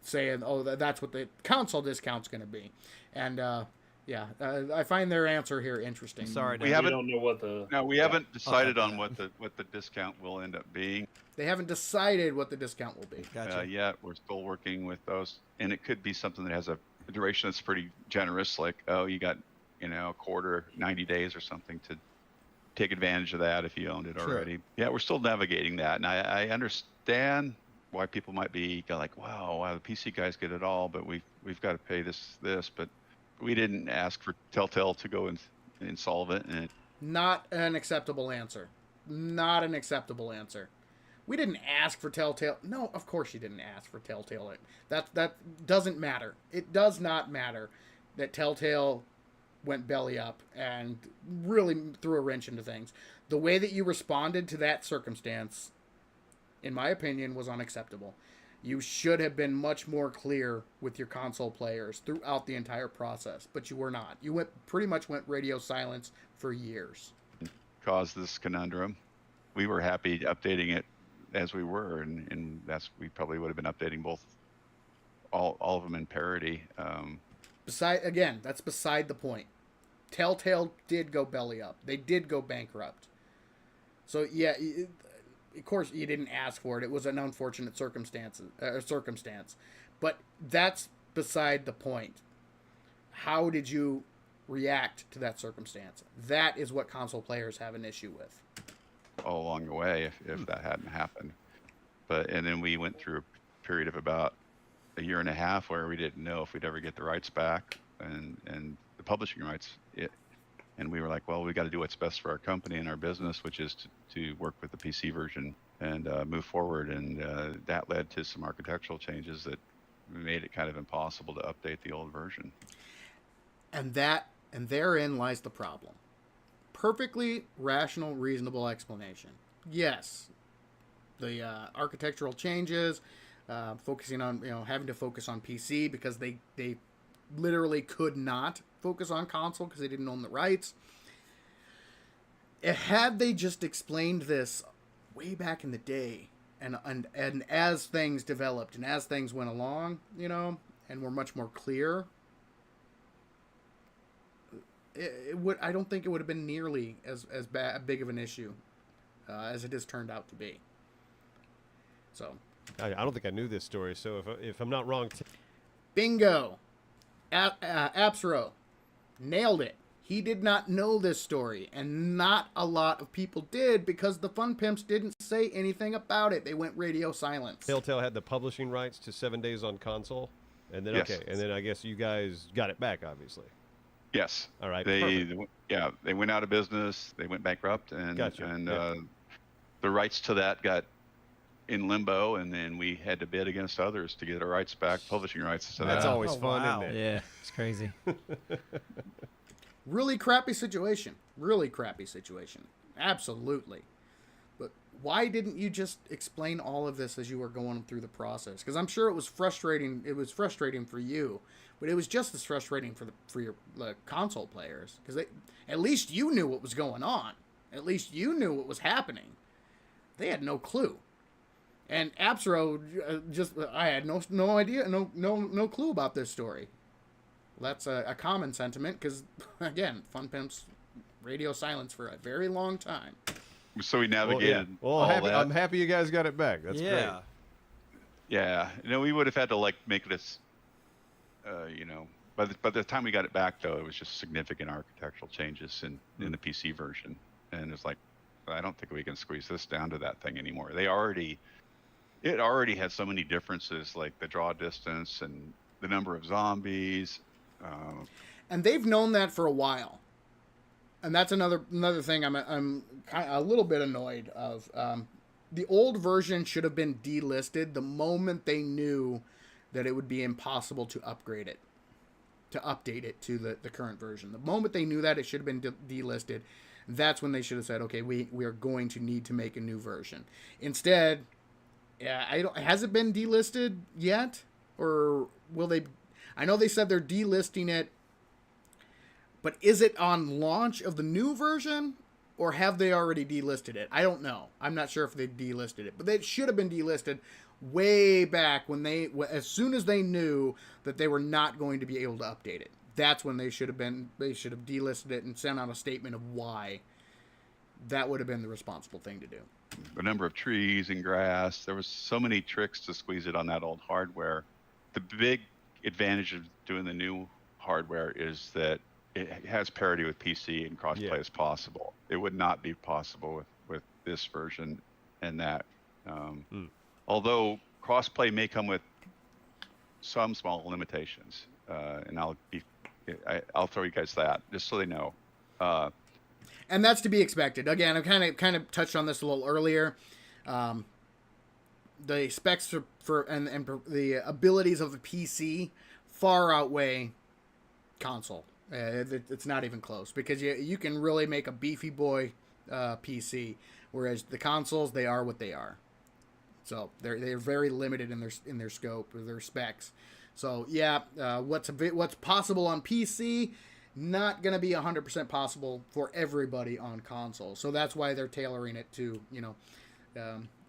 saying, "Oh, that's what the console discount's going to be." And I find their answer here interesting. Sorry, we don't know what the. No, we haven't decided on what the discount will end up being. They haven't decided what the discount will be. Gotcha. Yet we're still working with those, and it could be something that has a duration that's pretty generous, like you got a quarter, 90 days or something to take advantage of that if you owned it already. Sure. Yeah, we're still navigating that, and I understand why people might be like, wow, the PC guys get it all, but we've got to pay this, but we didn't ask for Telltale to go and solve it. And not an acceptable answer. Not an acceptable answer. We didn't ask for Telltale. No, of course you didn't ask for Telltale. That doesn't matter. It does not matter. that Telltale went belly up and really threw a wrench into things. The way that you responded to that circumstance, in my opinion, was unacceptable. You should have been much more clear with your console players throughout the entire process, but you were not. You pretty much went radio silence for years. Caused this conundrum. We were happy updating it as we were, and we probably would have been updating both, all of them in parity. That's beside the point. Telltale did go belly up. They did go bankrupt. So yeah, of course you didn't ask for it. It was an unfortunate circumstance. But that's beside the point. How did you react to that circumstance? That is what console players have an issue with. All along the way, if that hadn't happened. And then we went through a period of about a year and a half where we didn't know if we'd ever get the rights back and the publishing rights. And we were like, well, we got to do what's best for our company and our business, which is to work with the PC version and move forward. And that led to some architectural changes that made it kind of impossible to update the old version. And therein lies the problem. Perfectly rational, reasonable explanation. Yes, the architectural changes, focusing on, having to focus on PC because they literally could not focus on console because they didn't own the rights. Had they just explained this way back in the day, and as things developed and as things went along, and were much more clear, I don't think it would have been nearly as big of an issue as it has turned out to be. So, I don't think I knew this story. So if I'm not wrong, bingo, Apsro nailed it. He did not know this story, and not a lot of people did because the Fun Pimps didn't say anything about it. They went radio silence. Telltale had the publishing rights to 7 Days on console, and then Yes. okay, and then I guess you guys got it back, obviously. Yes. All right. They went out of business. They went bankrupt, and Gotcha. The rights to that got in limbo, and then we had to bid against others to get our rights back, publishing rights to That's that. always fun, wow. isn't it? Yeah, it's crazy. Really crappy situation. Absolutely. But why didn't you just explain all of this as you were going through the process? Because I'm sure it was frustrating. It was frustrating for you, but it was just as frustrating for your console players. Because at least you knew what was going on. At least you knew what was happening. They had no clue. And Apsro I had no idea, no clue about this story. That's a common sentiment because, again, Fun Pimps radio silence for a very long time. So we navigated all that. I'm happy you guys got it back. That's great. Yeah. We would have had to make this, by the time we got it back, though, it was just significant architectural changes in the PC version. And it's like, I don't think we can squeeze this down to that thing anymore. It already had so many differences, like the draw distance and the number of zombies. And they've known that for a while. And that's another thing I'm kind of a little bit annoyed of. The old version should have been delisted the moment they knew that it would be impossible to upgrade it, to update it to the current version. The moment they knew that, it should have been delisted. That's when they should have said, okay, we are going to need to make a new version. Instead, has it been delisted yet? Or will they? I know they said they're delisting it, but is it on launch of the new version, or have they already delisted it? I don't know. I'm not sure if they delisted it, but they should have been delisted way back as soon as they knew that they were not going to be able to update it. That's when they should have delisted it and sent out a statement of why. That would have been the responsible thing to do. The number of trees and grass. There was so many tricks to squeeze it on that old hardware. The big advantage of doing the new hardware is that it has parity with PC and crossplay as possible. It would not be possible with this version and that. Although crossplay may come with some small limitations, and I'll throw you guys that just so they know. And that's to be expected. Again, I kind of touched on this a little earlier. The specs for the abilities of the PC far outweigh console. It's not even close because you can really make a beefy boy PC, whereas the consoles, they are what they are. So they're very limited in their scope, or their specs. So yeah, what's possible on PC, not going to be 100% possible for everybody on console. So that's why they're tailoring it to,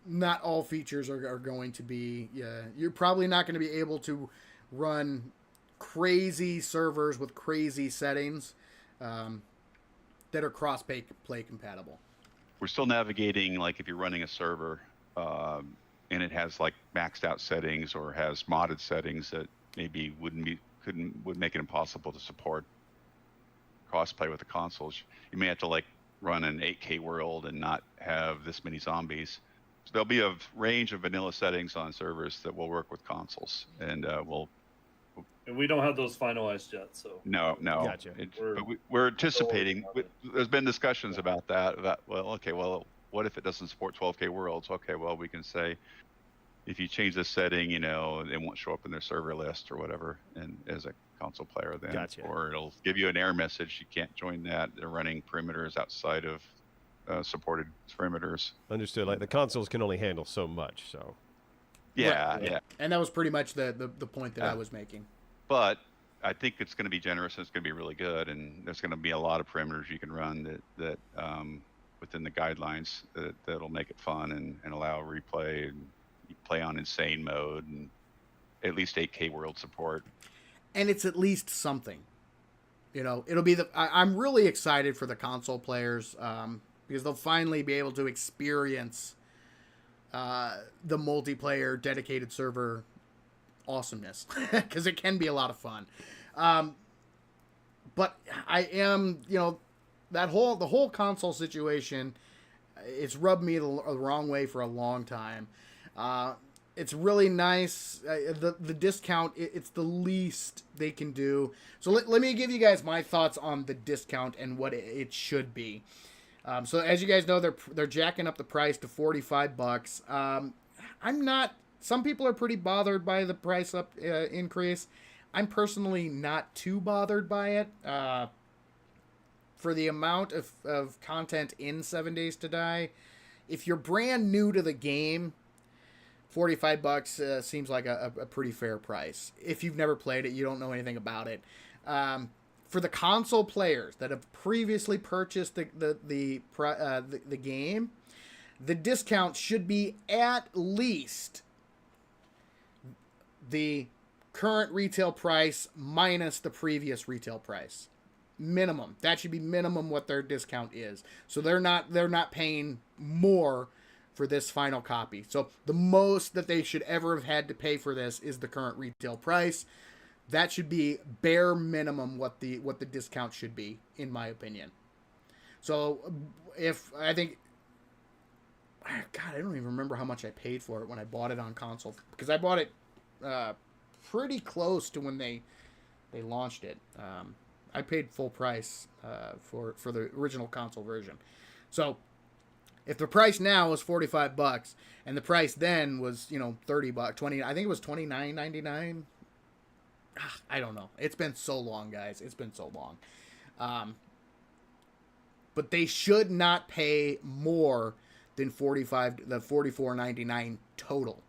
not all features are going to be. You're probably not going to be able to run crazy servers with crazy settings that are cross-play compatible. We're still navigating, like if you're running a server and it has like maxed out settings or has modded settings that maybe would make it impossible to support crossplay with the consoles. You may have to like run an 8K world and not have this many zombies. So there'll be a range of vanilla settings on servers that will work with consoles, and And we don't have those finalized yet, so. No. Gotcha. But we're anticipating. There's been discussions about that. What if it doesn't support 12K worlds? Okay, well, we can say if you change this setting, it won't show up in their server list or whatever, and as a console player then. Gotcha. Or it'll give you an error message. You can't join that. They're running perimeters outside of supported perimeters. Understood. Like the consoles can only handle so much, so. Yeah, Right. yeah. And that was pretty much the point that I was making. But I think it's going to be generous and it's going to be really good, and there's going to be a lot of perimeters you can run that within the guidelines that'll make it fun and allow replay and you play on insane mode and at least 8K world support. And it's at least something. It'll be I'm really excited for the console players because they'll finally be able to experience the multiplayer dedicated server awesomeness, because it can be a lot of fun. But I am, the whole console situation, it's rubbed me the wrong way for a long time. It's really nice. The discount, it's the least they can do. So let me give you guys my thoughts on the discount and what it should be. So as you guys know, they're jacking up the price to $45. I'm not. Some people are pretty bothered by the price increase. I'm personally not too bothered by it. For the amount of content in 7 Days to Die, if you're brand new to the game, $45 seems like a pretty fair price. If you've never played it, you don't know anything about it. For the console players that have previously purchased the game, the discount should be at least the current retail price minus the previous retail price. Minimum. That should be minimum what their discount is. So they're not paying more for this final copy. So the most that they should ever have had to pay for this is the current retail price. That should be bare minimum what the discount should be, in my opinion. So I don't even remember how much I paid for it when I bought it on console, because I bought it pretty close to when they launched it. I paid full price for the original console version. So if the price now is $45 and the price then was $30, 20, I think it was $29.99. I don't know. It's been so long, guys. It's been so long. But they should not pay more than $44.99 total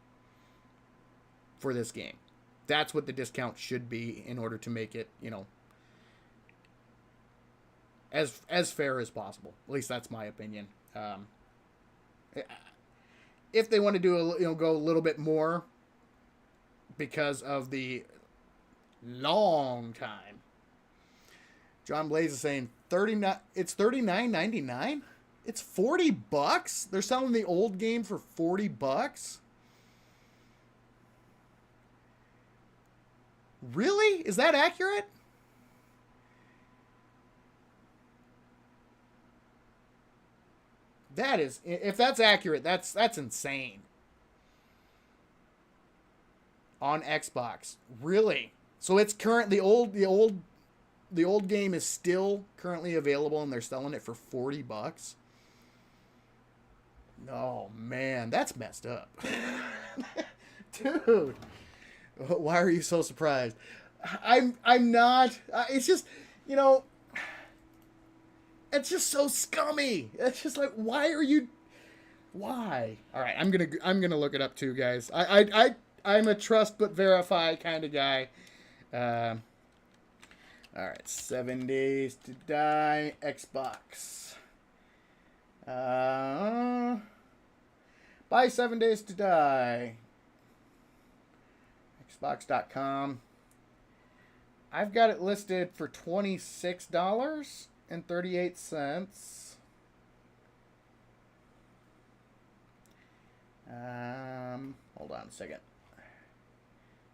for this game. That's what the discount should be in order to make it, as fair as possible. At least that's my opinion. If they want to do go a little bit more because of the long time. John Blaze is saying it's $39.99? It's $40? They're selling the old game for $40? Really? Is that accurate? That is, if that's accurate, that's insane. On Xbox. Really? So it's the old game is still currently available and they're selling it for $40? Oh man, that's messed up. Dude. Why are you so surprised? I'm not. It's just, you know, it's just so scummy. It's just like, why are you? Why? All right, I'm gonna look it up too, guys. I'm a trust but verify kind of guy. All right, 7 Days to Die Xbox. Buy 7 Days to Die. Xbox.com. I've got it listed for $26.38. Hold on a second.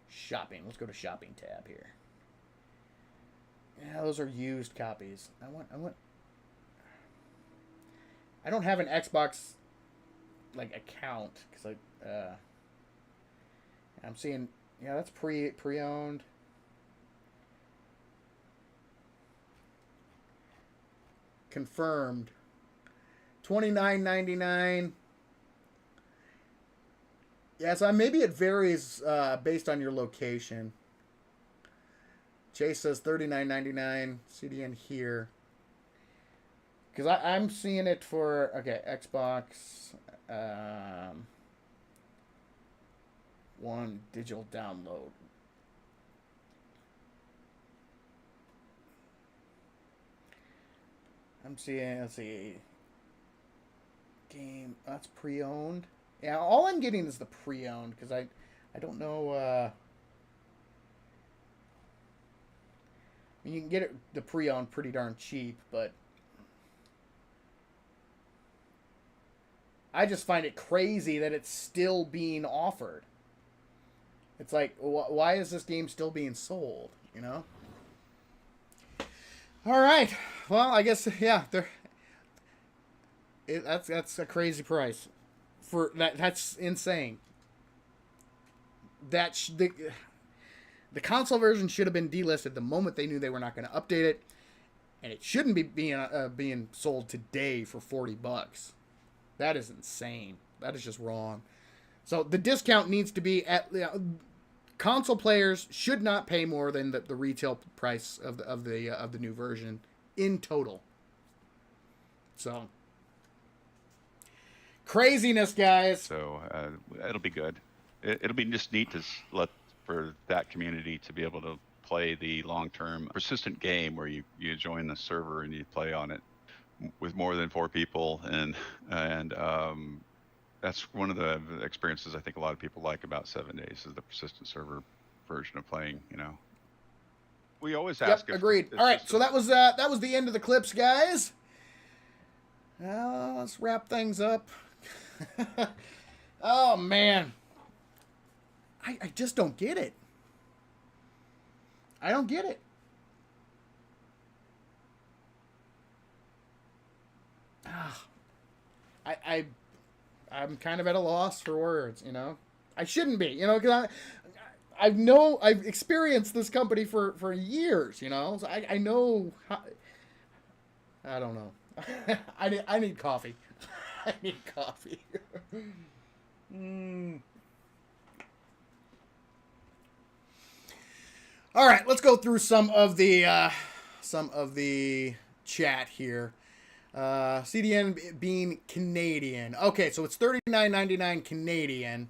Shopping. Let's go to shopping tab here. Yeah, those are used copies. I don't have an Xbox like account because I'm seeing, yeah, that's pre-owned. Confirmed. $29.99. Yeah, so maybe it varies based on your location. Chase says $39.99 CDN here. Because I'm seeing it for, okay, Xbox One digital download. I'm seeing, let's see. Game, that's pre-owned. Yeah, all I'm getting is the pre-owned because I don't know. You can get it the pre-owned pretty darn cheap, but I just find it crazy that it's still being offered. It's like, why is this game still being sold? You know. All right. Well, I guess yeah. That's a crazy price. For that's insane. The console version should have been delisted the moment they knew they were not going to update it, and it shouldn't be being sold today for $40. That is insane. That is just wrong. So the discount needs to be at console players should not pay more than the retail price of the new version in total. So. Craziness, guys. So it'll be good. It'll be just neat to for that community to be able to play the long-term persistent game where you join the server and you play on it with more than 4 people, and that's one of the experiences I think a lot of people like about 7 Days is the persistent server version of playing. You know, we always ask. Yep, agreed. All right, so that was the end of the clips, guys. Let's wrap things up. Oh man, I just don't get it. I don't get it. I'm kind of at a loss for words, you know. I shouldn't be, you know, because I've experienced this company for years, you know. So I know how, I don't know. I need coffee. I need coffee. All right, let's go through some of the chat here. CDN being Canadian. Okay, so it's $39.99 Canadian.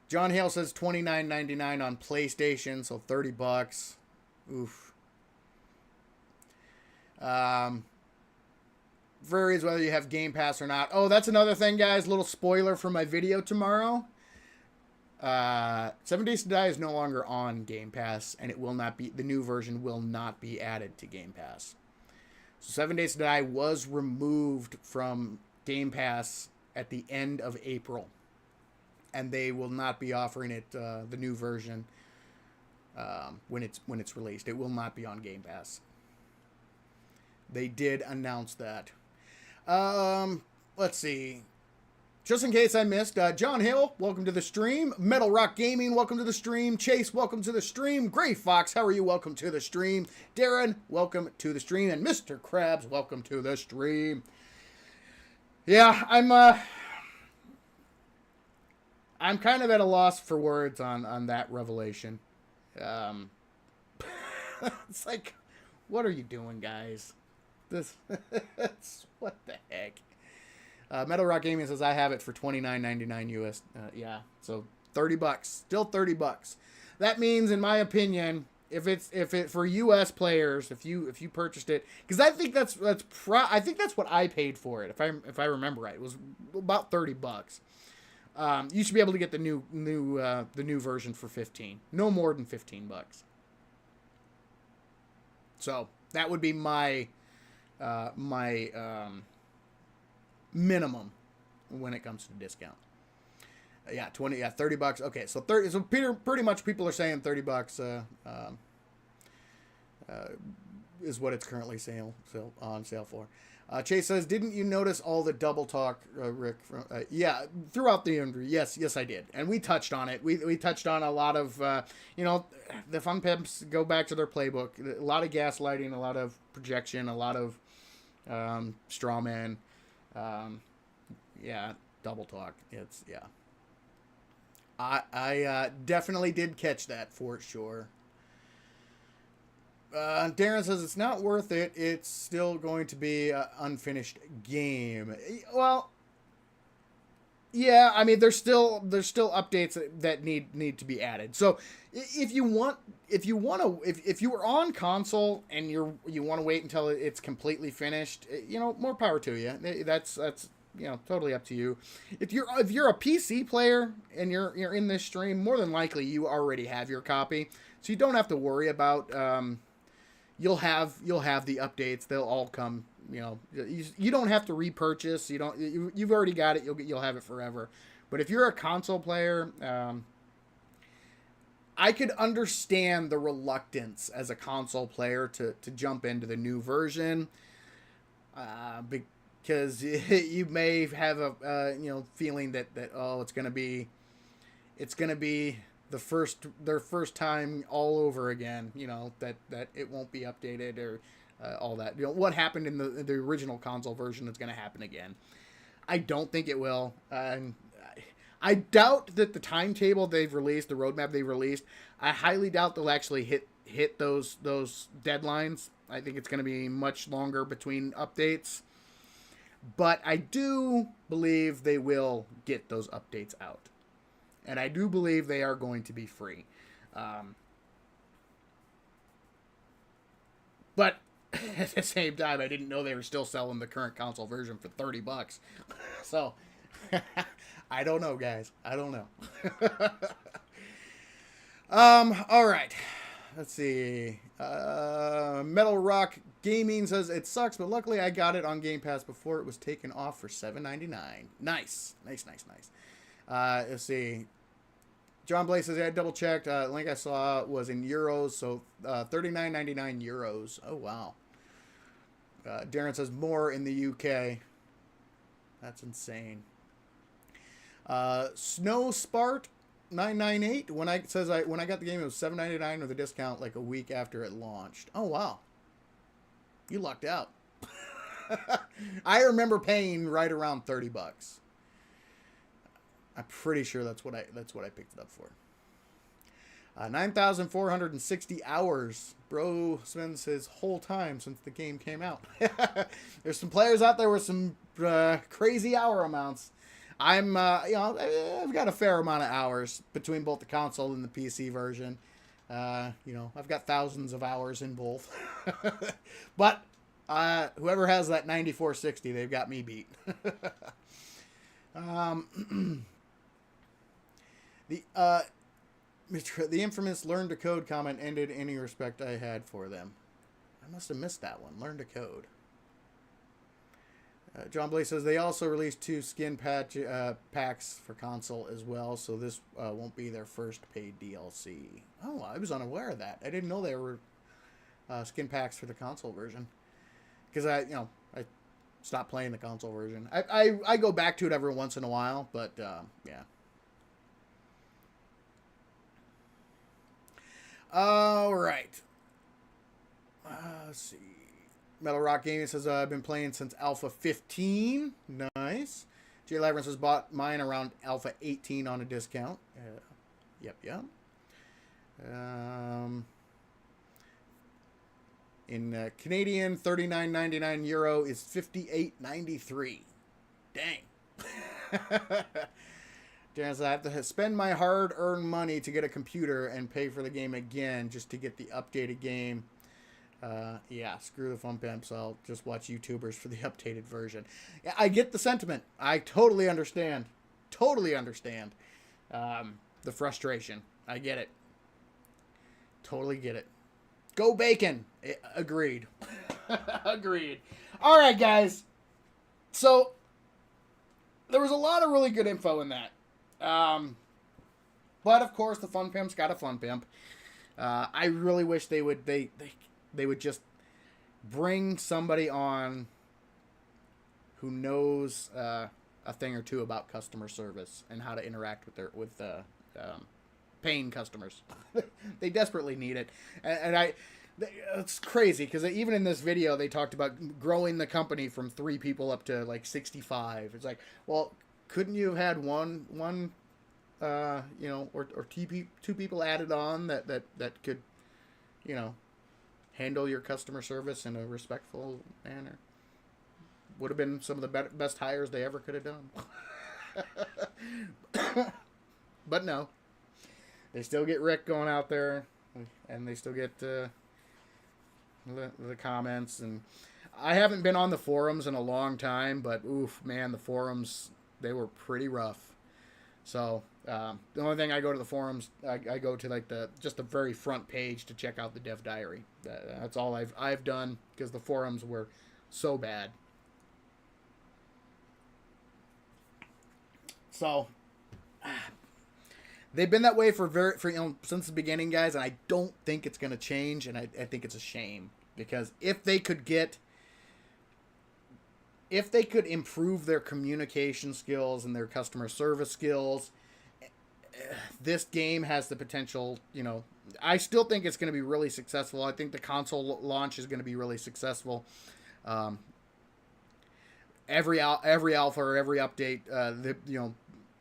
John Hale says $29.99 on PlayStation, so $30. Oof. Varies whether you have Game Pass or not. Oh, that's another thing, guys. Little spoiler for my video tomorrow. 7 Days to Die is no longer on Game Pass, and it will not be. The new version will not be added to Game Pass. So 7 Days to Die was removed from Game Pass at the end of April, and they will not be offering it the new version when it's released. It will not be on Game Pass. They did announce that. Let's see. Just in case I missed, John Hill, welcome to the stream. Metal Rock Gaming, welcome to the stream. Chase, welcome to the stream. Gray Fox, how are you? Welcome to the stream. Darren, welcome to the stream. And Mr. Krabs, welcome to the stream. Yeah, I'm kind of at a loss for words on that revelation. It's like, what are you doing, guys? This, what the heck? Metal Rock Gaming says I have it for $29.99 US. Yeah, so $30, still $30. That means, in my opinion, if it for US players, if you purchased it, because I think that's what I paid for it. If I remember right, it was about $30. You should be able to get the new version for 15, no more than $15. So that would be my minimum when it comes to discount. Yeah, $30. Okay, so pretty much people are saying $30 is what it's currently on sale for. Chase says, "Didn't you notice all the double talk, Rick?" Yeah, throughout the interview. Yes, I did, and we touched on it. We touched on a lot of the fun pimps go back to their playbook. A lot of gaslighting, a lot of projection, a lot of straw man. Double talk. It's I definitely did catch that for sure. Darren says it's not worth it. It's still going to be an unfinished game. Well, yeah, I mean there's still updates that need to be added. So if you were on console and you want to wait until it's completely finished, more power to you. That's totally up to you. If you're a PC player and you're in this stream, more than likely you already have your copy, so you don't have to worry about. You'll have the updates. They'll all come. You don't have to repurchase. You've already got it. You'll have it forever. But if you're a console player, I could understand the reluctance as a console player to jump into the new version, because you may have a feeling that it's gonna be their first time all over again, that it won't be updated or all that. What happened in the original console version is going to happen again. I don't think it will. I doubt that the timetable they've released, the roadmap they've released, I highly doubt they'll actually hit those deadlines. I think it's going to be much longer between updates. But I do believe they will get those updates out. And I do believe they are going to be free. But at the same time, I didn't know they were still selling the current console version for $30. So, I don't know, guys. I don't know. All right. Let's see. Metal Rock Gaming says, it sucks, but luckily I got it on Game Pass before it was taken off for $7.99. Nice. Let's see. John Blaze says, I double checked. The link I saw was in euros, so 39.99 euros. Oh, wow. Darren says more in the UK. That's insane. Snow Spart 998. When I got the game, it was $7.99 with a discount like a week after it launched. Oh, wow. You lucked out. I remember paying right around $30. I'm pretty sure that's what I picked it up for. 9,460 hours. Bro spends his whole time since the game came out. There's some players out there with some crazy hour amounts. I've got a fair amount of hours between both the console and the PC version. I've got thousands of hours in both. But whoever has that 9460, they've got me beat. The infamous learn to code comment ended any respect I had for them. I must have missed that one. Learn to code. John Blaze says they also released 2 skin packs for console as well, so this won't be their first paid DLC. Oh, I was unaware of that. I didn't know there were skin packs for the console version, because I stopped playing the console version. I go back to it every once in a while, but yeah. All right. Let's see. Metal Rock Gaming says, I've been playing since Alpha 15. Nice. Jay Labyrinth says, bought mine around Alpha 18 on a discount. Yep. In Canadian, 39.99 euro is 58.93. Dang. Darren says, I have to spend my hard-earned money to get a computer and pay for the game again just to get the updated game. Yeah, screw the Fun Pimps. I'll just watch YouTubers for the updated version. Yeah, I get the sentiment. I totally understand. Totally understand the frustration. I get it. Totally get it. Go Bacon. Agreed. Agreed. All right, guys. So there was a lot of really good info in that. But of course, the Fun Pimp's got a Fun Pimp. I really wish they would just bring somebody on who knows a thing or two about customer service and how to interact with paying customers. They desperately need it, and it's crazy because even in this video they talked about growing the company from 3 people up to like 65. It's like, well, couldn't you have had one or 2 people added on that could, handle your customer service in a respectful manner? Would have been some of the best hires they ever could have done. But no. They still get Rick going out there, and they still get the comments. And I haven't been on the forums in a long time, but oof, man, the forums, they were pretty rough. So the only thing I go to the forums, I go to like the very front page to check out the dev diary. That's all I've done because the forums were so bad. So they've been that way for since the beginning, guys, and I don't think it's going to change, and I think it's a shame because if they could improve their communication skills and their customer service skills, this game has the potential, I still think it's going to be really successful. I think the console launch is going to be really successful. Every alpha or every update,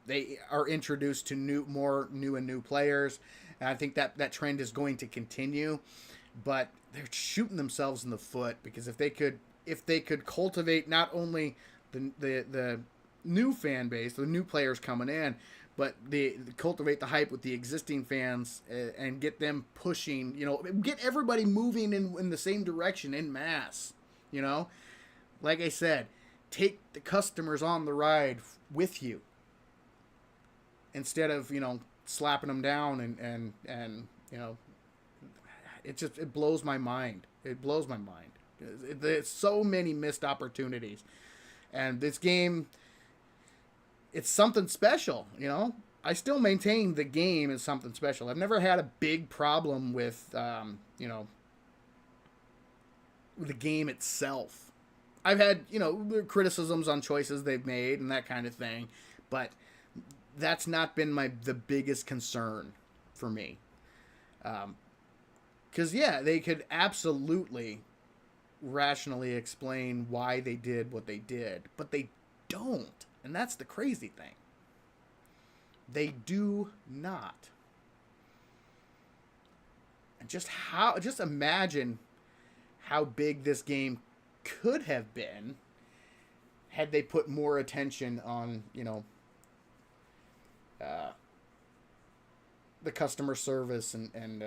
they are introduced to new players, and I think that trend is going to continue. But they're shooting themselves in the foot because if they could cultivate not only the new fan base, the new players coming in, but cultivate the hype with the existing fans and get them pushing, get everybody moving in the same direction en masse, Like I said, take the customers on the ride with you instead of, slapping them down and it blows my mind. It blows my mind. There's so many missed opportunities. And this game, it's something special, I still maintain the game is something special. I've never had a big problem with, the game itself. I've had, criticisms on choices they've made and that kind of thing, but that's not been the biggest concern for me. Because, they could absolutely rationally explain why they did what they did, but they don't. And that's the crazy thing. They do not. And just imagine how big this game could have been had they put more attention on, the customer service and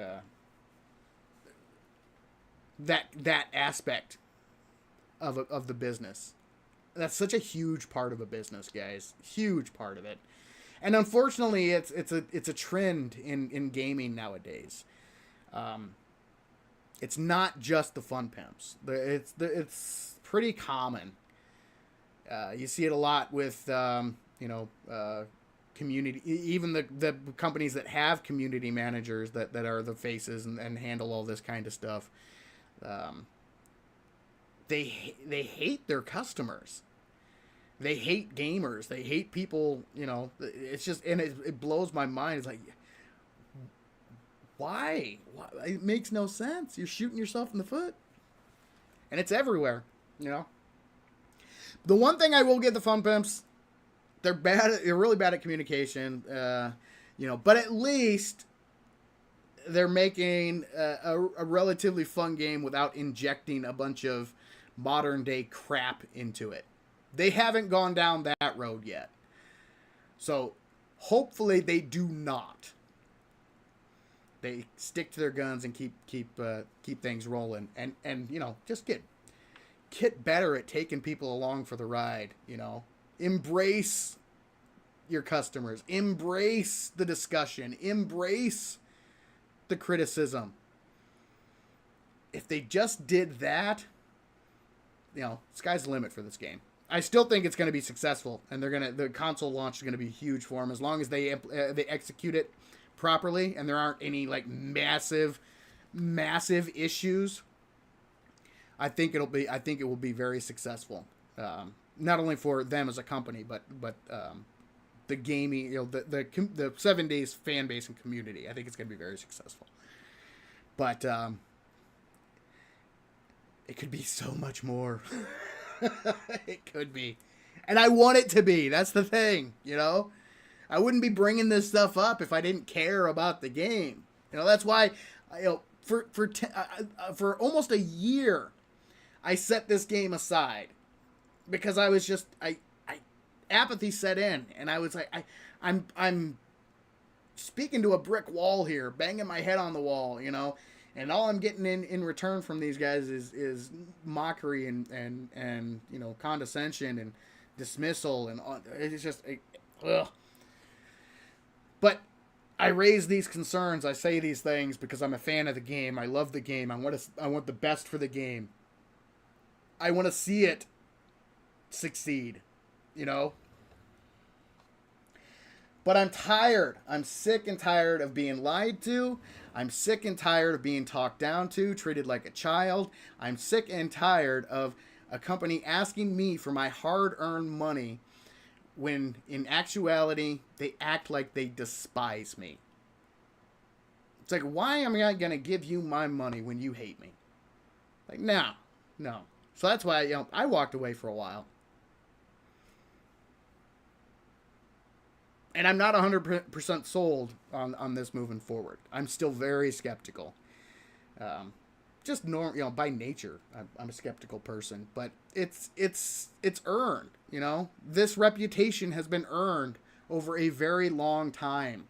that aspect of the business. That's such a huge part of a business, guys. Huge part of it. And unfortunately, it's a trend in gaming nowadays. It's not just the Fun Pimps. It's pretty common. You see it a lot with community. Even the companies that have community managers that are the faces and handle all this kind of stuff. They hate their customers. They hate gamers. They hate people, it's just, and it blows my mind. It's like, why? It makes no sense. You're shooting yourself in the foot. And it's everywhere, The one thing I will give the Fun Pimps, they're really bad at communication, but at least they're making a relatively fun game without injecting a bunch of modern day crap into it. They haven't gone down that road yet. So hopefully they do not. They stick to their guns and keep things rolling, and you know, just get better at taking people along for the ride. You know, embrace your customers, embrace the discussion, embrace the criticism. If they just did that, you know, sky's the limit for this game. I still think it's going to be successful, and the console launch is going to be huge for them as long as they execute it properly and there aren't any like massive issues. I think it will be very successful. Not only for them as a company, but the gaming, you know, the 7 Days fan base and community. I think it's going to be very successful. But it could be so much more. It could be. And I want it to be. That's the thing, you know? I wouldn't be bringing this stuff up if I didn't care about the game. You know, that's why, you know, for almost a year, I set this game aside because I was just apathy set in, and I was like, I'm speaking to a brick wall here, banging my head on the wall, you know, and all I'm getting in return from these guys is mockery and you know, condescension and dismissal, and it's just ugh. But I raise these concerns, I say these things because I'm a fan of the game. I love the game. I want the best for the game. I want to see it succeed, you know? But I'm tired. I'm sick and tired of being lied to. I'm sick and tired of being talked down to, treated like a child. I'm sick and tired of a company asking me for my hard-earned money when in actuality they act like they despise me. It's like, why am I going to give you my money when you hate me? Like, no. So that's why, you know, I walked away for a while. And I'm not 100% sold on this moving forward. I'm still very skeptical. Just normal, you know, by nature, I'm a skeptical person. But it's earned, you know. This reputation has been earned over a very long time.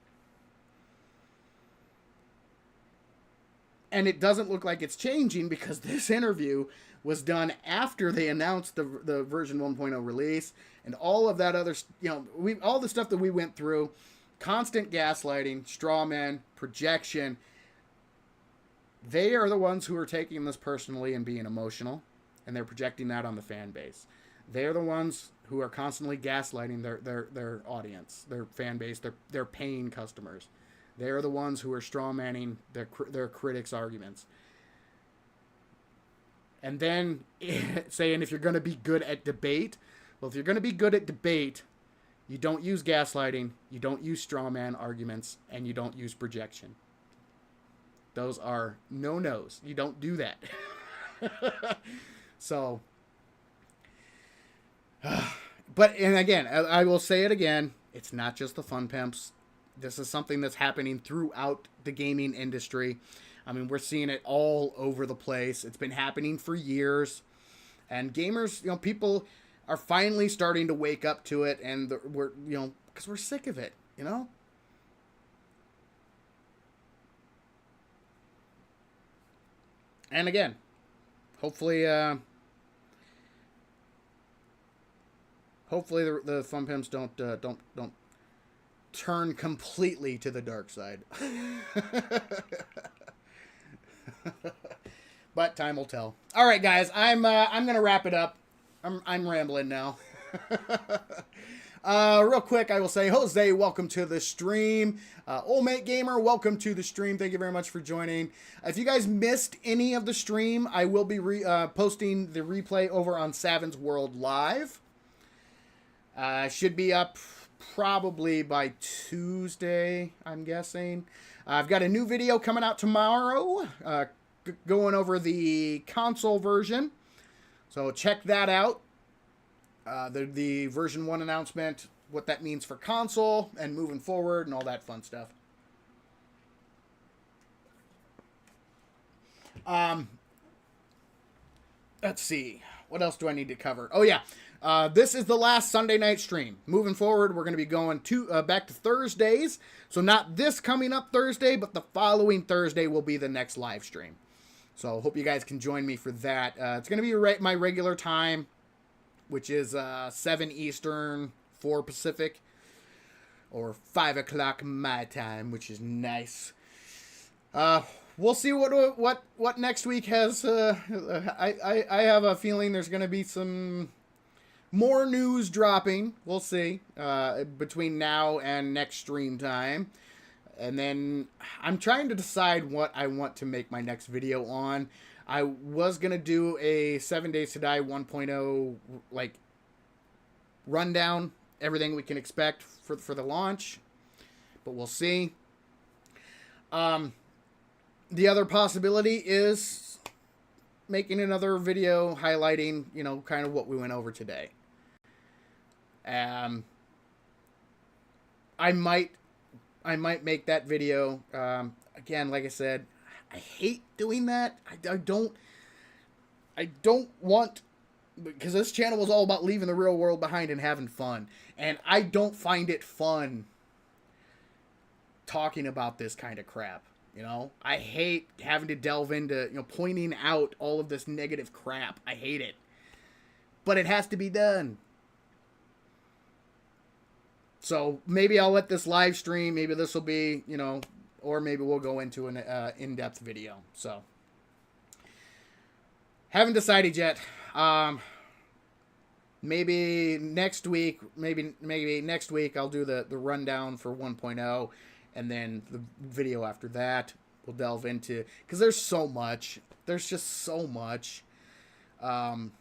And it doesn't look like it's changing because this interview was done after they announced the version 1.0 release and all of that other, you know, all the stuff that we went through, constant gaslighting, straw men, projection. They are the ones who are taking this personally and being emotional, and they're projecting that on the fan base. They're the ones who are constantly gaslighting their audience, their fan base, their paying customers. They're the ones who are straw manning their critics' arguments. And then saying if you're going to be good at debate, well, if you're going to be good at debate, you don't use gaslighting, you don't use straw man arguments, and you don't use projection. Those are no-nos. You don't do that. So, but, and again, I will say it again, it's not just the fun pimps. This is something that's happening throughout the gaming industry. I mean, we're seeing it all over the place. It's been happening for years. And gamers, you know, people are finally starting to wake up to it. And we're, you know, because we're sick of it, you know? And again, hopefully the fun pimps don't turn completely to the dark side. But time will tell. All right, guys, I'm gonna wrap it up. I'm rambling now. Real quick, I will say, Jose, welcome to the stream. Old Mate Gamer, welcome to the stream. Thank you very much for joining. If you guys missed any of the stream, I will be posting the replay over on Savin's World Live. Should be up probably by Tuesday, I'm guessing. I've got a new video coming out tomorrow, going over the console version. So check that out. The version 1 announcement, what that means for console and moving forward and all that fun stuff. Let's see. What else do I need to cover? Oh, yeah. This is the last Sunday night stream. Moving forward, we're going to be going back to Thursdays. So not this coming up Thursday, but the following Thursday will be the next live stream. So hope you guys can join me for that. It's going to be my regular time, which is 7 Eastern, 4 Pacific, or 5 o'clock my time, which is nice. We'll see what next week has. I have a feeling there's going to be some more news dropping. We'll see between now and next stream time. And then I'm trying to decide what I want to make my next video on. I was going to do a 7 Days to Die 1.0 like rundown, everything we can expect for the launch. But we'll see. The other possibility is making another video highlighting, kind of what we went over today. I might make that video. Again, like I said, I hate doing that. I don't want, because this channel was all about leaving the real world behind and having fun. And I don't find it fun talking about this kind of crap. I hate having to delve into, pointing out all of this negative crap. I hate it. But it has to be done. So maybe I'll let this live stream, maybe this will be, or maybe we'll go into an in-depth video. So haven't decided yet. Maybe next week, maybe next week I'll do the rundown for 1.0. And then the video after that, we'll delve into, because there's so much. There's just so much. And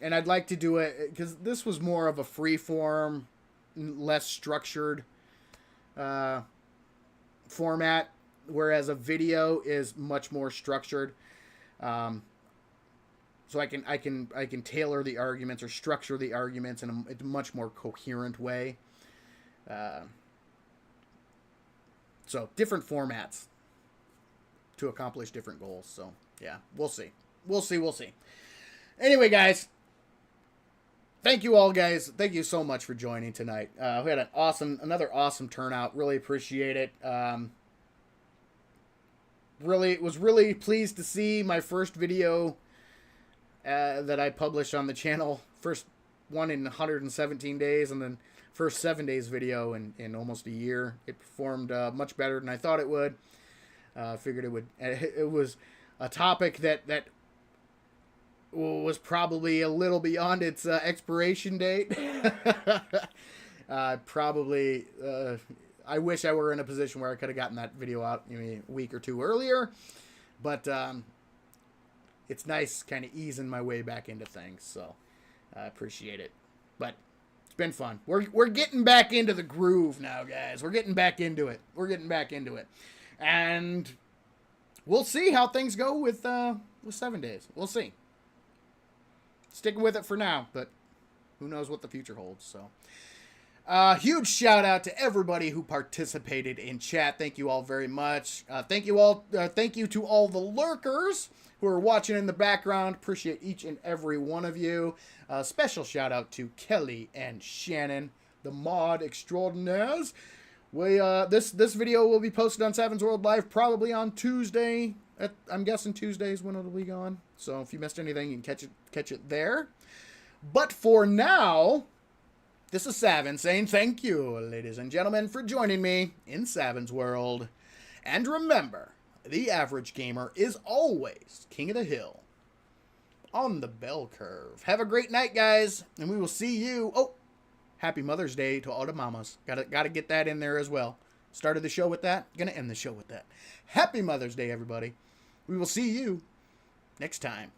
I'd like to do it, because this was more of a free-form, less structured format, whereas a video is much more structured. So I can tailor the arguments or structure the arguments in a much more coherent way. So, different formats to accomplish different goals. So, yeah, we'll see. We'll see. Anyway, guys, thank you all, guys. Thank you so much for joining tonight. We had another awesome turnout. Really appreciate it. Was really pleased to see my first video that I published on the channel. First one in 117 days, and then first 7 days video in almost a year. It performed much better than I thought it would. Figured it would. It was a topic that was probably a little beyond its expiration date. I wish I were in a position where I could have gotten that video out a week or two earlier, but it's nice kind of easing my way back into things. So I appreciate it. But it's been fun. We're getting back into the groove now, guys. We're getting back into it. And we'll see how things go with 7 days. We'll see. Sticking with it for now, but who knows what the future holds. So, huge shout out to everybody who participated in chat. Thank you all very much. Thank you to all the lurkers who are watching in the background. Appreciate each and every one of you. Special shout out to Kelly and Shannon, the mod extraordinaires. This video will be posted on Savins World Live probably on Tuesday. I'm guessing Tuesday's when it'll be gone. So if you missed anything, you can catch it there. But for now, this is Savin saying thank you, ladies and gentlemen, for joining me in Savin's World. And remember, the average gamer is always king of the hill on the bell curve. Have a great night, guys, and we will see you. Oh, happy Mother's Day to all the mamas. Gotta get that in there as well. Started the show with that. Gonna end the show with that. Happy Mother's Day, everybody. We will see you next time.